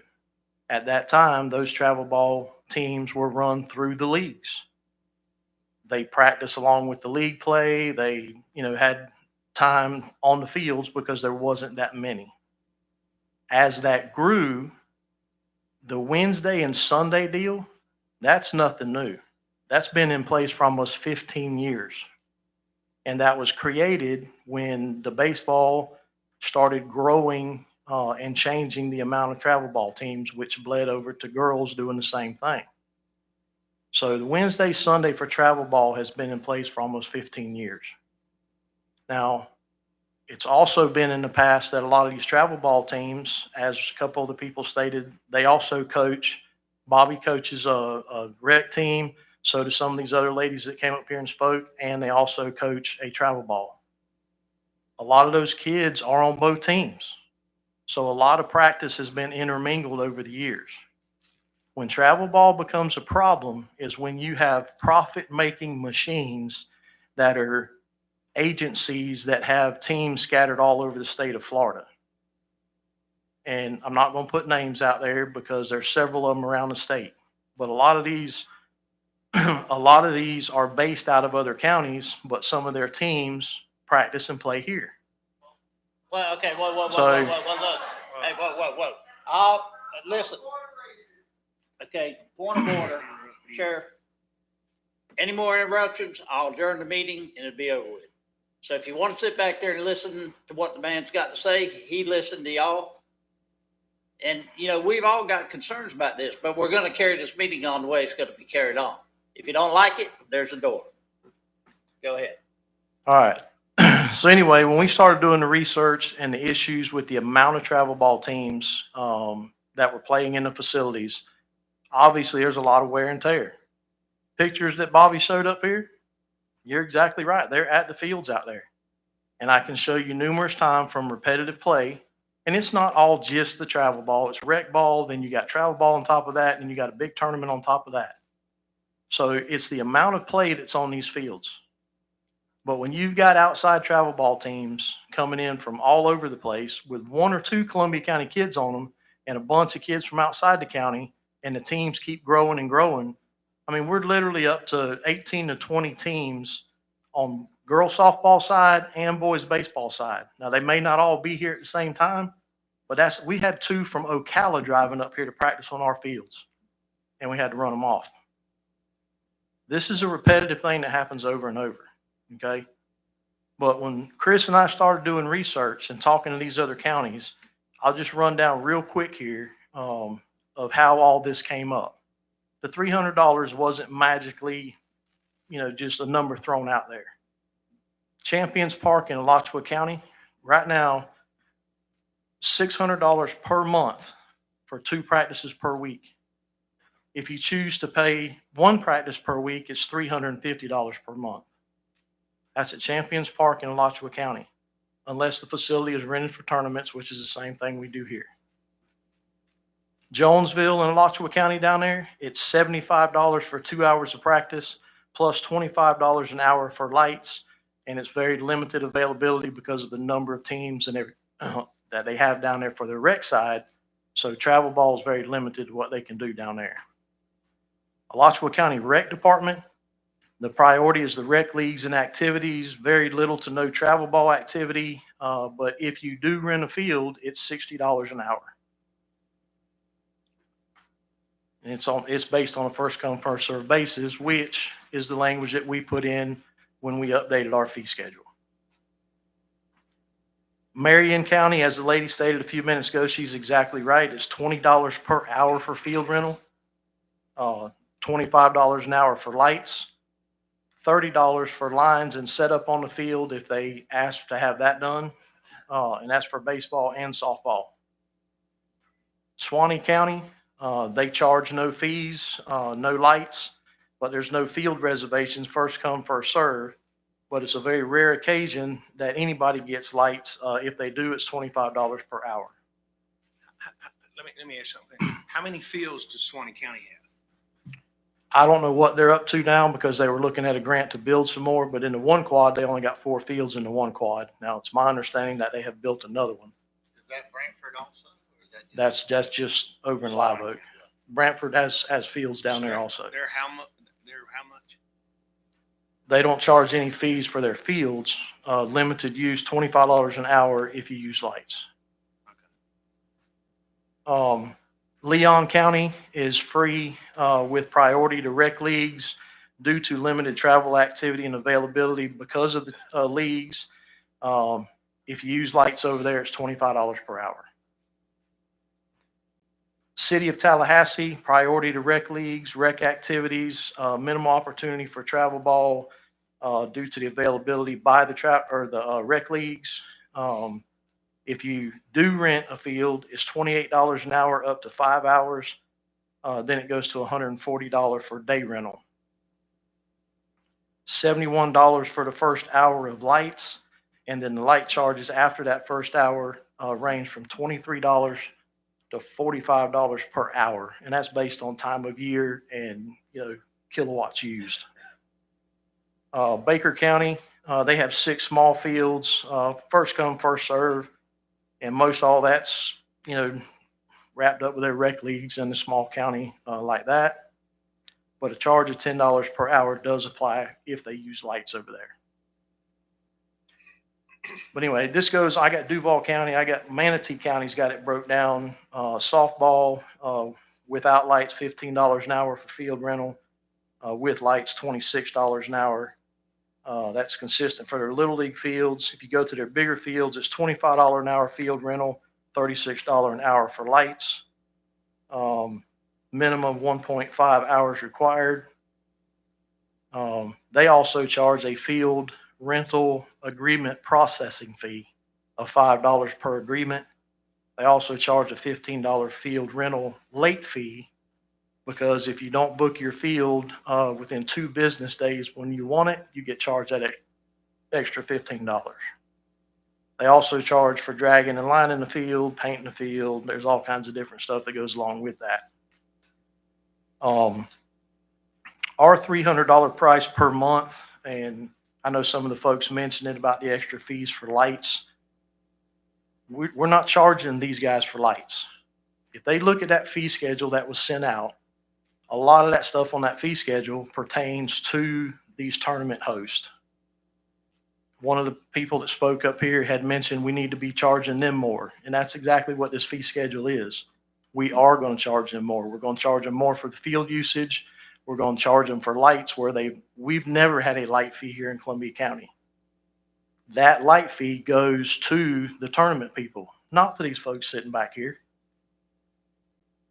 At that time, those travel ball teams were run through the leagues. They practiced along with the league play. They, had time on the fields because there wasn't that many. As that grew, the Wednesday and Sunday deal, that's nothing new. That's been in place for almost 15 years. And that was created when the baseball started growing and changing the amount of travel ball teams, which bled over to girls doing the same thing. So the Wednesday, Sunday for travel ball has been in place for almost 15 years. Now, it's also been in the past that a lot of these travel ball teams, as a couple of the people stated, they also coach. Bobby coaches a rec team. So do some of these other ladies that came up here and spoke, and they also coach a travel ball. A lot of those kids are on both teams. So a lot of practice has been intermingled over the years. When travel ball becomes a problem is when you have profit-making machines that are agencies that have teams scattered all over the state of Florida. And I'm not going to put names out there because there's several of them around the state. But a lot of these are based out of other counties, but some of their teams practice and play here. Well, okay, whoa, look. Hey, whoa. Listen. Okay, point of order, Sheriff. Any more interruptions, I'll adjourn the meeting and it'll be over with. So if you want to sit back there and listen to what the man's got to say, he listened to y'all. And, we've all got concerns about this, but we're going to carry this meeting on the way it's going to be carried on. If you don't like it, there's a door. Go ahead. All right. So anyway, when we started doing the research and the issues with the amount of travel ball teams that were playing in the facilities, obviously there's a lot of wear and tear. Pictures that Bobby showed up here, you're exactly right. They're at the fields out there. And I can show you numerous times from repetitive play. And it's not all just the travel ball. It's rec ball. Then you got travel ball on top of that. And you got a big tournament on top of that. So it's the amount of play that's on these fields. But when you've got outside travel ball teams coming in from all over the place with 1 or 2 Columbia County kids on them and a bunch of kids from outside the county, and the teams keep growing and growing, I mean, we're literally up to 18 to 20 teams on girls softball side and boys baseball side. Now, they may not all be here at the same time, but we had 2 from Ocala driving up here to practice on our fields, and we had to run them off. This is a repetitive thing that happens over and over, okay? But when Chris and I started doing research and talking to these other counties, I'll just run down real quick here of how all this came up. The $300 wasn't magically, just a number thrown out there. Champions Park in Alachua County, right now, $600 per month for 2 practices per week. If you choose to pay 1 practice per week, it's $350 per month. That's at Champions Park in Alachua County, unless the facility is rented for tournaments, which is the same thing we do here. Jonesville in Alachua County down there, it's $75 for 2 hours of practice, plus $25 an hour for lights, and it's very limited availability because of the number of teams and that they have down there for their rec side. So travel ball is very limited to what they can do down there. Alachua County Rec Department, the priority is the rec leagues and activities, very little to no travel ball activity. But if you do rent a field, it's $60 an hour. And it's based on a first come, first served basis, which is the language that we put in when we updated our fee schedule. Marion County, as the lady stated a few minutes ago, she's exactly right. It's $20 per hour for field rental, $25 an hour for lights, $30 for lines and setup on the field if they ask to have that done. And that's for baseball and softball. Suwannee County, they charge no fees, no lights, but there's no field reservations, first come, first serve. but it's a very rare occasion that anybody gets lights. If they do, it's $25 per hour. Let me ask something. How many fields does Suwannee County have? I don't know what they're up to now because they were looking at a grant to build some more, but in the one quad, they only got 4 fields in the one quad. Now, it's my understanding that they have built another one. Is that Brantford also? Or is that That's just over in Live Oak. Brantford has fields down there also. They're how much? They're how much? They don't charge any fees for their fields. Limited use, $25 an hour if you use lights. Leon County is free with priority to rec leagues due to limited travel activity and availability because of the leagues. If you use lights over there, it's $25 per hour. City of Tallahassee, priority to rec leagues, rec activities, minimal opportunity for travel ball due to the availability by the rec leagues. If you do rent a field, it's $28 an hour up to 5 hours. Then it goes to $140 for day rental. $71 for the first hour of lights. And then the light charges after that first hour range from $23 to $45 per hour. And that's based on time of year and, kilowatts used. Baker County, they have 6 small fields, first come, first serve. And most all that's, wrapped up with their rec leagues in the small county like that. But a charge of $10 per hour does apply if they use lights over there. But anyway, I got Duval County, I got Manatee County's got it broke down. Softball without lights, $15 an hour for field rental. With lights, $26 an hour. That's consistent for their little league fields. If you go to their bigger fields, it's $25 an hour field rental, $36 an hour for lights. Minimum 1.5 hours required. They also charge a field rental agreement processing fee of $5 per agreement. They also charge a $15 field rental late fee because if you don't book your field within 2 business days when you want it, you get charged that extra $15. They also charge for dragging and lining the field, painting the field. There's all kinds of different stuff that goes along with that. Our $300 price per month, and I know some of the folks mentioned it about the extra fees for lights. We're not charging these guys for lights. If they look at that fee schedule that was sent out, a lot of that stuff on that fee schedule pertains to these tournament hosts. One of the people that spoke up here had mentioned we need to be charging them more, and that's exactly what this fee schedule is. We are going to charge them more. We're going to charge them more for the field usage. We're going to charge them for lights where we've never had a light fee here in Columbia County. That light fee goes to the tournament people, not to these folks sitting back here.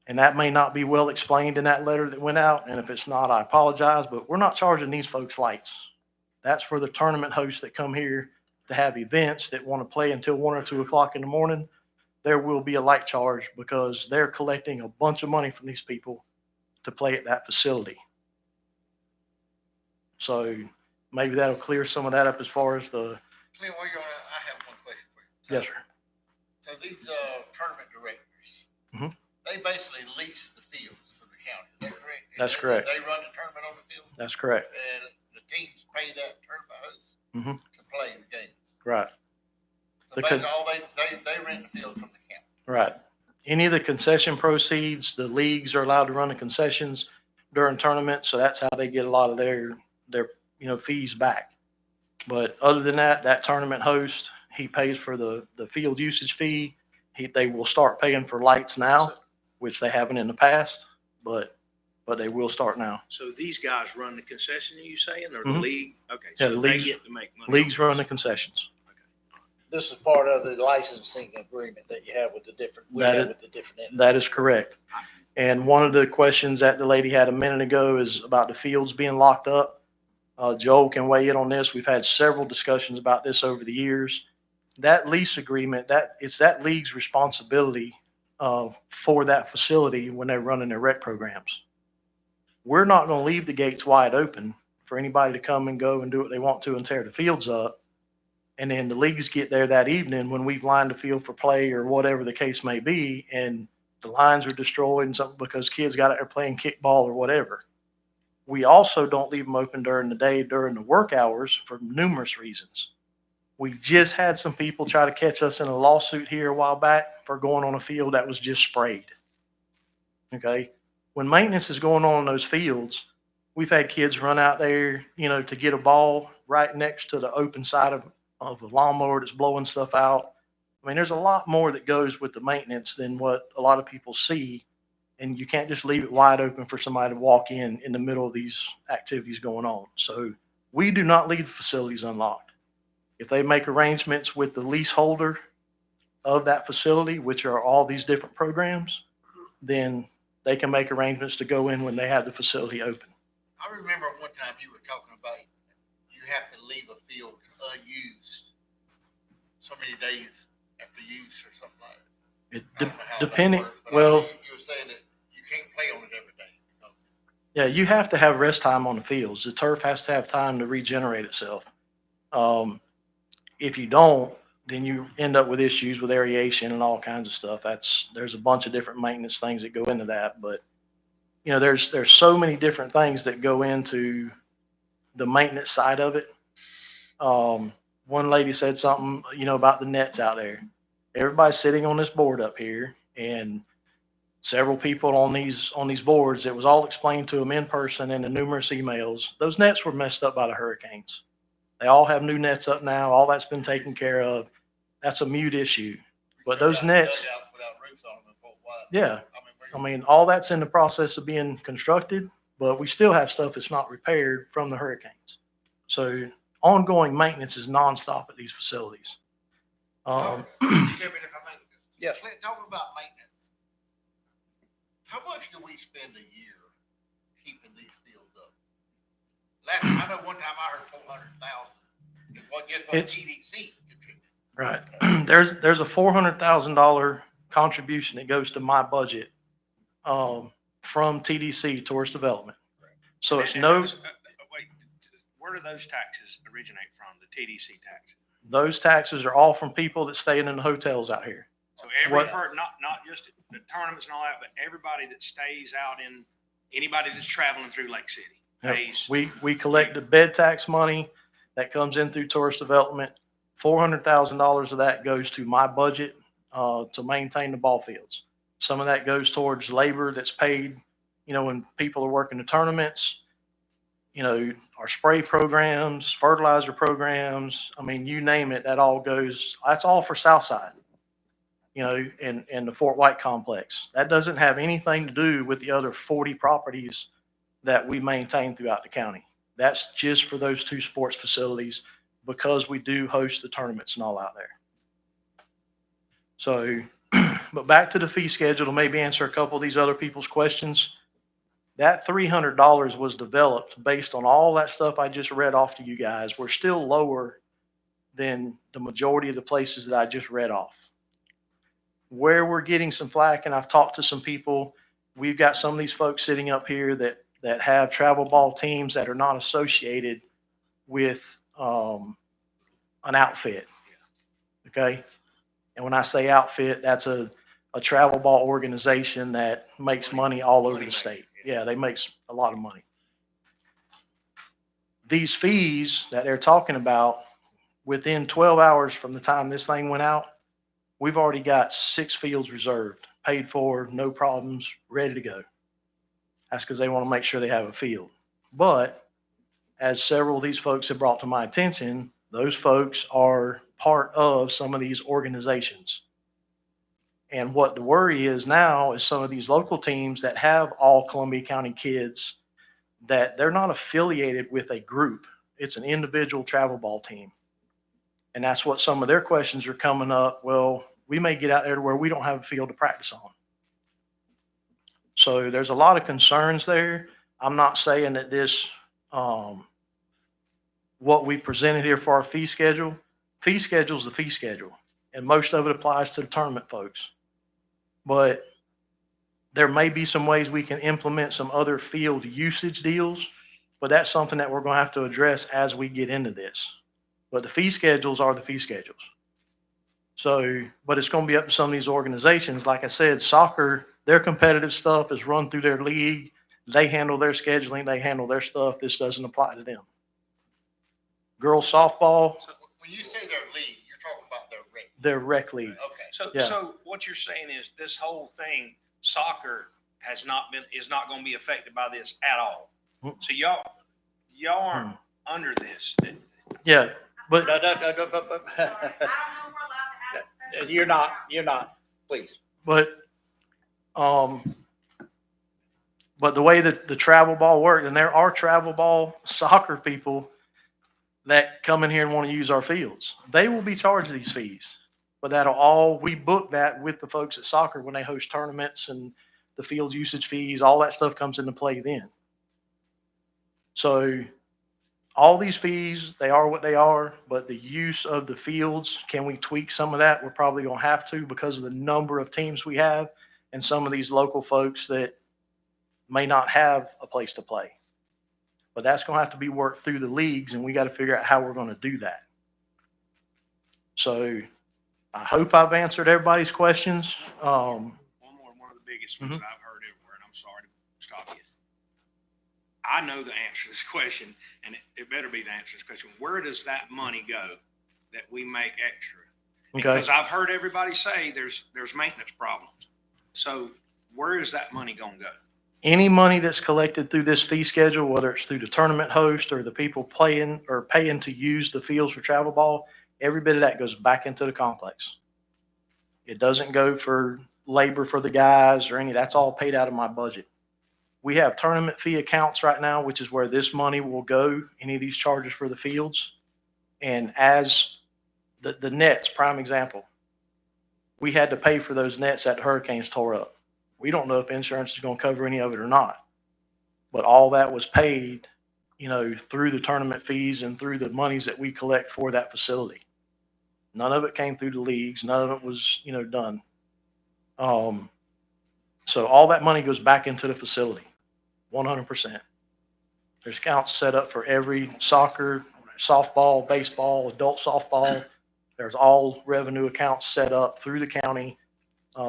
And that may not be well explained in that letter that went out. And if it's not, I apologize, but we're not charging these folks lights. That's for the tournament hosts that come here to have events that want to play until 1 or 2 o'clock in the morning. There will be a light charge because they're collecting a bunch of money from these people to play at that facility. So maybe that'll clear some of that up as far as the. Clint, while you're on it, I have one question for you. Yes, sir. So these tournament directors, Mhm. they basically lease the fields for the county. Is that correct? That's correct. They run the tournament on the field? That's correct. And the teams pay that tournament host Mhm. to play the games. Right. So The basically, con- all they rent the field from the county. Right. Any of the concession proceeds, the leagues are allowed to run the concessions during tournaments, so that's how they get a lot of their fees back. But other than that, that tournament host, he pays for the field usage fee. They will start paying for lights now, which they haven't in the past, but they will start now. So these guys run the concession, are you saying, or the Mhm. league? Okay, Yeah, so the they leagues- get to make money. Leagues run the concessions. This is part of the licensing agreement that you have with the different, entities. That is correct. And one of the questions that the lady had a minute ago is about the fields being locked up. Joel can weigh in on this. We've had several discussions about this over the years. That lease agreement, it's that league's responsibility for that facility when they're running their rec programs. We're not going to leave the gates wide open for anybody to come and go and do what they want to and tear the fields up. And then the leagues get there that evening when we've lined the field for play or whatever the case may be, and the lines are destroyed and something because kids got out there playing kickball or whatever. We also don't leave them open during the day, during the work hours, for numerous reasons. We just had some people try to catch us in a lawsuit here a while back for going on a field that was just sprayed. Okay. When maintenance is going on in those fields, we've had kids run out there, to get a ball right next to the open side of a lawnmower that's blowing stuff out. I mean, there's a lot more that goes with the maintenance than what a lot of people see. And you can't just leave it wide open for somebody to walk in the middle of these activities going on. So we do not leave the facilities unlocked. If they make arrangements with the leaseholder of that facility, which are all these different programs, then they can make arrangements to go in when they have the facility open. I remember one time you were talking about you have to leave a field unused so many days after use or something like that. Depending, You were saying that you can't play on it every day. Yeah, you have to have rest time on the fields. The turf has to have time to regenerate itself. If you don't, then you end up with issues with aeration and all kinds of stuff. There's a bunch of different maintenance things that go into that, but there's so many different things that go into the maintenance side of it. One lady said something, about the nets out there. Everybody's sitting on this board up here, and several people on these boards, it was all explained to them in person and in numerous emails. Those nets were messed up by the hurricanes. They all have new nets up now. All that's been taken care of. That's a mute issue. But those nets, yeah, I mean, all that's in the process of being constructed, but we still have stuff that's not repaired from the hurricanes. So ongoing maintenance is nonstop at these facilities. Yes. Talking about maintenance, how much do we spend a year keeping these fields up? I know one time I heard 400,000. Is what TDC contributed. Right. There's a $400,000 contribution that goes to my budget from TDC, Tourist Development. So it's no. Wait, where do those taxes originate from? The TDC taxes? Those taxes are all from people that stay in the hotels out here. So not just the tournaments and all that, but everybody that stays out anybody that's traveling through Lake City pays. We collect the bed tax money that comes in through Tourist Development. $400,000 of that goes to my budget to maintain the ball fields. Some of that goes towards labor that's paid, when people are working the tournaments, our spray programs, fertilizer programs. I mean, you name it, that all goes, that's all for Southside, and the Fort White complex. That doesn't have anything to do with the other 40 properties that we maintain throughout the county. That's just for those two sports facilities because we do host the tournaments and all out there. So, but back to the fee schedule to maybe answer a couple of these other people's questions. That $300 was developed based on all that stuff I just read off to you guys. We're still lower than the majority of the places that I just read off. Where we're getting some flack, and I've talked to some people, we've got some of these folks sitting up here that have travel ball teams that are not associated with an outfit. Okay. And when I say outfit, that's a travel ball organization that makes money all over the state. Yeah, they make a lot of money. These fees that they're talking about, within 12 hours from the time this thing went out, we've already got 6 fields reserved, paid for, no problems, ready to go. That's because they want to make sure they have a field. But as several of these folks have brought to my attention, those folks are part of some of these organizations. And what the worry is now is some of these local teams that have all Columbia County kids, that they're not affiliated with a group. It's an individual travel ball team. And that's what some of their questions are coming up. Well, we may get out there to where we don't have a field to practice on. So there's a lot of concerns there. I'm not saying that this, what we presented here for our fee schedule is the fee schedule. And most of it applies to the tournament folks. But there may be some ways we can implement some other field usage deals but that's something that we're going to have to address as we get into this. But the fee schedules are the fee schedules. So, but it's going to be up to some of these organizations. Like I said, soccer, their competitive stuff is run through their league. They handle their scheduling. They handle their stuff. This doesn't apply to them. Girls softball, So when you say their league, you're talking about their rec. their rec league. Okay. So, Yeah. so what you're saying is this whole thing, soccer is not going to be affected by this at all. Mm. So y'all aren't under this. Yeah, but You're not, please. But the way that the travel ball worked, and there are travel ball soccer people that come in here and want to use our fields. They will be charged these fees, but we book that with the folks at soccer when they host tournaments, and the field usage fees, all that stuff comes into play then. So all these fees, they are what they are, but the use of the fields, can we tweak some of that? We're probably going to have to, because of the number of teams we have and some of these local folks that may not have a place to play. But that's going to have to be worked through the leagues, and we got to figure out how we're going to do that. So I hope I've answered everybody's questions. One of the biggest ones Mhm. I've heard everywhere, and I'm sorry to stop you. I know the answer to this question, and it better be the answer to this question. Where does that money go that we make extra? Okay. Because I've heard everybody say there's maintenance problems. So where is that money going to go? Any money that's collected through this fee schedule, whether it's through the tournament host or the people playing or paying to use the fields for travel ball, every bit of that goes back into the complex. It doesn't go for labor for the guys or any, that's all paid out of my budget. We have tournament fee accounts right now, which is where this money will go, any of these charges for the fields. And as the nets, prime example, we had to pay for those nets that the hurricanes tore up. We don't know if insurance is going to cover any of it or not, but all that was paid, through the tournament fees and through the monies that we collect for that facility. None of it came through the leagues. None of it was, done. So all that money goes back into the facility, 100%. There's accounts set up for every soccer, softball, baseball, adult softball. There's all revenue accounts set up through the county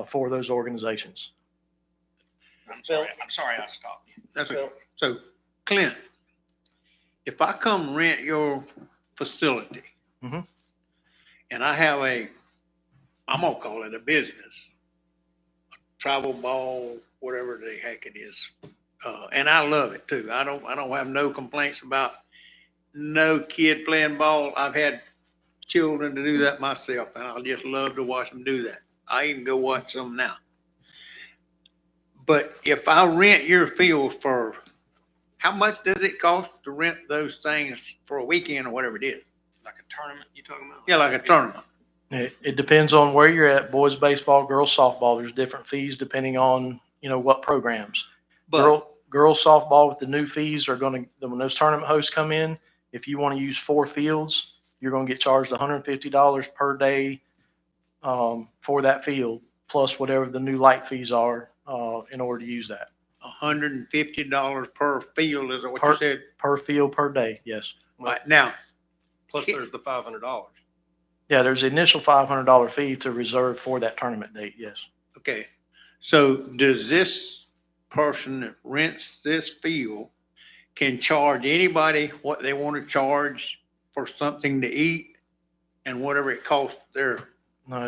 for those organizations. I'm sorry I stopped you. That's okay. So Clint, if I come rent your facility Mhm. and I have I'm gonna call it a business, a travel ball, whatever the heck it is. And I love it too. I don't have no complaints about no kid playing ball. I've had children to do that myself, and I just love to watch them do that. I even go watch them now. But if I rent your field for, how much does it cost to rent those things for a weekend or whatever it is? Like a tournament you talking about? Yeah, like a tournament. It depends on where you're at. Boys baseball, girls softball, there's different fees depending on, what programs. Girls softball with the new fees are going to, when those tournament hosts come in, if you want to use 4 fields, you're going to get charged $150 per day for that field, plus whatever the new light fees are in order to use that. $150 per field, is that what you said? Per field, per day, yes. Right, now, Plus there's the $500. Yeah, there's the initial $500 fee to reserve for that tournament date, yes. okay, so does this person that rents this field can charge anybody what they want to charge for something to eat and whatever it costs their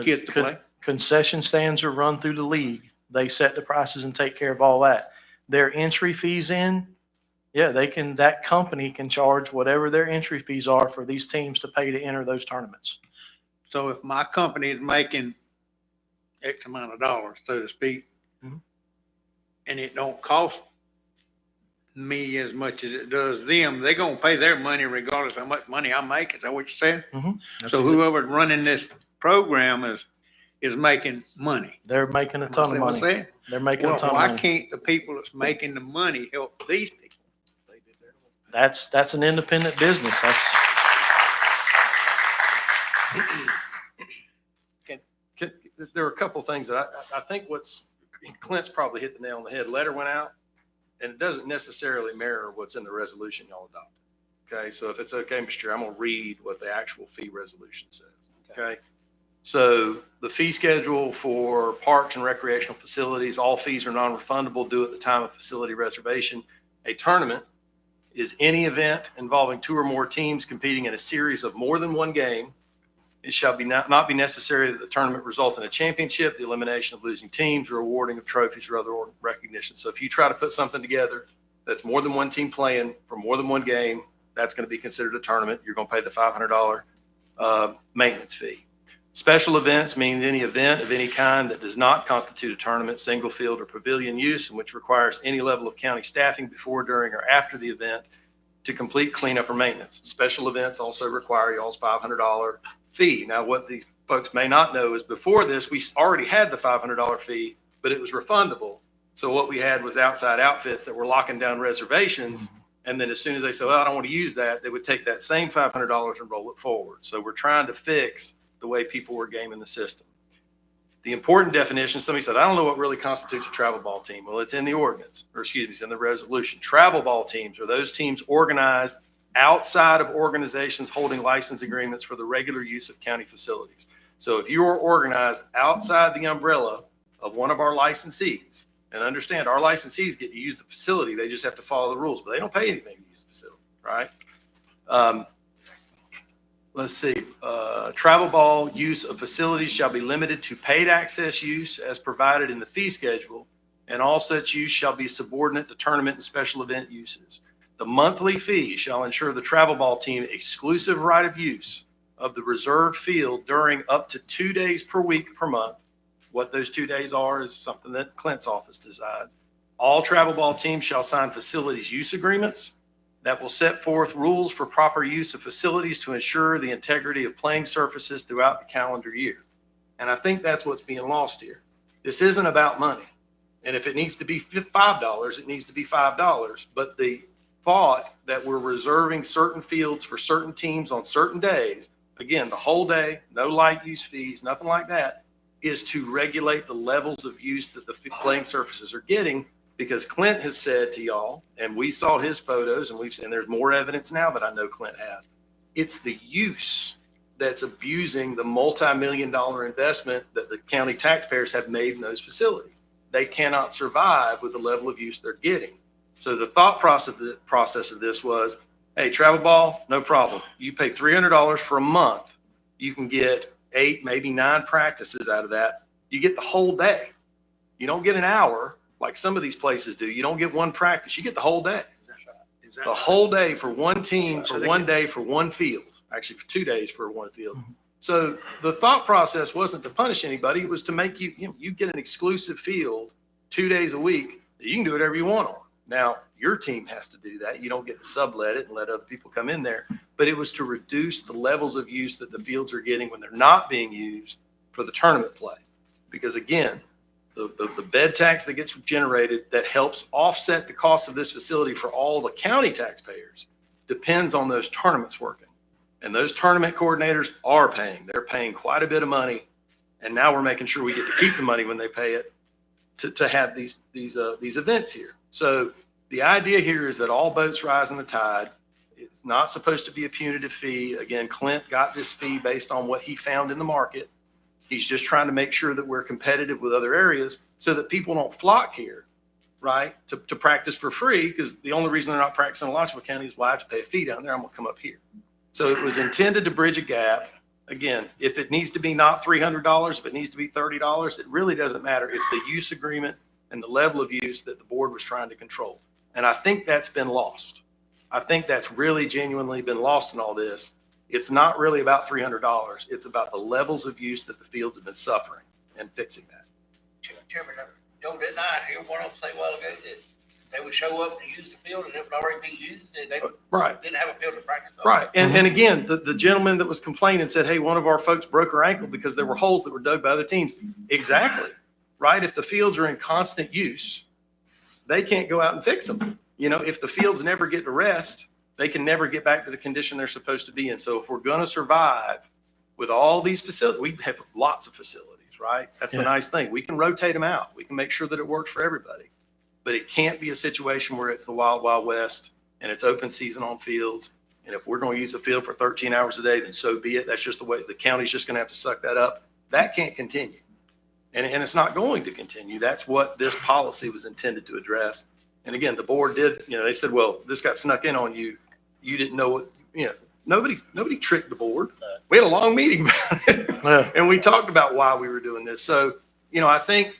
kids to play? Concession stands are run through the league. They set the prices and take care of all that. Their entry fees that company can charge whatever their entry fees are for these teams to pay to enter those tournaments. So if my company is making X amount of dollars, so to speak, Mhm. and it don't cost me as much as it does them, they're gonna pay their money regardless of how much money I make. Is that what you said? So whoever's running this program is making money. They're making a ton of money. They're making a ton of Why money. can't the people that's making the money help these people? That's an independent business. There are a couple of things that I think Clint's probably hit the nail on the head. Letter went out and it doesn't necessarily mirror what's in the resolution y'all adopted. Okay, so if it's okay, Mr. Chair, I'm gonna read what the actual fee resolution says. Okay, so the fee schedule for parks and recreational facilities, all fees are non-refundable due at the time of facility reservation. A tournament is any event involving 2 or more teams competing in a series of more than one game. It shall be not be necessary that the tournament result in a championship, the elimination of losing teams, or awarding of trophies or other recognition. So if you try to put something together that's more than one team playing for more than one game, that's going to be considered a tournament. You're going to pay the $500 maintenance fee. Special events means any event of any kind that does not constitute a tournament, single field, or pavilion use, and which requires any level of county staffing before, during, or after the event to complete cleanup or maintenance. Special events also require y'all's $500 fee. Now, what these folks may not know is before this, we already had the $500 fee, but it was refundable. So what we had was outside outfits that were locking down reservations. And then as soon as they said, well, I don't want to use that, they would take that same $500 and roll it forward. So we're trying to fix the way people were gaming the system. The important definition, somebody said, I don't know what really constitutes a travel ball team. Well, it's in the ordinance, or excuse me, it's in the resolution. Travel ball teams are those teams organized outside of organizations holding license agreements for the regular use of county facilities. So if you are organized outside the umbrella of one of our licensees, and understand our licensees get to use the facility, they just have to follow the rules, but they don't pay anything to use the facility, right? Let's see, travel ball use of facilities shall be limited to paid access use as provided in the fee schedule, and all such use shall be subordinate to tournament and special event uses. The monthly fee shall ensure the travel ball team exclusive right of use of the reserved field during up to 2 days per week per month. What those 2 days are is something that Clint's office decides. All travel ball teams shall sign facilities use agreements that will set forth rules for proper use of facilities to ensure the integrity of playing surfaces throughout the calendar year. And I think that's what's being lost here. This isn't about money. And if it needs to be $5, it needs to be $5. But the thought that we're reserving certain fields for certain teams on certain days, again, the whole day, no light use fees, nothing like that, is to regulate the levels of use that the playing surfaces are getting. Because Clint has said to y'all, and we saw his photos, and there's more evidence now that I know Clint has. It's the use that's abusing the multi-million-dollar investment that the county taxpayers have made in those facilities. They cannot survive with the level of use they're getting. So the thought process of this was, hey, travel ball, no problem. You pay $300 for a month. You can get 8, maybe 9 practices out of that. You get the whole day. You don't get an hour like some of these places do. You don't get one practice. You get the whole day. The whole day for one team, for one day, for one field. Actually, for 2 days for one field. So the thought process wasn't to punish anybody. It was to make you get an exclusive field 2 days a week that you can do whatever you want on. Now, your team has to do that. You don't get to sublet it and let other people come in there. But it was to reduce the levels of use that the fields are getting when they're not being used for the tournament play. Because again, the bed tax that gets generated that helps offset the cost of this facility for all the county taxpayers depends on those tournaments working. And those tournament coordinators are paying. They're paying quite a bit of money. And now we're making sure we get to keep the money when they pay it to have these events here. So the idea here is that all boats rise in the tide. It's not supposed to be a punitive fee. Again, Clint got this fee based on what he found in the market. He's just trying to make sure that we're competitive with other areas so that people don't flock here, right, to practice for free, because the only reason they're not practicing in Alachua County is, well, I have to pay a fee down there. I'm going to come up here. So it was intended to bridge a gap. Again, if it needs to be not $300, if it needs to be $30, it really doesn't matter. It's the use agreement and the level of use that the board was trying to control. And I think that's been lost. I think that's really genuinely been lost in all this. It's not really about $300. It's about the levels of use that the fields have been suffering and fixing that. Chairman, Joe, didn't I hear one of them say a while ago that they would show up and use the field and it would already be used and they didn't have a field to practice on? Right. And again, the gentleman that was complaining said, hey, one of our folks broke her ankle because there were holes that were dug by other teams. Exactly. Right. If the fields are in constant use, they can't go out and fix them. You know, if the fields never get to rest, they can never get back to the condition they're supposed to be in. So if we're going to survive with all these facilities, we have lots of facilities, right? That's the nice thing. We can rotate them out. We can make sure that it works for everybody. but it can't be a situation where it's the wild, wild west and it's open season on fields. And if we're going to use the field for 13 hours a day, then so be it. That's just the way the county's just going to have to suck that up. That can't continue. And it's not going to continue. That's what this policy was intended to address. And again, the board did, they said, well, this got snuck in on you. You didn't know what, nobody tricked the board. We had a long meeting about it. And we talked about why we were doing this. So, I think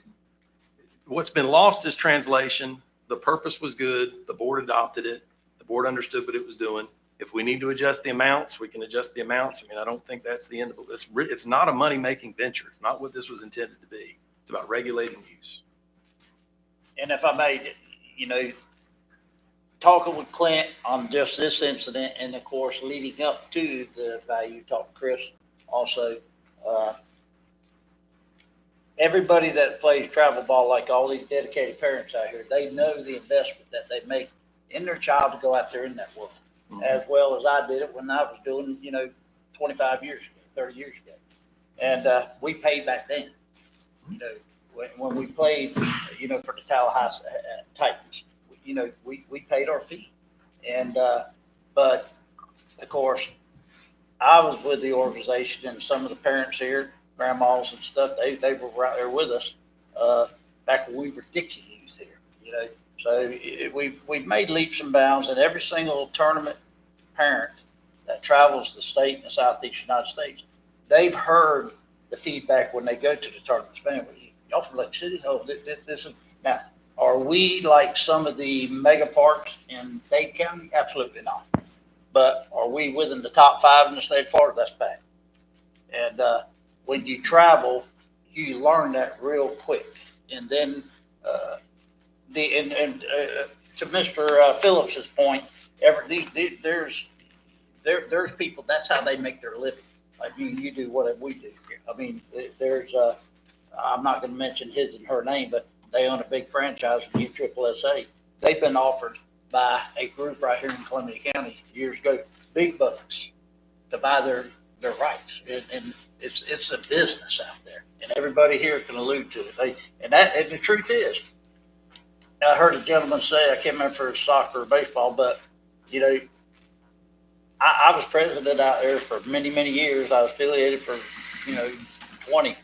what's been lost is translation. The purpose was good. The board adopted it. The board understood what it was doing. If we need to adjust the amounts, we can adjust the amounts. I don't think that's the end of it. It's not a money-making venture. It's not what this was intended to be. It's about regulating use. And if I may, talking with Clint on just this incident, and of course, leading up to the value talk, Chris, also, everybody that plays travel ball, like all these dedicated parents out here, they know the investment that they make in their child to go out there in that world, as well as I did it when I was doing, 25 years ago, 30 years ago. And we paid back then, when we played, for the Tallahassee Titans, we paid our fee. And, but of course, I was with the organization, and some of the parents here, grandmas and stuff, they were right there with us back when we were Dixie Youth here, So we've made leaps and bounds, and every single tournament parent that travels the state and the Southeast United States, they've heard the feedback when they go to the tournaments. Man, y'all from Lake City? Oh, this is now. Are we like some of the mega parks in Dade County? Absolutely not. But are we within the top 5 in the state of Florida? That's fact. And when you travel, you learn that real quick. And then to Mr. Phillips's point, there's people, that's how they make their living. Like you do what we do. There's I'm not going to mention his and her name, but they own a big franchise in USSSA. They've been offered by a group right here in Columbia County years ago, big bucks, to buy their rights. And it's a business out there, and everybody here can allude to it. And the truth is, I heard a gentleman say, I can't remember if it was soccer or baseball, but I was president out there for many, many years. I was affiliated for 20,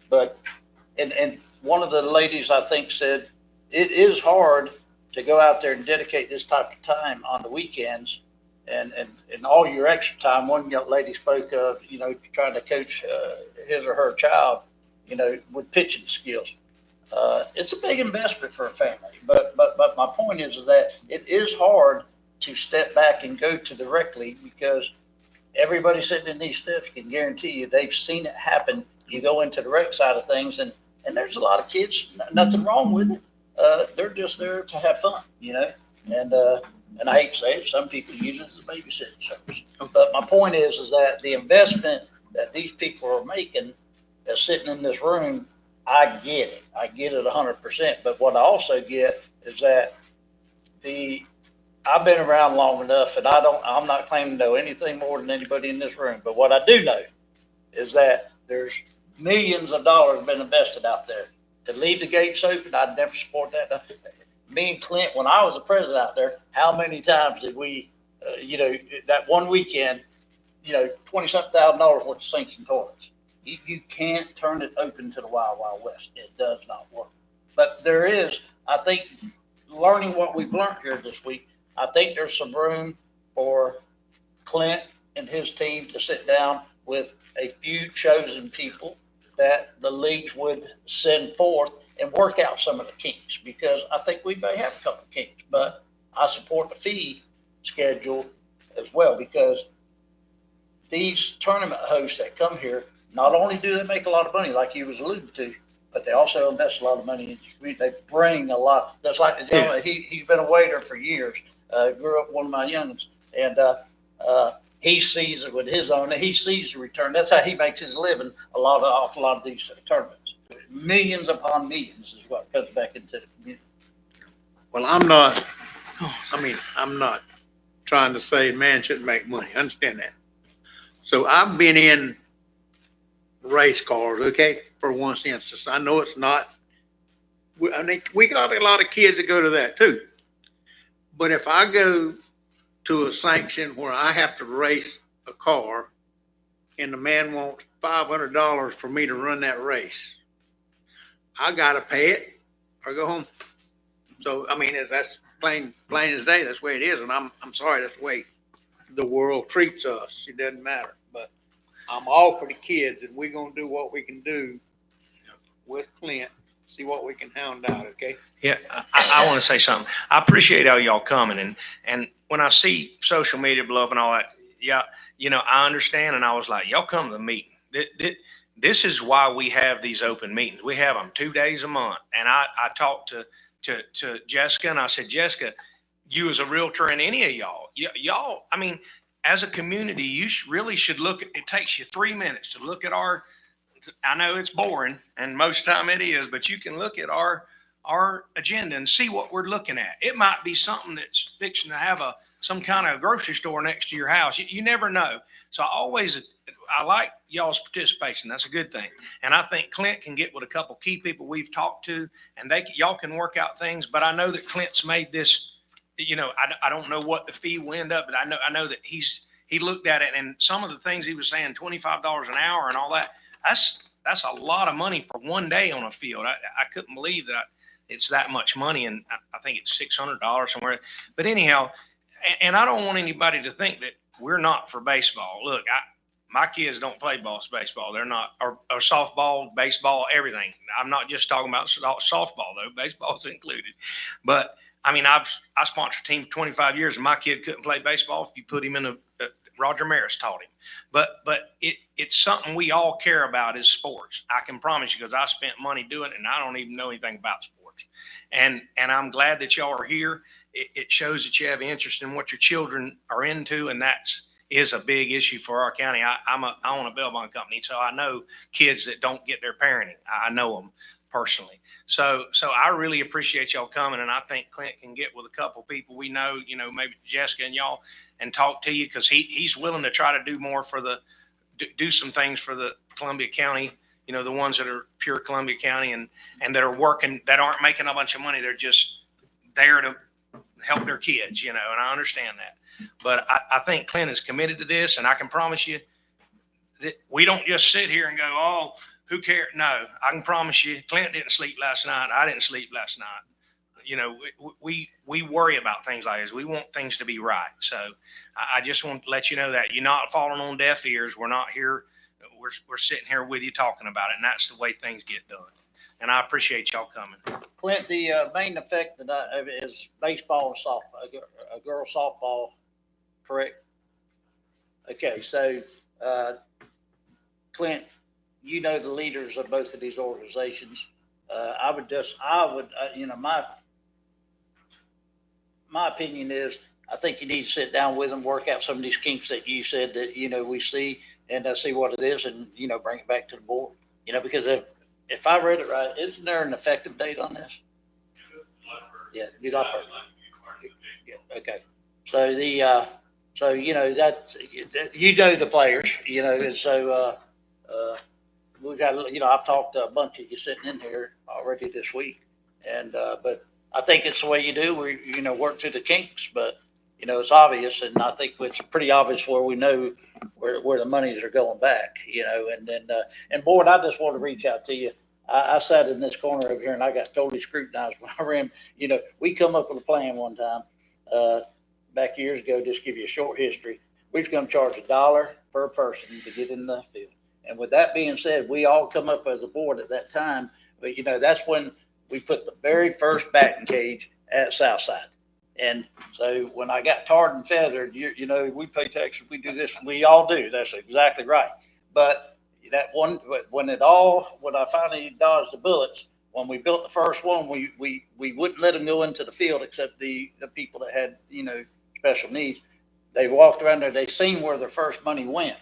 but and one of the ladies, I think, said it is hard to go out there and dedicate this type of time on the weekends and all your extra time. One young lady spoke of, trying to coach his or her child, with pitching skills. It's a big investment for a family, but my point is that it is hard to step back and go to the rec league, because everybody sitting in these steps can guarantee you they've seen it happen. You go into the rec side of things, and there's a lot of kids, nothing wrong with it. They're just there to have fun, and I hate to say it, some people use it as a babysitting service. But my point is that the investment that these people are making that's sitting in this room, I get it. I get it 100%. But what I also get is that I've been around long enough, and I'm not claiming to know anything more than anybody in this room. But what I do know is that there's millions of dollars been invested out there. To leave the gates open, I'd never support that. Me and Clint, when I was the president out there, how many times did we, that one weekend, $20-something thousand worth of sinks and toilets. You can't turn it open to the Wild Wild West. It does not work. But there is, I think, learning what we've learned here this week, I think there's some room for Clint and his team to sit down with a few chosen people that the leagues would send forth and work out some of the kinks, because I think we may have a couple of kinks, but I support the fee schedule as well, because these tournament hosts that come here, not only do they make a lot of money, like you was alluding to, but they also invest a lot of money in the community. They bring a lot, just like the gentleman, he's been a waiter for years, grew up one of my youngins, and he sees it with his own, he sees the return. That's how he makes his living, off a lot of these tournaments. Millions upon millions is what comes back into the community. Well, I'm not trying to say man shouldn't make money. I understand that. So I've been in race cars, okay, for one instance. I know it's not I think we got a lot of kids that go to that too. But if I go to a sanction where I have to race a car and the man wants $500 for me to run that race, I gotta pay it or go home. So, I mean, that's plain as day. That's the way it is. And I'm sorry, that's the way the world treats us. It doesn't matter. But I'm all for the kids, and we're gonna do what we can do with Clint, see what we can hound out, okay? Yeah, I want to say something. I appreciate all y'all coming, and when I see social media blow up and all that, yeah, you know, I understand. And I was like, y'all come to the meeting. This is why we have these open meetings. We have them 2 days a month. And I talked to Jessica, and I said, Jessica, you as a realtor and any of y'all, I mean, as a community, you really should look. It takes you 3 minutes to look at our. I know it's boring, and most time it is, but you can look at our agenda and see what we're looking at. It might be something that's fixing to have some kind of grocery store next to your house. You never know. So I like y'all's participation. That's a good thing. And I think Clint can get with a couple key people we've talked to, and y'all can work out things. But I know that Clint's made this. You know, I don't know what the fee will end up, but I know that he looked at it, and some of the things he was saying, $25 an hour and all that. That's a lot of money for 1 day on a field. I couldn't believe that it's that much money, and I think it's $600 somewhere. But anyhow, and I don't want anybody to think that we're not for baseball. Look, my kids don't play baseball. They're not, or softball, baseball, everything. I'm not just talking about softball though. Baseball's included. But I mean, I sponsored a team for 25 years, and my kid couldn't play baseball if you put him in Roger Maris taught him. But it's something we all care about is sports. I can promise you, because I spent money doing it, and I don't even know anything about sports. And I'm glad that y'all are here. It shows that you have interest in what your children are into, and is a big issue for our county. I own a bail bond company, so I know kids that don't get their parenting. I know them personally. So I really appreciate y'all coming, and I think Clint can get with a couple people we know, you know, maybe Jessica and y'all, and talk to you, because he's willing to try to do more do some things for the Columbia County, you know, the ones that are pure Columbia County and that are working, that aren't making a bunch of money. They're just there to help their kids, you know, and I understand that. But I think Clint is committed to this, and I can promise you that we don't just sit here and go, oh, who cares? No, I can promise you, Clint didn't sleep last night. I didn't sleep last night. You know, we worry about things like this. We want things to be right. So I just want to let you know that you're not falling on deaf ears. We're not here. We're sitting here with you talking about it, and that's the way things get done. And I appreciate y'all coming. Clint, the main effect that is baseball and softball, a girl softball, correct? Okay, so Clint, you know the leaders of both of these organizations. You know, my opinion is, I think you need to sit down with them, work out some of these kinks that you said that, you know, we see, and see what it is, and, you know, bring it back to the board. You know, because if I read it right, isn't there an effective date on this? Yeah, July 1st. Yeah, okay. So so, you know, you know the players, you know, and so we've got, you know, I've talked to a bunch of you sitting in here already this week, and but I think it's the way you do. We, you know, work through the kinks, but, you know, it's obvious, and I think it's pretty obvious where we know where the monies are going back, you know, and then and board, I just want to reach out to you. I sat in this corner over here, and I got totally scrutinized when I ran. You know, we come up with a plan one time back years ago. Just give you a short history. We was going to charge $1 per person to get in the field. And with that being said, we all come up as a board at that time. But, you know, that's when we put the very first batting cage at Southside. And so when I got tarred and feathered, you know, we pay taxes, we do this, we all do. That's exactly right. But that one, when I finally dodged the bullets, when we built the first one, we wouldn't let them go into the field except the people that had, you know, special needs. They walked around there, they seen where their first money went.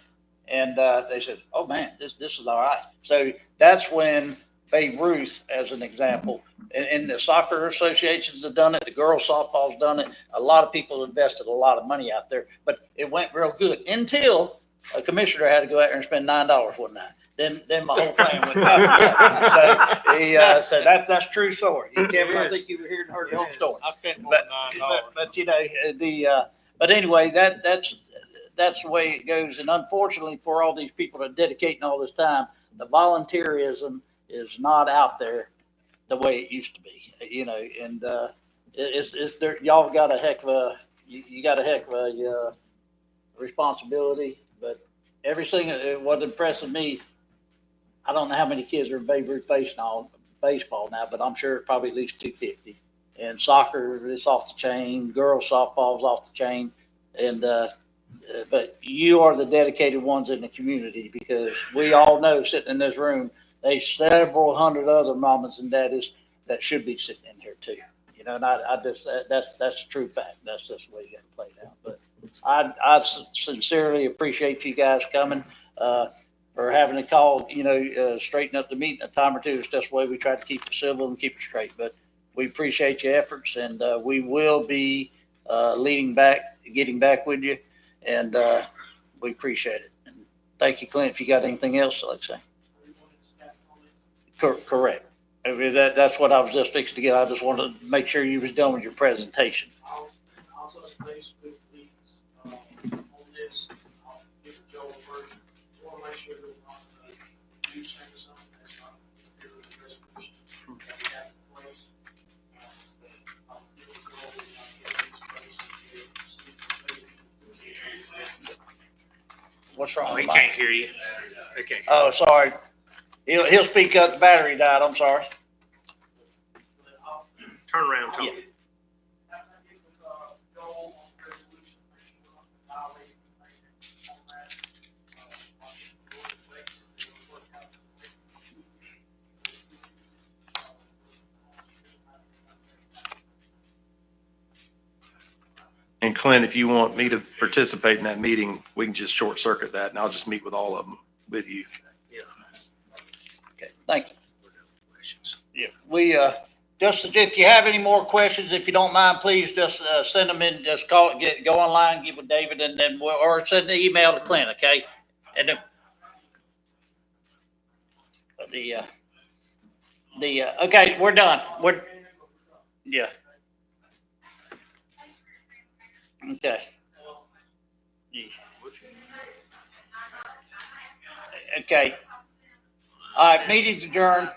And they said, oh man, this is all right. So that's when Babe Ruth, as an example, and the soccer associations have done it. The girls softball's done it. A lot of people invested a lot of money out there, but it went real good until a commissioner had to go out there and spend $9 one night. then my whole family went up. So he said, that's true story. Kevin, I think you were here and heard the whole story. I spent more than $9. But you know, but anyway, that's the way it goes. And unfortunately for all these people that are dedicating all this time, the volunteerism is not out there the way it used to be, you know, and it's there, y'all got a heck of a, you got a heck of a responsibility, but everything, what impresses me, I don't know how many kids are in Babe Ruth baseball now, but I'm sure probably at least 250. And soccer is off the chain, girls softball is off the chain, and but you are the dedicated ones in the community, because we all know sitting in this room, there's several hundred other mamas and daddies that should be sitting in here too. You know, and I just, that's a true fact. That's just the way you got to play it out. But I sincerely appreciate you guys coming, for having a call, you know, straighten up the meeting a time or two. It's just the way we try to keep it civil and keep it straight. But we appreciate your efforts, and we will be getting back with you, and we appreciate it. And thank you, Clint. If you got anything else, like say. Correct. I mean, that's what I was just fixing to get. I just wanted to make sure you was done with your presentation. I'll touch base with these, on this. I'll give it Joel first. Want to make sure that we're not, you saying something that's not here with the resolution that we have in place. I'll give it Joel and I'll get these places. What's wrong? Oh, he with mine? can't hear you. They can't. Oh, sorry. He'll speak up. The battery died. I'm sorry. Turn around, Tony. Yeah. And Clint, if you want me to participate in that meeting, we can just short circuit that and I'll just meet with all of them with you. Okay. Thank you. Yeah. We, just if you have any more questions, if you don't mind, please just send them in. Just go online, get with David, and then or send the email to Clint. Okay. And okay, we're done. Yeah. Okay. Okay. All right, meeting's adjourned.